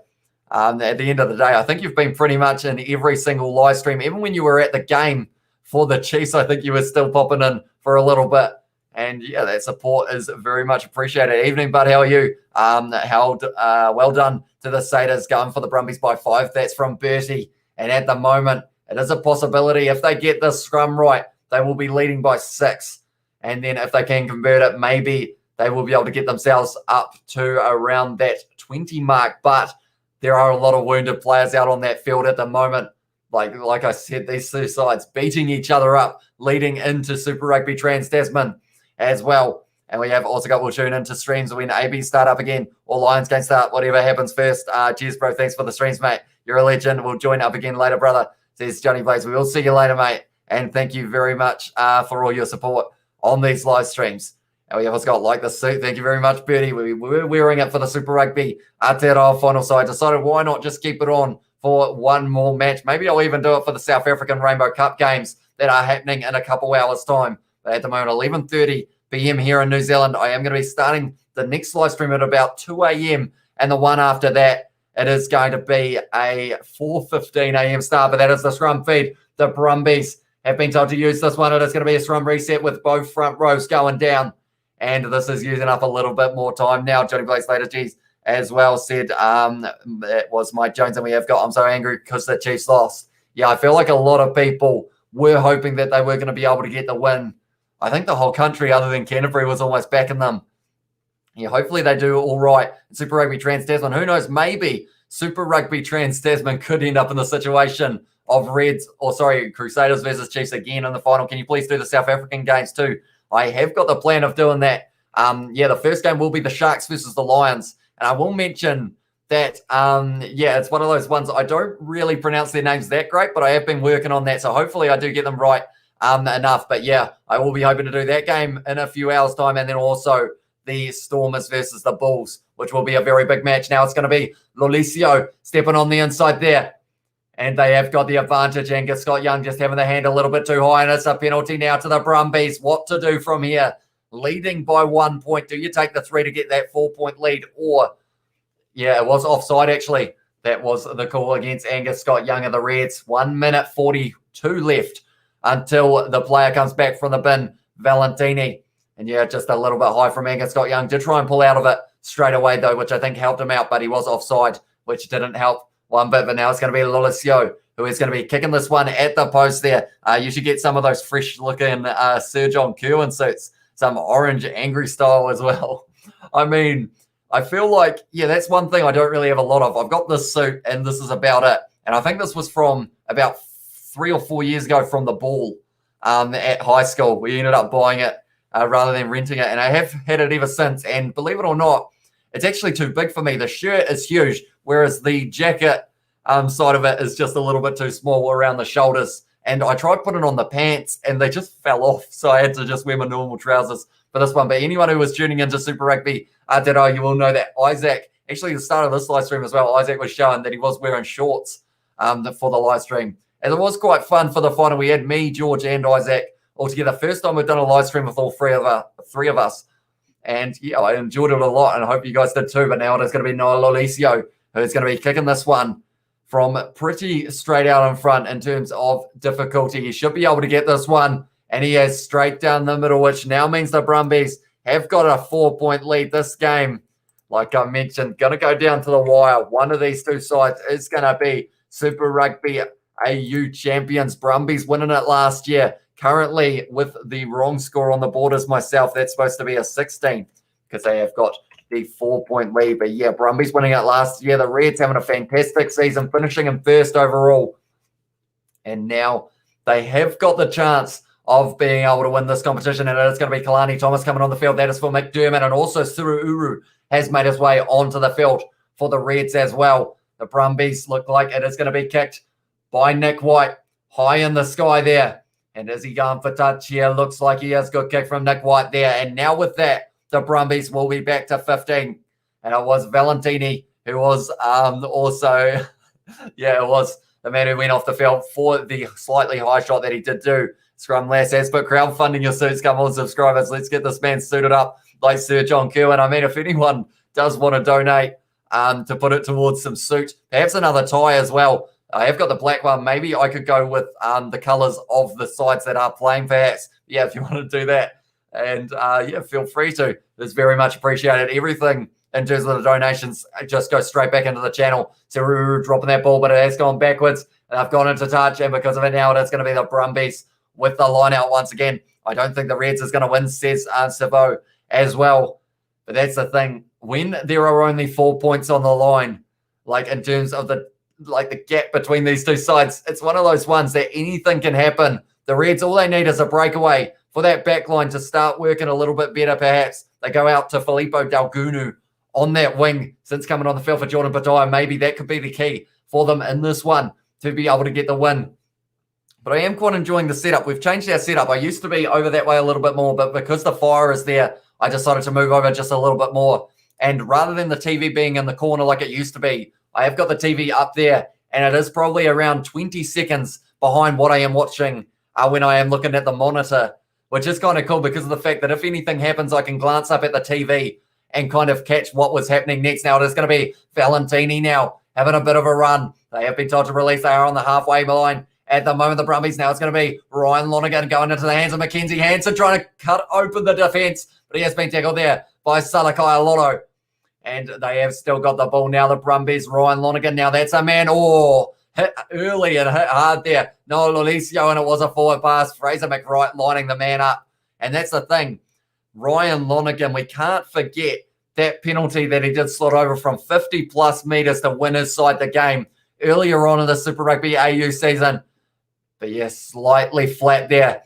At the end of the day, I think you've been pretty much in every single live stream. Even when you were at the game for the Chiefs, I think you were still popping in for a little bit. And yeah, that support is very much appreciated. Evening, bud. How are you? Well done to the Satyrs, going for the Brumbies by 5. That's from Bertie. And at the moment, it is a possibility. If they get this scrum right, they will be leading by 6. And then if they can convert it, maybe they will be able to get themselves up to around that 20 mark. But there are a lot of wounded players out on that field at the moment. Like I said, these two sides beating each other up, leading into Super Rugby Trans-Tasman as well. And we have also got, we'll tune into streams when AB start up again or Lions can start, whatever happens first. Cheers, bro. Thanks for the streams, mate. You're a legend. We'll join up again later, brother, says Johnny Blaze. We will see you later, mate. And thank you very much for all your support on these live streams. And we have also got like the suit. Thank you very much, Bertie. We were wearing it for the Super Rugby Aotearoa final, so I decided why not just keep it on for one more match. Maybe I'll even do it for the South African Rainbow Cup games that are happening in a couple hours' time. But at the moment, 11:30 p.m. here in New Zealand. I am going to be starting the next live stream at about 2 a.m. And the one after that, it is going to be a 4:15 a.m. start. But that is the scrum feed. The Brumbies have been told to use this one. It is going to be a scrum reset with both front rows going down. And this is using up a little bit more time now. Johnny Blaze later, geez, as well said, it was Mike Jones. And we have got, I'm so angry because the Chiefs lost. Yeah, I feel like a lot of people were hoping that they were going to be able to get the win. I think the whole country, other than Canterbury, was almost backing them. Yeah, hopefully they do all right in Super Rugby Trans-Tasman. Who knows, maybe Super Rugby Trans-Tasman could end up in the situation of Crusaders versus Chiefs again in the final. Can you please do the South African games too? I have got the plan of doing that. Yeah, the first game will be the Sharks versus the Lions. And I will mention that, yeah, it's one of those ones I don't really pronounce their names that great, but I have been working on that. So hopefully I do get them right enough. But yeah, I will be hoping to do that game in a few hours' time. And then also the Stormers versus the Bulls, which will be a very big match. Now it's going to be Lolicio stepping on the inside there. And they have got the advantage. Angus Scott Young just having the hand a little bit too high. And it's a penalty now to the Brumbies. What to do from here? Leading by 1 point. Do you take the 3 to get that 4-point lead? Or, yeah, it was offside actually. That was the call against Angus Scott Young of the Reds. 1 minute 42 left until the player comes back from the bin, Valentini. And yeah, just a little bit high from Angus Scott Young. Did try and pull out of it straight away though, which I think helped him out, but he was offside, which didn't help one bit. But now it's going to be Lolicio, who is going to be kicking this one at the post there. You should get some of those fresh-looking Sir John Kirwan suits, some orange angry style as well. I mean, I feel like, yeah, that's one thing I don't really have a lot of. I've got this suit, and this is about it. And I think this was from about 3 or 4 years ago from the Ball at high school. We ended up buying it rather than renting it, and I have had it ever since. And believe it or not, it's actually too big for me. The shirt is huge, whereas the jacket side of it is just a little bit too small around the shoulders. And I tried putting on the pants, and they just fell off, so I had to just wear my normal trousers for this one. But anyone who was tuning into Super Rugby Aotearoa, you will know that Isaac, actually the start of this live stream as well, Isaac was showing that he was wearing shorts for the live stream. And it was quite fun for the final. We had me, George, and Isaac all together. First time we've done a live stream with all three of us. And yeah, I enjoyed it a lot, and I hope you guys did too. But now it is going to be Noah Lolicio, who's going to be kicking this one from pretty straight out in front in terms of difficulty. He should be able to get this one, and he has straight down the middle, which now means the Brumbies have got a 4-point lead this game. Like I mentioned, going to go down to the wire. One of these two sides is going to be Super Rugby AU champions. Brumbies winning it last year. Currently with the wrong score on the board as myself. That's supposed to be a 16 because they have got the 4-point lead. But yeah, Brumbies winning it last year. The Reds having a fantastic season, finishing in first overall. And now they have got the chance of being able to win this competition. And it's going to be Kalani Thomas coming on the field. That is for McDermott. And also Suru Uru has made his way onto the field for the Reds as well. The Brumbies look like it is going to be kicked by Nick White. High in the sky there. And is he going for touch here? Looks like he has got kick from Nick White there. And now with that, the Brumbies will be back to 15. And it was Valentini who was also, yeah, it was the man who went off the field for the slightly high shot that he did do. Scrum last as but crowdfunding your suits. Come on, subscribers. Let's get this man suited up like Sir John Kirwan. I mean, if anyone does want to donate to put it towards some suit, perhaps another tie as well. I have got the black one. Maybe I could go with the colours of the sides that are playing, perhaps. Yeah, if you want to do that. And yeah, feel free to. It's very much appreciated. Everything in terms of the donations just go straight back into the channel. So dropping that ball, but it has gone backwards. And I've gone into touch, and because of it now, it's going to be the Brumbies with the line out once again. I don't think the Reds is going to win, says Savo as well. But that's the thing. When there are only 4 points on the line, like in terms of the gap between these two sides, it's one of those ones that anything can happen. The Reds, all they need is a breakaway for that back line to start working a little bit better, perhaps. They go out to Filippo Dalgunu on that wing since coming on the field for Jordan Badai. Maybe that could be the key for them in this one to be able to get the win. But I am quite enjoying the setup. We've changed our setup. I used to be over that way a little bit more, but because the fire is there, I decided to move over just a little bit more. And rather than the TV being in the corner like it used to be, I have got the TV up there, and it is probably around 20 seconds behind what I am watching when I am looking at the monitor, which is kind of cool because of the fact that if anything happens, I can glance up at the TV and kind of catch what was happening next. Now it is going to be Valentini now having a bit of a run. They have been told to release. They are on the halfway line at the moment, the Brumbies. Now it's going to be Ryan Lonergan going into the hands of Mackenzie Hansen, trying to cut open the defence, but he has been tackled there by Salakai Lotto. And they have still got the ball now, the Brumbies. Ryan Lonergan, now that's a man. Oh, hit early and hit hard there. No, Lolicio, and it was a forward pass. Fraser McWright lining the man up. And that's the thing. Ryan Lonergan, we can't forget that penalty that he did slot over from 50-plus metres to win his side the game earlier on in the Super Rugby AU season. But yes, slightly flat there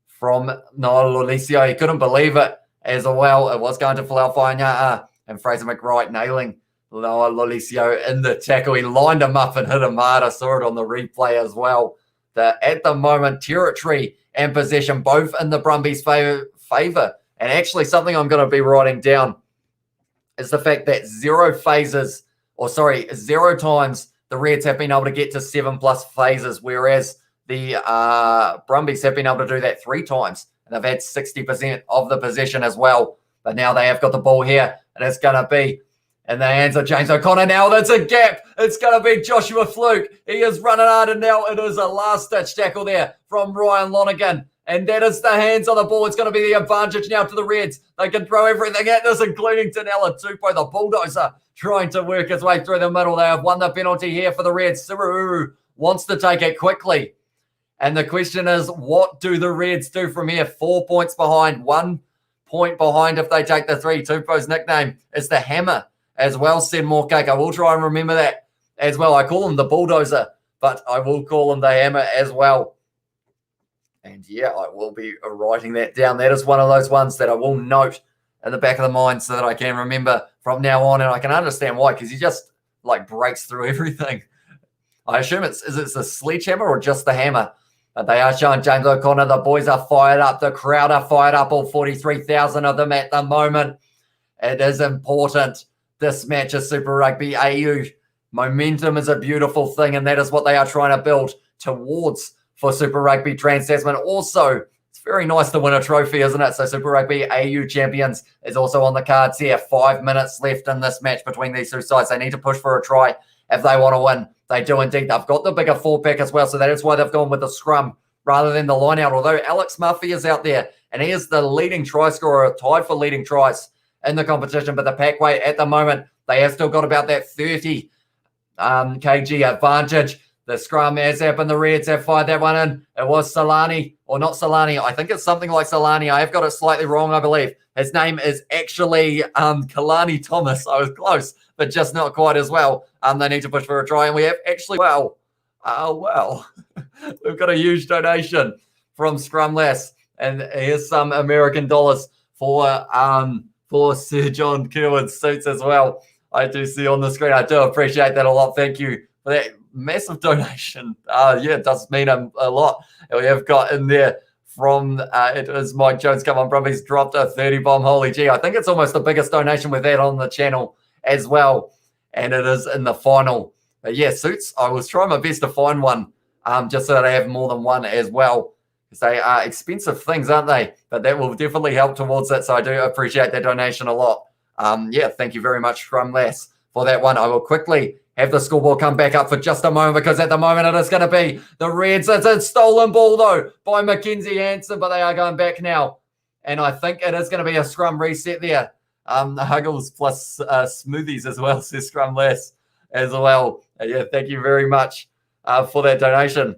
from Noel Lolicio. He couldn't believe it as well. It was going to Falau Fainga'a. And Fraser McWright nailing Noel Lolicio in the tackle. He lined him up and hit him hard. I saw it on the replay as well. At the moment, territory and possession both in the Brumbies' favour. And actually something I'm going to be writing down is the fact that 0 times the Reds have been able to get to 7+ phases, whereas the Brumbies have been able to do that 3 times. And they've had 60% of the possession as well. But now they have got the ball here, and it's going to be in the hands of James O'Connor. Now there's a gap. It's going to be Joshua Fluke. He is running hard, and now it is a last-ditch tackle there from Ryan Lonergan. And that is the hands on the ball. It's going to be the advantage now to the Reds. They can throw everything at this, including Tanela Tupou, the bulldozer, trying to work his way through the middle. They have won the penalty here for the Reds. Siruru wants to take it quickly. And the question is, what do the Reds do from here? 4 points behind, 1 point behind if they take the 3. Tupou's nickname is the Hammer as well, said Morcake. I will try and remember that as well. I call him the bulldozer, but I will call him the Hammer as well. And yeah, I will be writing that down. That is one of those ones that I will note in the back of the mind so that I can remember from now on. And I can understand why, because he just like breaks through everything. I assume it's the sledgehammer or just the hammer. But they are showing James O'Connor. The boys are fired up. The crowd are fired up, all 43,000 of them at the moment. It is important. This match is Super Rugby AU. Momentum is a beautiful thing, and that is what they are trying to build towards for Super Rugby Trans-Tasman. Also, it's very nice to win a trophy, isn't it? So Super Rugby AU champions is also on the cards here. 5 minutes left in this match between these two sides. They need to push for a try if they want to win. They do indeed. They've got the bigger 4-pack as well, so that is why they've gone with the scrum rather than the line-out. Although Alex Murphy is out there, and he is the leading try scorer, tied for leading tries in the competition. But the pack weight at the moment, they have still got about that 30 kg advantage. The scrum has happened. The Reds have fired that one in. It was Solani, or not Solani. I think it's something like Solani. I have got it slightly wrong, I believe. His name is actually Kalani Thomas. I was close, but just not quite as well. They need to push for a try, and we have actually, we've got a huge donation from Scrumless, and here's some American dollars for Sir John Kirwan's suits as well. I do see on the screen. I do appreciate that a lot. Thank you for that massive donation. Yeah, it does mean a lot. And we have got in there from it is Mike Jones. Come on, Brumbies dropped a 30 bomb. Holy gee, I think it's almost the biggest donation we've had on the channel as well. And it is in the final. But yeah, Suits, I was trying my best to find one just so that I have more than one as well. They are expensive things, aren't they? But that will definitely help towards it. So I do appreciate that donation a lot. Yeah, thank you very much, Scrumlass, for that one. I will quickly have the scoreboard come back up for just a moment because at the moment it is going to be the Reds. It's a stolen ball, though, by Mackenzie Hansen, but they are going back now. And I think it is going to be a scrum reset there. The Huggles plus Smoothies as well, says Scrumlass as well. Yeah, thank you very much for that donation.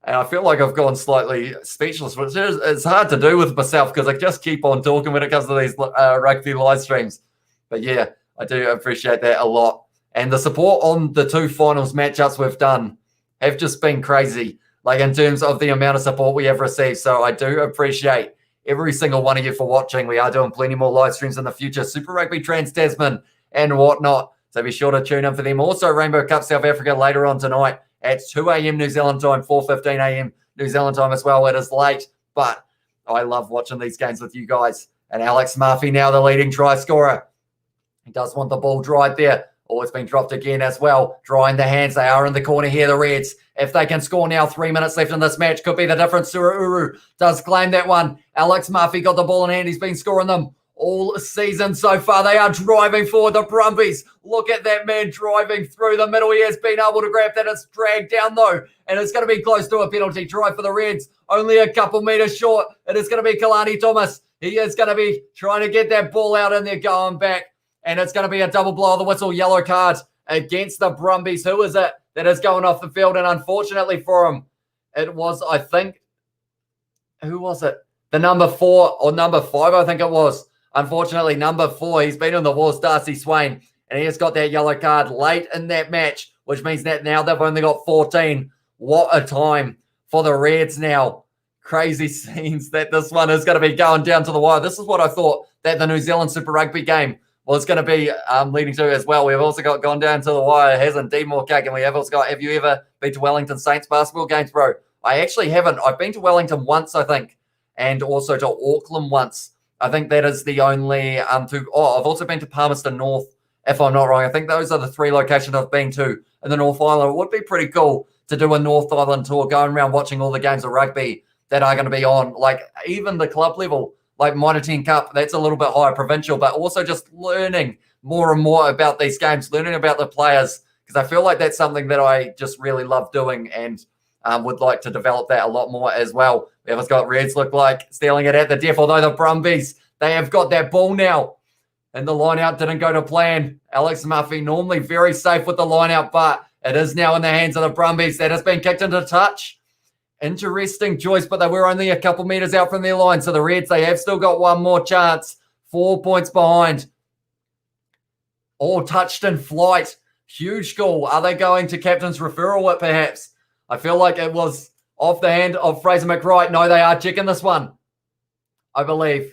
And I feel like I've gone slightly speechless, which it's hard to do with myself because I just keep on talking when it comes to these rugby live streams. But yeah, I do appreciate that a lot. And the support on the two finals matchups we've done have just been crazy, like in terms of the amount of support we have received. So I do appreciate every single one of you for watching. We are doing plenty more live streams in the future, Super Rugby Trans-Tasman and whatnot. So be sure to tune in for them. Also, Rainbow Cup South Africa later on tonight at 2 a.m. New Zealand time, 4:15 a.m. New Zealand time as well. It is late, but I love watching these games with you guys. And Alex Murphy now the leading try scorer. He does want the ball dried there. Oh, it's been dropped again as well. Drying the hands. They are in the corner here, the Reds. If they can score now, 3 minutes left in this match. Could be the difference. Sururu does claim that one. Alex Murphy got the ball in hand. He's been scoring them all season so far. They are driving forward, the Brumbies. Look at that man driving through the middle. He has been able to grab that. It's dragged down, though, and it's going to be close to a penalty try for the Reds. Only a couple meters short. It is going to be Kalani Thomas. He is going to be trying to get that ball out in there, going back. And it's going to be a double blow of the whistle, yellow card against the Brumbies. Who is it that is going off the field? And unfortunately for him, it was, I think, who was it? The number 4 or number 5, I think it was. Unfortunately, number 4, he's been in the wars, Darcy Swain, and he has got that yellow card late in that match, which means that now they've only got 14. What a time for the Reds now. Crazy scenes that this one is going to be going down to the wire. This is what I thought that the New Zealand Super Rugby game was going to be leading to as well. We've also got gone down to the wire. It has indeed more cake. And we have also got, have you ever been to Wellington Saints basketball games, bro? I actually haven't. I've been to Wellington once, I think, and also to Auckland once. I think that is the only two. Oh, I've also been to Palmerston North, if I'm not wrong. I think those are the 3 locations I've been to in the North Island. It would be pretty cool to do a North Island tour, going around watching all the games of rugby that are going to be on, like even the club level, like Minor 10 Cup, that's a little bit higher provincial, but also just learning more and more about these games, learning about the players, because I feel like that's something that I just really love doing and would like to develop that a lot more as well. We have got Reds look like stealing it at the death, although the Brumbies, they have got that ball now. And the line out didn't go to plan. Alex Murphy normally very safe with the line out, but it is now in the hands of the Brumbies. That has been kicked into touch. Interesting choice, but they were only a couple meters out from their line. So the Reds, they have still got one more chance. 4 points behind. All touched in flight. Huge goal. Are they going to captain's referral whip, perhaps? I feel like it was off the hand of Fraser McWright. No, they are checking this one, I believe.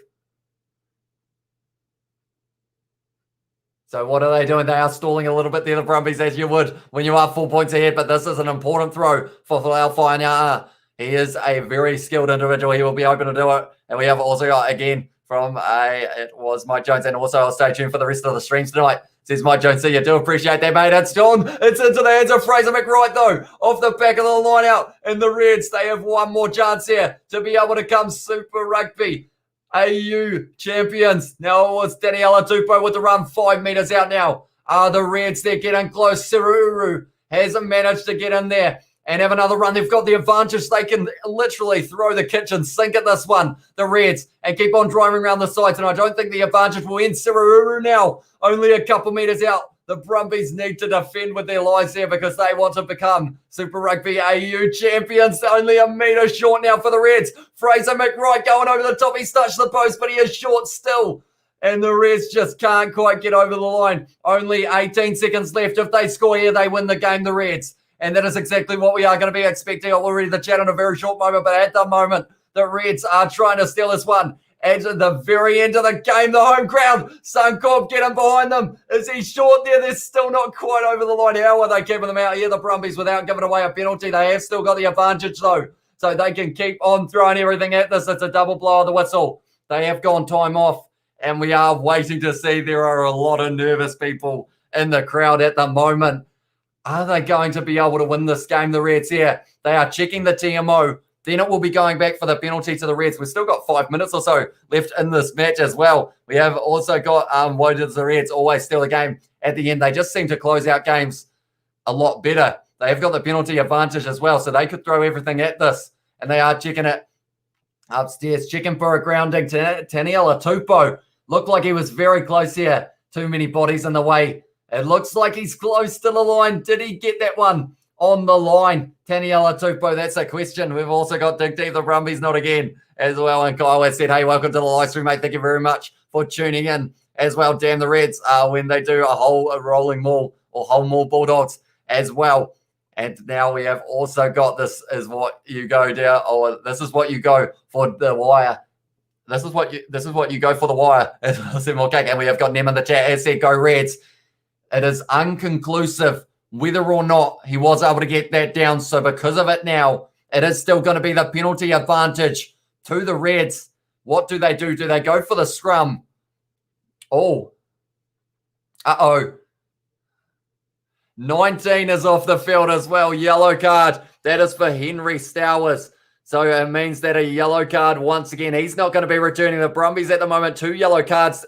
So what are they doing? They are stalling a little bit there, the Brumbies, as you would when you are 4 points ahead. But this is an important throw for Folau Fainaa. He is a very skilled individual. He will be open to do it. And we have also got, again, from it was Mike Jones. And also, I'll stay tuned for the rest of the streams tonight. Says Mike Jones, see, you do appreciate that, mate. It's done. It's into the hands of Fraser McWright, though, off the back of the line out. And the Reds, they have one more chance here to be able to come Super Rugby AU champions. Now it was Daniela Tupou with the run 5 meters out now. The Reds, they're getting close. Siruru hasn't managed to get in there and have another run. They've got the advantage. They can literally throw the kitchen sink at this one, the Reds, and keep on driving around the sides. And I don't think the advantage will end. Siruru now, only a couple meters out. The Brumbies need to defend with their lives here because they want to become Super Rugby AU champions. Only a metre short now for the Reds. Fraser McWright going over the top. He's touched the post, but he is short still. And the Reds just can't quite get over the line. Only 18 seconds left. If they score here, they win the game, the Reds. And that is exactly what we are going to be expecting. I'll read the chat in a very short moment, but at the moment, the Reds are trying to steal this one. At the very end of the game, the home crowd, Suncorp getting behind them. Is he short there? They're still not quite over the line. How are they keeping them out here, the Brumbies, without giving away a penalty? They have still got the advantage, though. so they can keep on throwing everything at this. It's a double blow of the whistle. They have gone time off, and we are waiting to see. There are a lot of nervous people in the crowd at the moment. Are they going to be able to win this game, the Reds here? They are checking the TMO. Then it will be going back for the penalty to the Reds. We've still got 5 minutes or so left in this match as well. We have also got, why does the Reds always steal a game at the end? They just seem to close out games a lot better. They have got the penalty advantage as well, so they could throw everything at this. And they are checking it upstairs, checking for a grounding. Taniela Tupou looked like he was very close here. Too many bodies in the way. It looks like he's close to the line. Did he get that one on the line? Taniela Tupou, that's a question. We've also got Dig Deep, the Brumbies, not again as well. And Kyle has said, hey, welcome to the live stream, mate. Thank you very much for tuning in as well. Damn the Reds when they do a rolling maul or whole maul Bulldogs as well. And now we have also got this is what you go down, or this is what you go for the wire. This is what you go for the wire. And we have got Nem in the chat. As said, go Reds. It is unconclusive whether or not he was able to get that down. So because of it now, it is still going to be the penalty advantage to the Reds. What do they do? Do they go for the scrum? Oh. 19 is off the field as well. Yellow card. That is for Henry Stowers. So it means that a yellow card once again. He's not going to be returning. The Brumbies at the moment, 2 yellow cards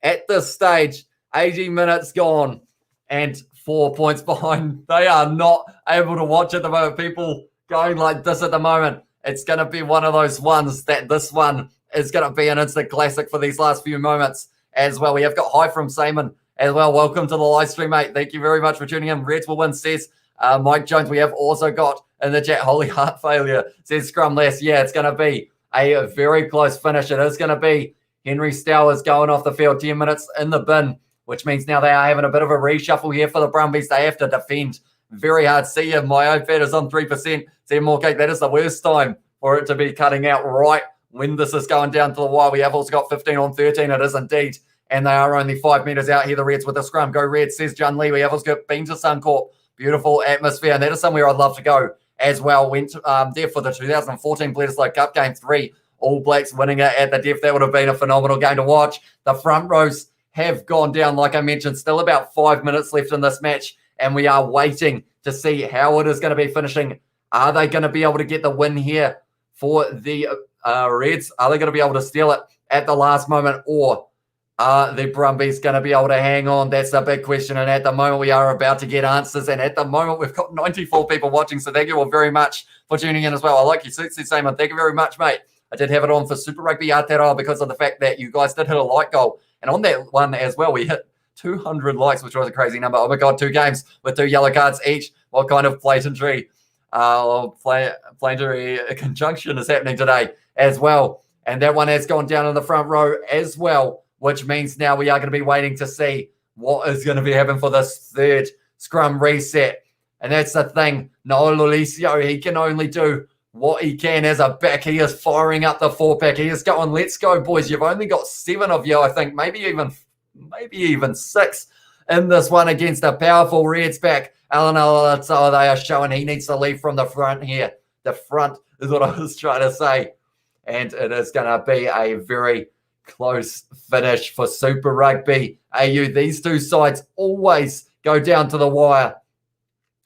at this stage. 80 minutes gone and 4 points behind. They are not able to watch at the moment. People going like this at the moment. It's going to be one of those ones that this one is going to be an instant classic for these last few moments as well. We have got hi from Simon as well. Welcome to the live stream, mate. Thank you very much for tuning in. Reds will win, says Mike Jones. We have also got in the chat, holy heart failure, says Scrum less. Yeah, it's going to be a very close finish. It is going to be Henry Stowers going off the field, 10 minutes in the bin, which means now they are having a bit of a reshuffle here for the Brumbies. They have to defend very hard. See you, my iPad is on 3%. See more cake. That is the worst time for it to be cutting out right when this is going down to the wire. We have also got 15 on 13. It is indeed. And they are only 5 meters out here, the Reds with the scrum. Go Reds, says John Lee. We have also been to Suncorp. Beautiful atmosphere. And that is somewhere I'd love to go as well. Went there for the 2014 Bledisloe Cup Game 3. All Blacks winning it at the Def. That would have been a phenomenal game to watch. The front rows have gone down, like I mentioned. Still about 5 minutes left in this match. And we are waiting to see how it is going to be finishing. Are they going to be able to get the win here for the Reds? Are they going to be able to steal it at the last moment? Or are the Brumbies going to be able to hang on? That's the big question. And at the moment, we are about to get answers. And at the moment, we've got 94 people watching. So thank you all very much for tuning in as well. I like you, Suitsi Simon. Thank you very much, mate. I did have it on for Super Rugby Aotearoa because of the fact that you guys did hit a like goal. And on that one as well, we hit 200 likes, which was a crazy number. Oh my God, 2 games with 2 yellow cards each. What kind of planetary conjunction is happening today as well? And that one has gone down in the front row as well, which means now we are going to be waiting to see what is going to be happening for this third scrum reset. And that's the thing. Noah Lulisio, he can only do what he can as a back. He is firing up the 4-pack. He is going, let's go, boys. You've only got 7 of you, I think, maybe even 6 in this one against a powerful Reds back. Alan Alatzao, they are showing he needs to leave from the front here. The front is what I was trying to say. And it is going to be a very close finish for Super Rugby AU. These two sides always go down to the wire.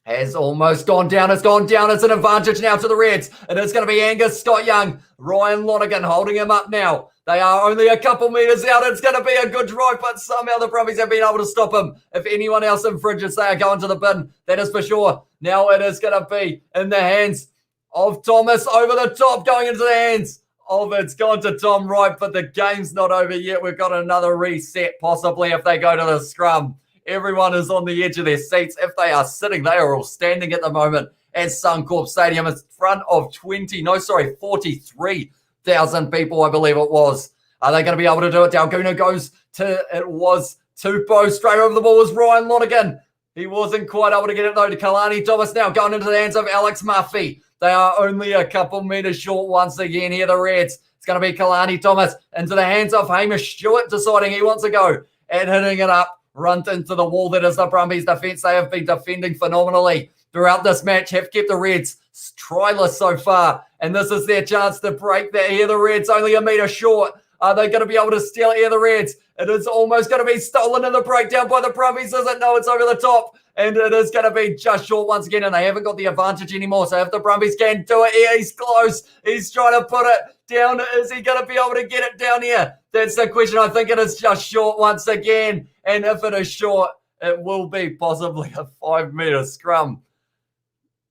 Has almost gone down. It's gone down. It's an advantage now to the Reds. And it's going to be Angus Scott Young. Ryan Lonergan holding him up now. They are only a couple meters out. It's going to be a good drive, but somehow the Brumbies have been able to stop him. If anyone else infringes, they are going to the bin. That is for sure. Now it is going to be in the hands of Thomas over the top, going into the hands of it's gone to Tom Wright, but the game's not over yet. We've got another reset, possibly, if they go to the scrum. Everyone is on the edge of their seats. If they are sitting, they are all standing at the moment at Suncorp Stadium in front of 43,000 people, I believe it was. Are they going to be able to do it? Dalguna goes to, it was Tupou. Straight over the ball was Ryan Lonergan. He wasn't quite able to get it though to Kalani Thomas. Now going into the hands of Alex Murphy. They are only a couple meters short once again here, the Reds. It's going to be Kalani Thomas into the hands of Hamish Stewart, deciding he wants to go and hitting it up. Run into the wall that is the Brumbies defence. They have been defending phenomenally throughout this match, have kept the Reds tryless so far. And this is their chance to break that here. The Reds only a metre short. Are they going to be able to steal it here, the Reds? It is almost going to be stolen in the breakdown by the Brumbies, is it? No, it's over the top. And it is going to be just short once again, and they haven't got the advantage anymore. So if the Brumbies can do it here, he's close. He's trying to put it down. Is he going to be able to get it down here? That's the question. I think it is just short once again. And if it is short, it will be possibly a 5 metre scrum.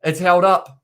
It's held up.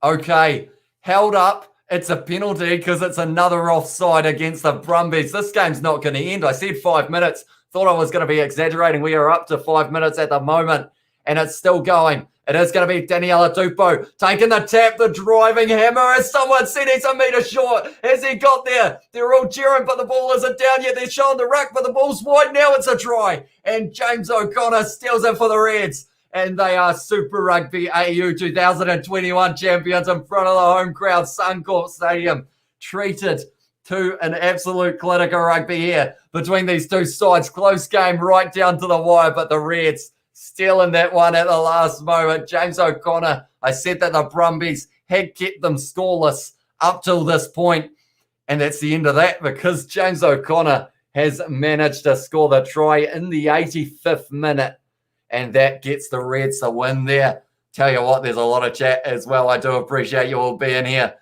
Okay, held up. It's a penalty because it's another offside against the Brumbies. This game's not going to end. I said 5 minutes. Thought I was going to be exaggerating. We are up to 5 minutes at the moment, and it's still going. It is going to be Daniela Tupou taking the tap, the driving hammer. As someone said, he's a metre short. Has he got there? They're all cheering, but the ball isn't down yet. They're showing the ruck, but the ball's wide. Now it's a try, and James O'Connor steals it for the Reds. And they are Super Rugby AU 2021 champions in front of the home crowd, Suncorp Stadium. Treated to an absolute clinic of rugby here between these two sides. Close game right down to the wire, but the Reds stealing that one at the last moment. James O'Connor, I said that the Brumbies had kept them scoreless up till this point, and that's the end of that because James O'Connor has managed to score the try in the 85th minute. And that gets the Reds a win there. Tell you what, there's a lot of chat as well. I do appreciate you all being here.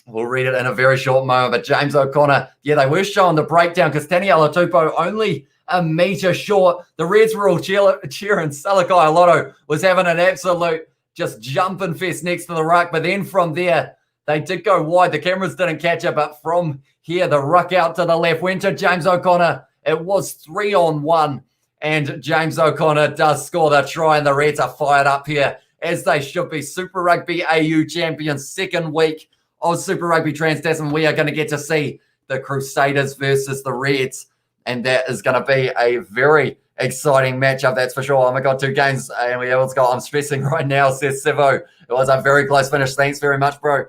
We'll read it in a very short moment. But James O'Connor, yeah, they were showing the breakdown because Daniela Tupou only a metre short. The Reds were all cheering. Salakai Alotto was having an absolute just jumping fest next to the ruck. But then from there, they did go wide. The cameras didn't catch it. But from here, the ruck out to the left went to James O'Connor. It was 3-on-1. And James O'Connor does score the try, and the Reds are fired up here, as they should be. Super Rugby AU champions, second week of Super Rugby Trans-Tasman. We are going to get to see the Crusaders versus the Reds, and that is going to be a very exciting matchup, that's for sure. Oh my God, 2 games, and we almost got, I'm stressing right now, says Sivo. It was a very close finish. Thanks very much, bro,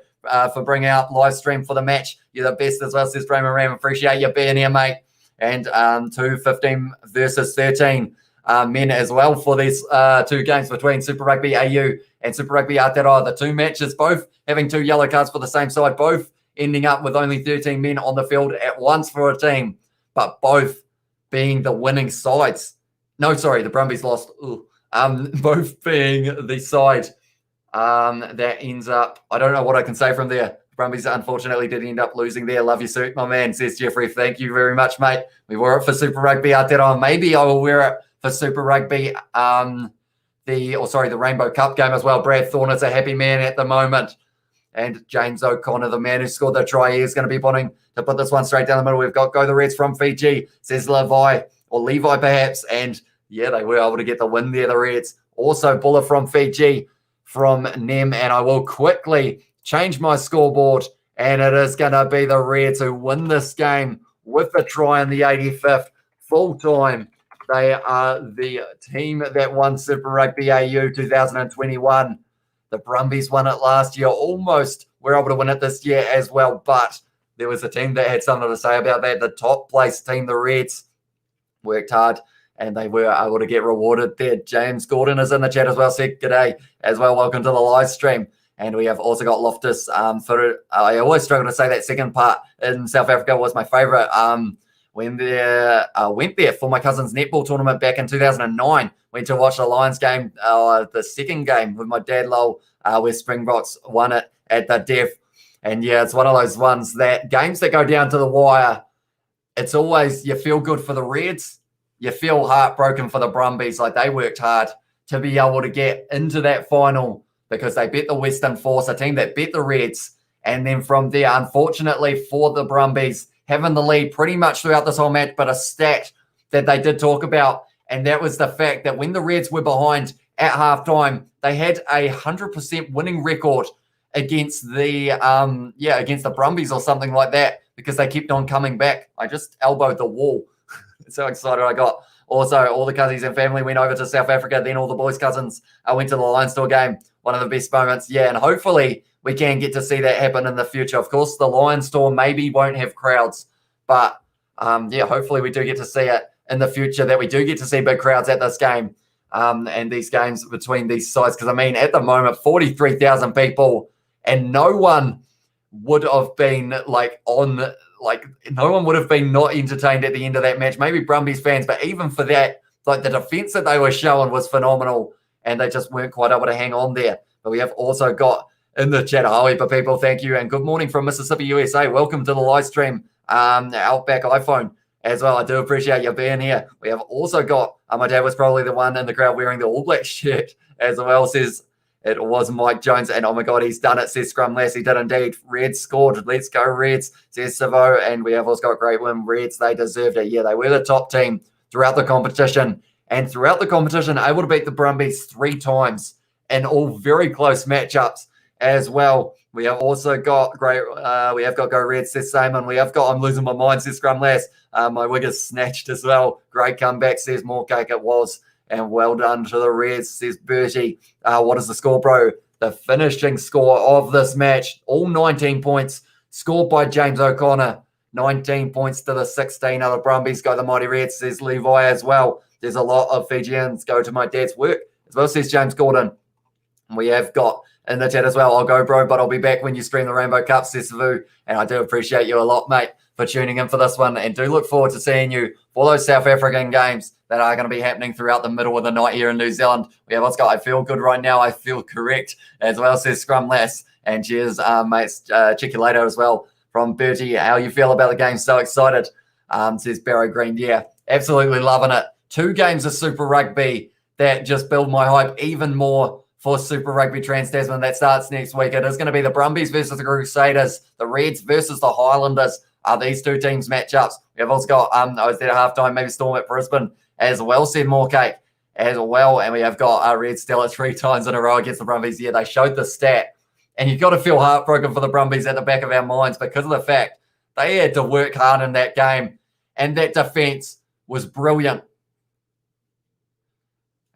for bringing out live stream for the match. You're the best as well, says Draymond Ram. Appreciate you being here, mate. And 15 versus 13 men as well for these 2 games between Super Rugby AU and Super Rugby Aotearoa. The 2 matches, both having 2 yellow cards for the same side, both ending up with only 13 men on the field at once for a team, but both being the winning sides. No, sorry, the Brumbies lost. Both being the side that ends up, I don't know what I can say from there. Brumbies unfortunately did end up losing there. Love your suit, my man, says Jeffrey. Thank you very much, mate. We wore it for Super Rugby Aotearoa. Maybe I will wear it for Super Rugby, the Rainbow Cup game as well. Brad Thorne is a happy man at the moment. And James O'Connor, the man who scored the try, is going to be wanting to put this one straight down the middle. We've got Go the Reds from Fiji, says Levi perhaps. And yeah, they were able to get the win there, the Reds. Also, Bullet from Fiji from Nem. And I will quickly change my scoreboard, and it is going to be the Reds who win this game with the try in the 85th. Full time, they are the team that won Super Rugby AU 2021. The Brumbies won it last year. Almost were able to win it this year as well, but there was a team that had something to say about that. The top place team, the Reds, worked hard, and they were able to get rewarded there. James Gordon is in the chat as well. Said g'day as well. Welcome to the live stream. And we have also got Loftus. I always struggle to say that second part in South Africa was my favourite. Went there for my cousin's netball tournament back in 2009. Went to watch the Lions game, the second game with my dad, Lowell, where Springboks won it at the Dev. And yeah, it's one of those ones that games that go down to the wire, it's always, you feel good for the Reds. You feel heartbroken for the Brumbies. Like they worked hard to be able to get into that final, because they beat the Western Force, a team that beat the Reds. And then from there, unfortunately for the Brumbies, having the lead pretty much throughout this whole match, but a stat that they did talk about, and that was the fact that when the Reds were behind at halftime, they had a 100% winning record against the against the Brumbies or something like that, because they kept on coming back. I just elbowed the wall. So excited I got. Also, all the cousins and family went over to South Africa. Then all the boys' cousins went to the Lions Store game. One of the best moments. Yeah, and hopefully we can get to see that happen in the future. Of course, the Lions Store maybe won't have crowds, but hopefully we do get to see it in the future, that we do get to see big crowds at this game. and these games between these sides. Because, I mean, at the moment, 43,000 people, and no one would have been, no one would have been not entertained at the end of that match. Maybe Brumbies fans, but even for that, the defense that they were showing was phenomenal, and they just weren't quite able to hang on there. But we have also got in the chat, Hoipa people, thank you, and good morning from Mississippi, USA. Welcome to the live stream, Outback iPhone as well. I do appreciate you being here. We have also got, my dad was probably the one in the crowd wearing the All Black shirt as well, says it was Mike Jones, and oh my God, he's done it, says Scrum Lass. He did indeed. Reds scored. Let's go Reds, says Savo, and we have also got great win. Reds, they deserved it. Yeah, they were the top team throughout the competition, and throughout the competition, able to beat the Brumbies 3 times in all very close matchups as well. We have also got we have got Go Reds, says Simon. We have got I'm losing my mind, says Scrum Lass. My wig is snatched as well. Great comeback, says Morecake it was. And well done to the Reds, says Bertie. What is the score, bro? The finishing score of this match, all 19 points, scored by James O'Connor. 19 points to the 16 of the Brumbies. Go the Mighty Reds, says Levi as well. There's a lot of Fijians. Go to my dad's work as well, says James Gordon. We have got in the chat as well, I'll go, bro, but I'll be back when you stream the Rainbow Cup, says Savu. And I do appreciate you a lot, mate, for tuning in for this one. And do look forward to seeing you for those South African games that are going to be happening throughout the middle of the night here in New Zealand. We have Oscar, I feel good right now. I feel correct as well, says Scrum Lass. And cheers, mates. Check you later as well from Bertie. How you feel about the game? So excited, says Barry Green. Yeah, absolutely loving it. 2 games of Super Rugby that just build my hype even more for Super Rugby Trans-Tasman that starts next week. It is going to be the Brumbies versus the Crusaders, the Reds versus the Highlanders. These 2 teams matchups. We have also got, I was there at halftime, maybe Storm at Brisbane as well, said Morecake as well. And we have got Reds still at 3 times in a row against the Brumbies. Yeah, they showed the stat. And you've got to feel heartbroken for the Brumbies at the back of our minds because of the fact they had to work hard in that game. And that defense was brilliant.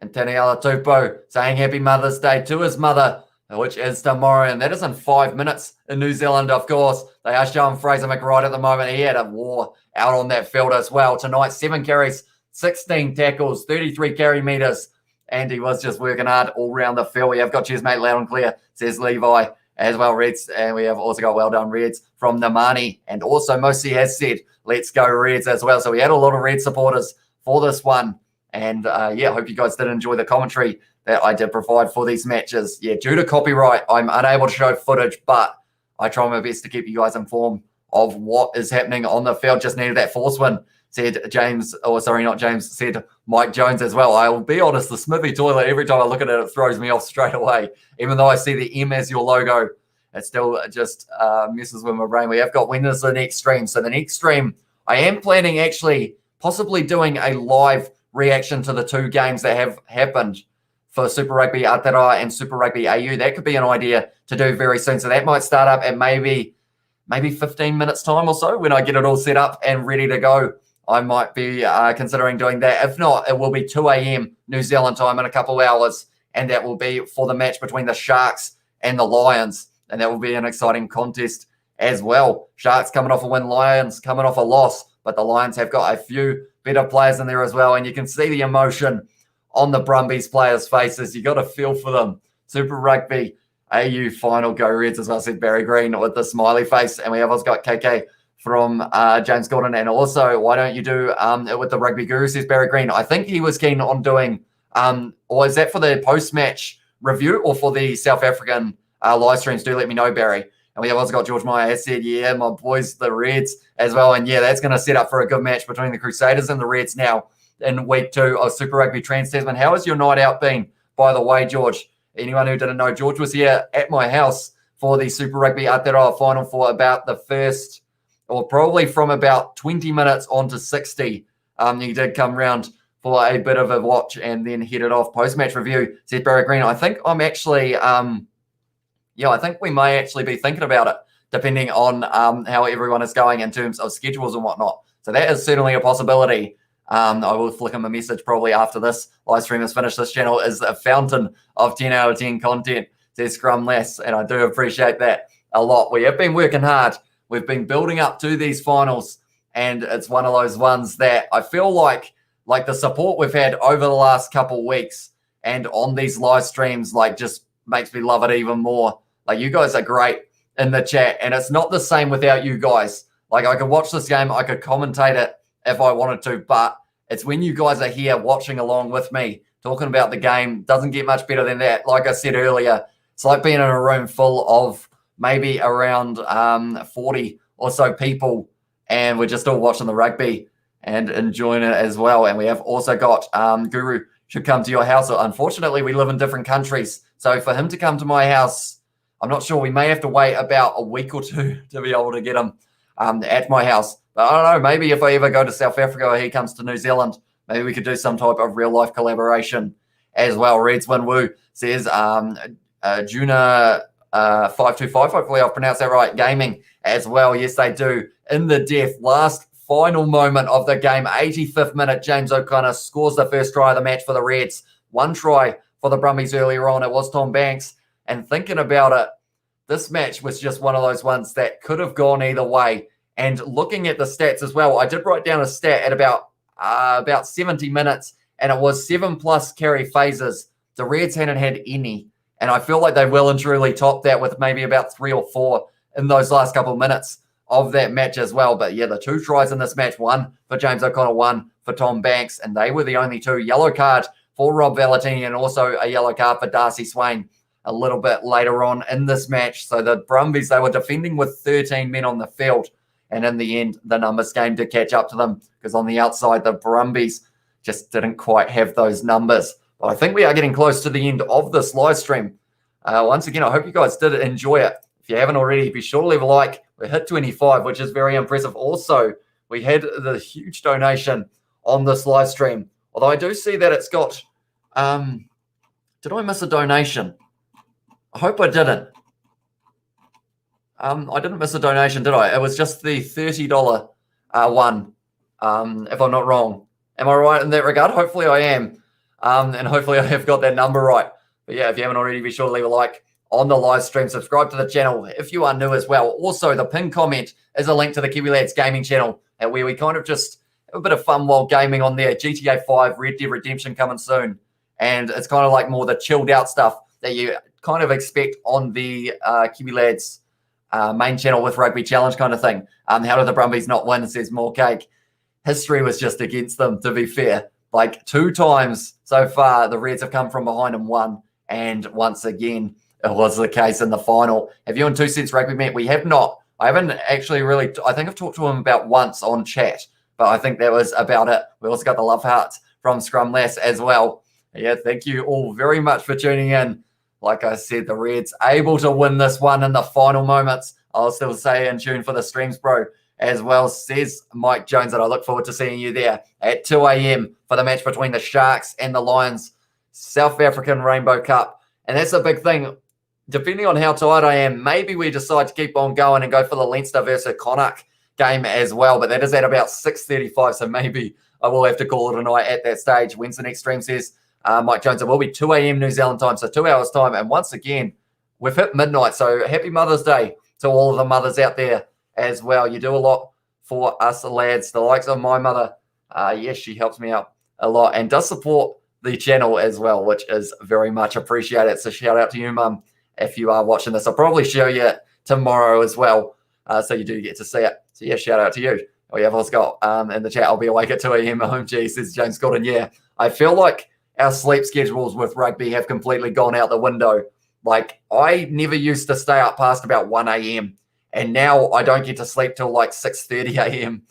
And Taniela Tupou saying happy Mother's Day to his mother, which is tomorrow. And that is in 5 minutes in New Zealand, of course. They are showing Fraser McRide at the moment. He had a war out on that field as well. Tonight, 7 carries, 16 tackles, 33 carry meters. And he was just working hard all around the field. We have got cheers, mate, loud and clear, says Levi as well, Reds. And we have also got well done, Reds, from Namani. And also Mosi has said, let's go Reds as well. So we had a lot of Red supporters for this one. And, yeah, I hope you guys did enjoy the commentary that I did provide for these matches. Yeah, due to copyright, I'm unable to show footage, but I try my best to keep you guys informed of what is happening on the field. Just needed that force win, said James. Oh, sorry, not James, said Mike Jones as well. I will be honest, the Smithy toilet, every time I look at it, it throws me off straight away. Even though I see the M as your logo, it still just messes with my brain. We have got when is the next stream. So the next stream, I am planning actually possibly doing a live reaction to the 2 games that have happened for Super Rugby Aotearoa and Super Rugby AU. That could be an idea to do very soon. So that might start up at maybe 15 minutes time or so when I get it all set up and ready to go. I might be considering doing that. If not, it will be 2 a.m. New Zealand time in a couple of hours, and that will be for the match between the Sharks and the Lions, and that will be an exciting contest as well. Sharks coming off a win, Lions coming off a loss, but the Lions have got a few better players in there as well, and you can see the emotion on the Brumbies players' faces. You got to feel for them. Super Rugby AU final, go Reds as well, said Barry Green with the smiley face, and we have also got KK from James Gordon, and also why don't you do it with the Rugby Guru, says Barry Green. I think he was keen on doing, or is that for the post-match review or for the South African live streams? Do let me know, Barry. And we have also got George Meyer has said, yeah, my boys, the Reds as well. And yeah, that's going to set up for a good match between the Crusaders and the Reds now in week 2 of Super Rugby Trans-Tasman. How has your night out been, by the way, George? Anyone who didn't know, George was here at my house for the Super Rugby Aotearoa final for about the first, or probably from about 20 minutes on to 60. He did come round for a bit of a watch and then headed off. Post-match review, said Barry Green. I think I'm actually... I think we may actually be thinking about it, depending on how everyone is going in terms of schedules and whatnot. So that is certainly a possibility. I will flick him a message probably after this live stream is finished. This channel is a fountain of 10 out of 10 content, says Scrum Lass, and I do appreciate that a lot. We have been working hard. We've been building up to these finals, and it's one of those ones that I feel like like the support we've had over the last couple weeks and on these live streams, like just makes me love it even more. Like you guys are great in the chat, and it's not the same without you guys. Like I could watch this game, I could commentate it if I wanted to, but it's when you guys are here watching along with me, talking about the game. Doesn't get much better than that. Like I said earlier, it's like being in a room full of maybe around 40 or so people, and we're just all watching the rugby and enjoying it as well. And we have also got Guru should come to your house. Unfortunately, we live in different countries, so for him to come to my house, I'm not sure. We may have to wait about a week or two to be able to get him at my house. But I don't know, maybe if I ever go to South Africa or he comes to New Zealand, maybe we could do some type of real life collaboration as well. Reds Win Woo says Juna 525, hopefully I've pronounced that right, gaming as well. Yes, they do. In the death, last final moment of the game, 85th minute, James O'Connor scores the first try of the match for the Reds. One try for the Brumbies earlier on. It was Tom Banks. And thinking about it, this match was just one of those ones that could have gone either way. And looking at the stats as well, I did write down a stat at about 70 minutes, and it was 7+ carry phases. The Reds hadn't had any, and I feel like they will and truly topped that with maybe about 3 or 4 in those last couple of minutes of that match as well. But yeah, the 2 tries in this match, one for James O'Connor, one for Tom Banks, and they were the only 2. Yellow card for Rob Valentini and also a yellow card for Darcy Swain a little bit later on in this match. So the Brumbies, they were defending with 13 men on the field, and in the end, the numbers came to catch up to them because on the outside, the Brumbies just didn't quite have those numbers. But I think we are getting close to the end of this live stream. Once again, I hope you guys did enjoy it. If you haven't already, be sure to leave a like. We hit 25, which is very impressive. Also, we had the huge donation on this live stream. Although I do see that it's got... did I miss a donation? I hope I didn't. I didn't miss a donation, did I? It was just the $30 one, if I'm not wrong. Am I right in that regard? Hopefully I am. And hopefully I have got that number right. But yeah, if you haven't already, be sure to leave a like on the live stream. Subscribe to the channel if you are new as well. Also, the pinned comment is a link to the Kiwi Lads gaming channel, where we kind of just have a bit of fun while gaming on there. GTA 5, Red Dead Redemption coming soon. And it's kind of like more the chilled out stuff that you kind of expect on the Kiwi Lads main channel with Rugby Challenge kind of thing. How did the Brumbies not win? It says more cake. History was just against them, to be fair. Like 2 times so far, the Reds have come from behind and won. And once again, it was the case in the final. Have you and 2 Cents Rugby met? We have not. I haven't actually really, I think I've talked to him about once on chat, but I think that was about it. We also got the love hearts from Scrum Lass as well. Yeah, thank you all very much for tuning in. Like I said, the Reds able to win this one in the final moments. I'll still say in tune for the streams, bro, as well, says Mike Jones, and I look forward to seeing you there at 2 a.m. for the match between the Sharks and the Lions, South African Rainbow Cup. And that's a big thing. Depending on how tired I am, maybe we decide to keep on going and go for the Leinster versus Connacht game as well. But that is at about 6:35, so maybe I will have to call it a night at that stage. When's the next stream, says Mike Jones. It will be 2 a.m. New Zealand time, so 2 hours time. And once again, we've hit midnight, so happy Mother's Day to all of the mothers out there as well. You do a lot for us lads. The likes of my mother, yes, she helps me out a lot and does support the channel as well, which is very much appreciated. So shout out to you, Mum, if you are watching this. I'll probably show you it tomorrow as well, so you do get to see it. So yeah, shout out to you. We have also got in the chat, I'll be awake at 2 a.m. home. Gee, says James Gordon. Yeah, I feel like our sleep schedules with rugby have completely gone out the window. Like, I never used to stay up past about 1 a.m. and now I don't get to sleep till like 6:30 a.m.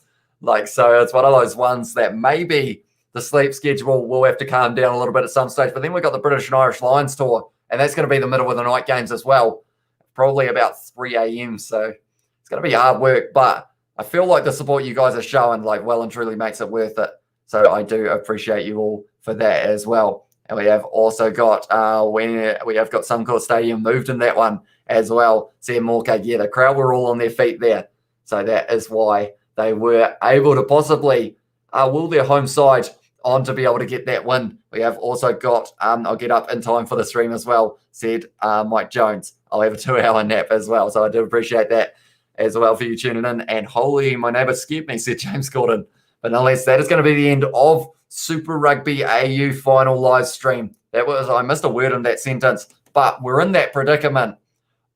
Like, so it's one of those ones that maybe the sleep schedule will have to calm down a little bit at some stage. But then we've got the British and Irish Lions tour, and that's going to be the middle of the night games as well, probably about 3 a.m. So it's going to be hard work, but I feel like the support you guys are showing, like, well and truly makes it worth it. So I do appreciate you all for that as well. And we have also got we have got Suncorp Stadium moved in that one as well. See more cake. Yeah, the crowd were all on their feet there. So that is why they were able to possibly will their home side on to be able to get that win. We have also got I'll get up in time for the stream as well, said Mike Jones. I'll have a 2-hour nap as well. So I do appreciate that as well for you tuning in. And holy, my neighbour scared me, said James Gordon. But nonetheless, that is going to be the end of Super Rugby AU final live stream. I missed a word in that sentence, but we're in that predicament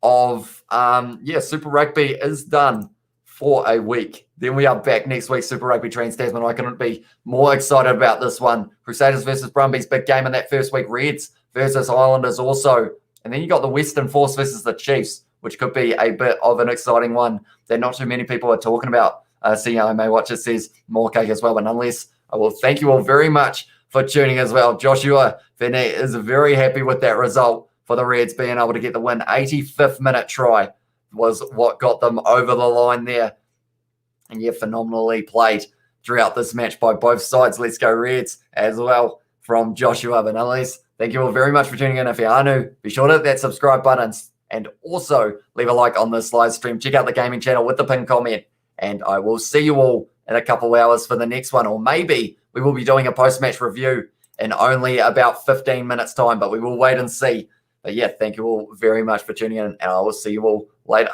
of, Super Rugby is done for a week. Then we are back next week, Super Rugby Trans-Tasman. I couldn't be more excited about this one. Crusaders versus Brumbies, big game in that first week. Reds versus Highlanders also. And then you got the Western Force versus the Chiefs, which could be a bit of an exciting one that not too many people are talking about. I may watch it, says more cake as well, but nonetheless, I will thank you all very much for tuning as well. Joshua Venet is very happy with that result for the Reds being able to get the win. 85th minute try was what got them over the line there. And yeah, phenomenally played throughout this match by both sides. Let's go Reds as well from Joshua. But nonetheless, thank you all very much for tuning in. If you are new, be sure to hit that subscribe button and also leave a like on this live stream. Check out the gaming channel with the pinned comment. And I will see you all in a couple hours for the next one. Or maybe we will be doing a post-match review in only about 15 minutes time, but we will wait and see. But yeah, thank you all very much for tuning in, and I will see you all later.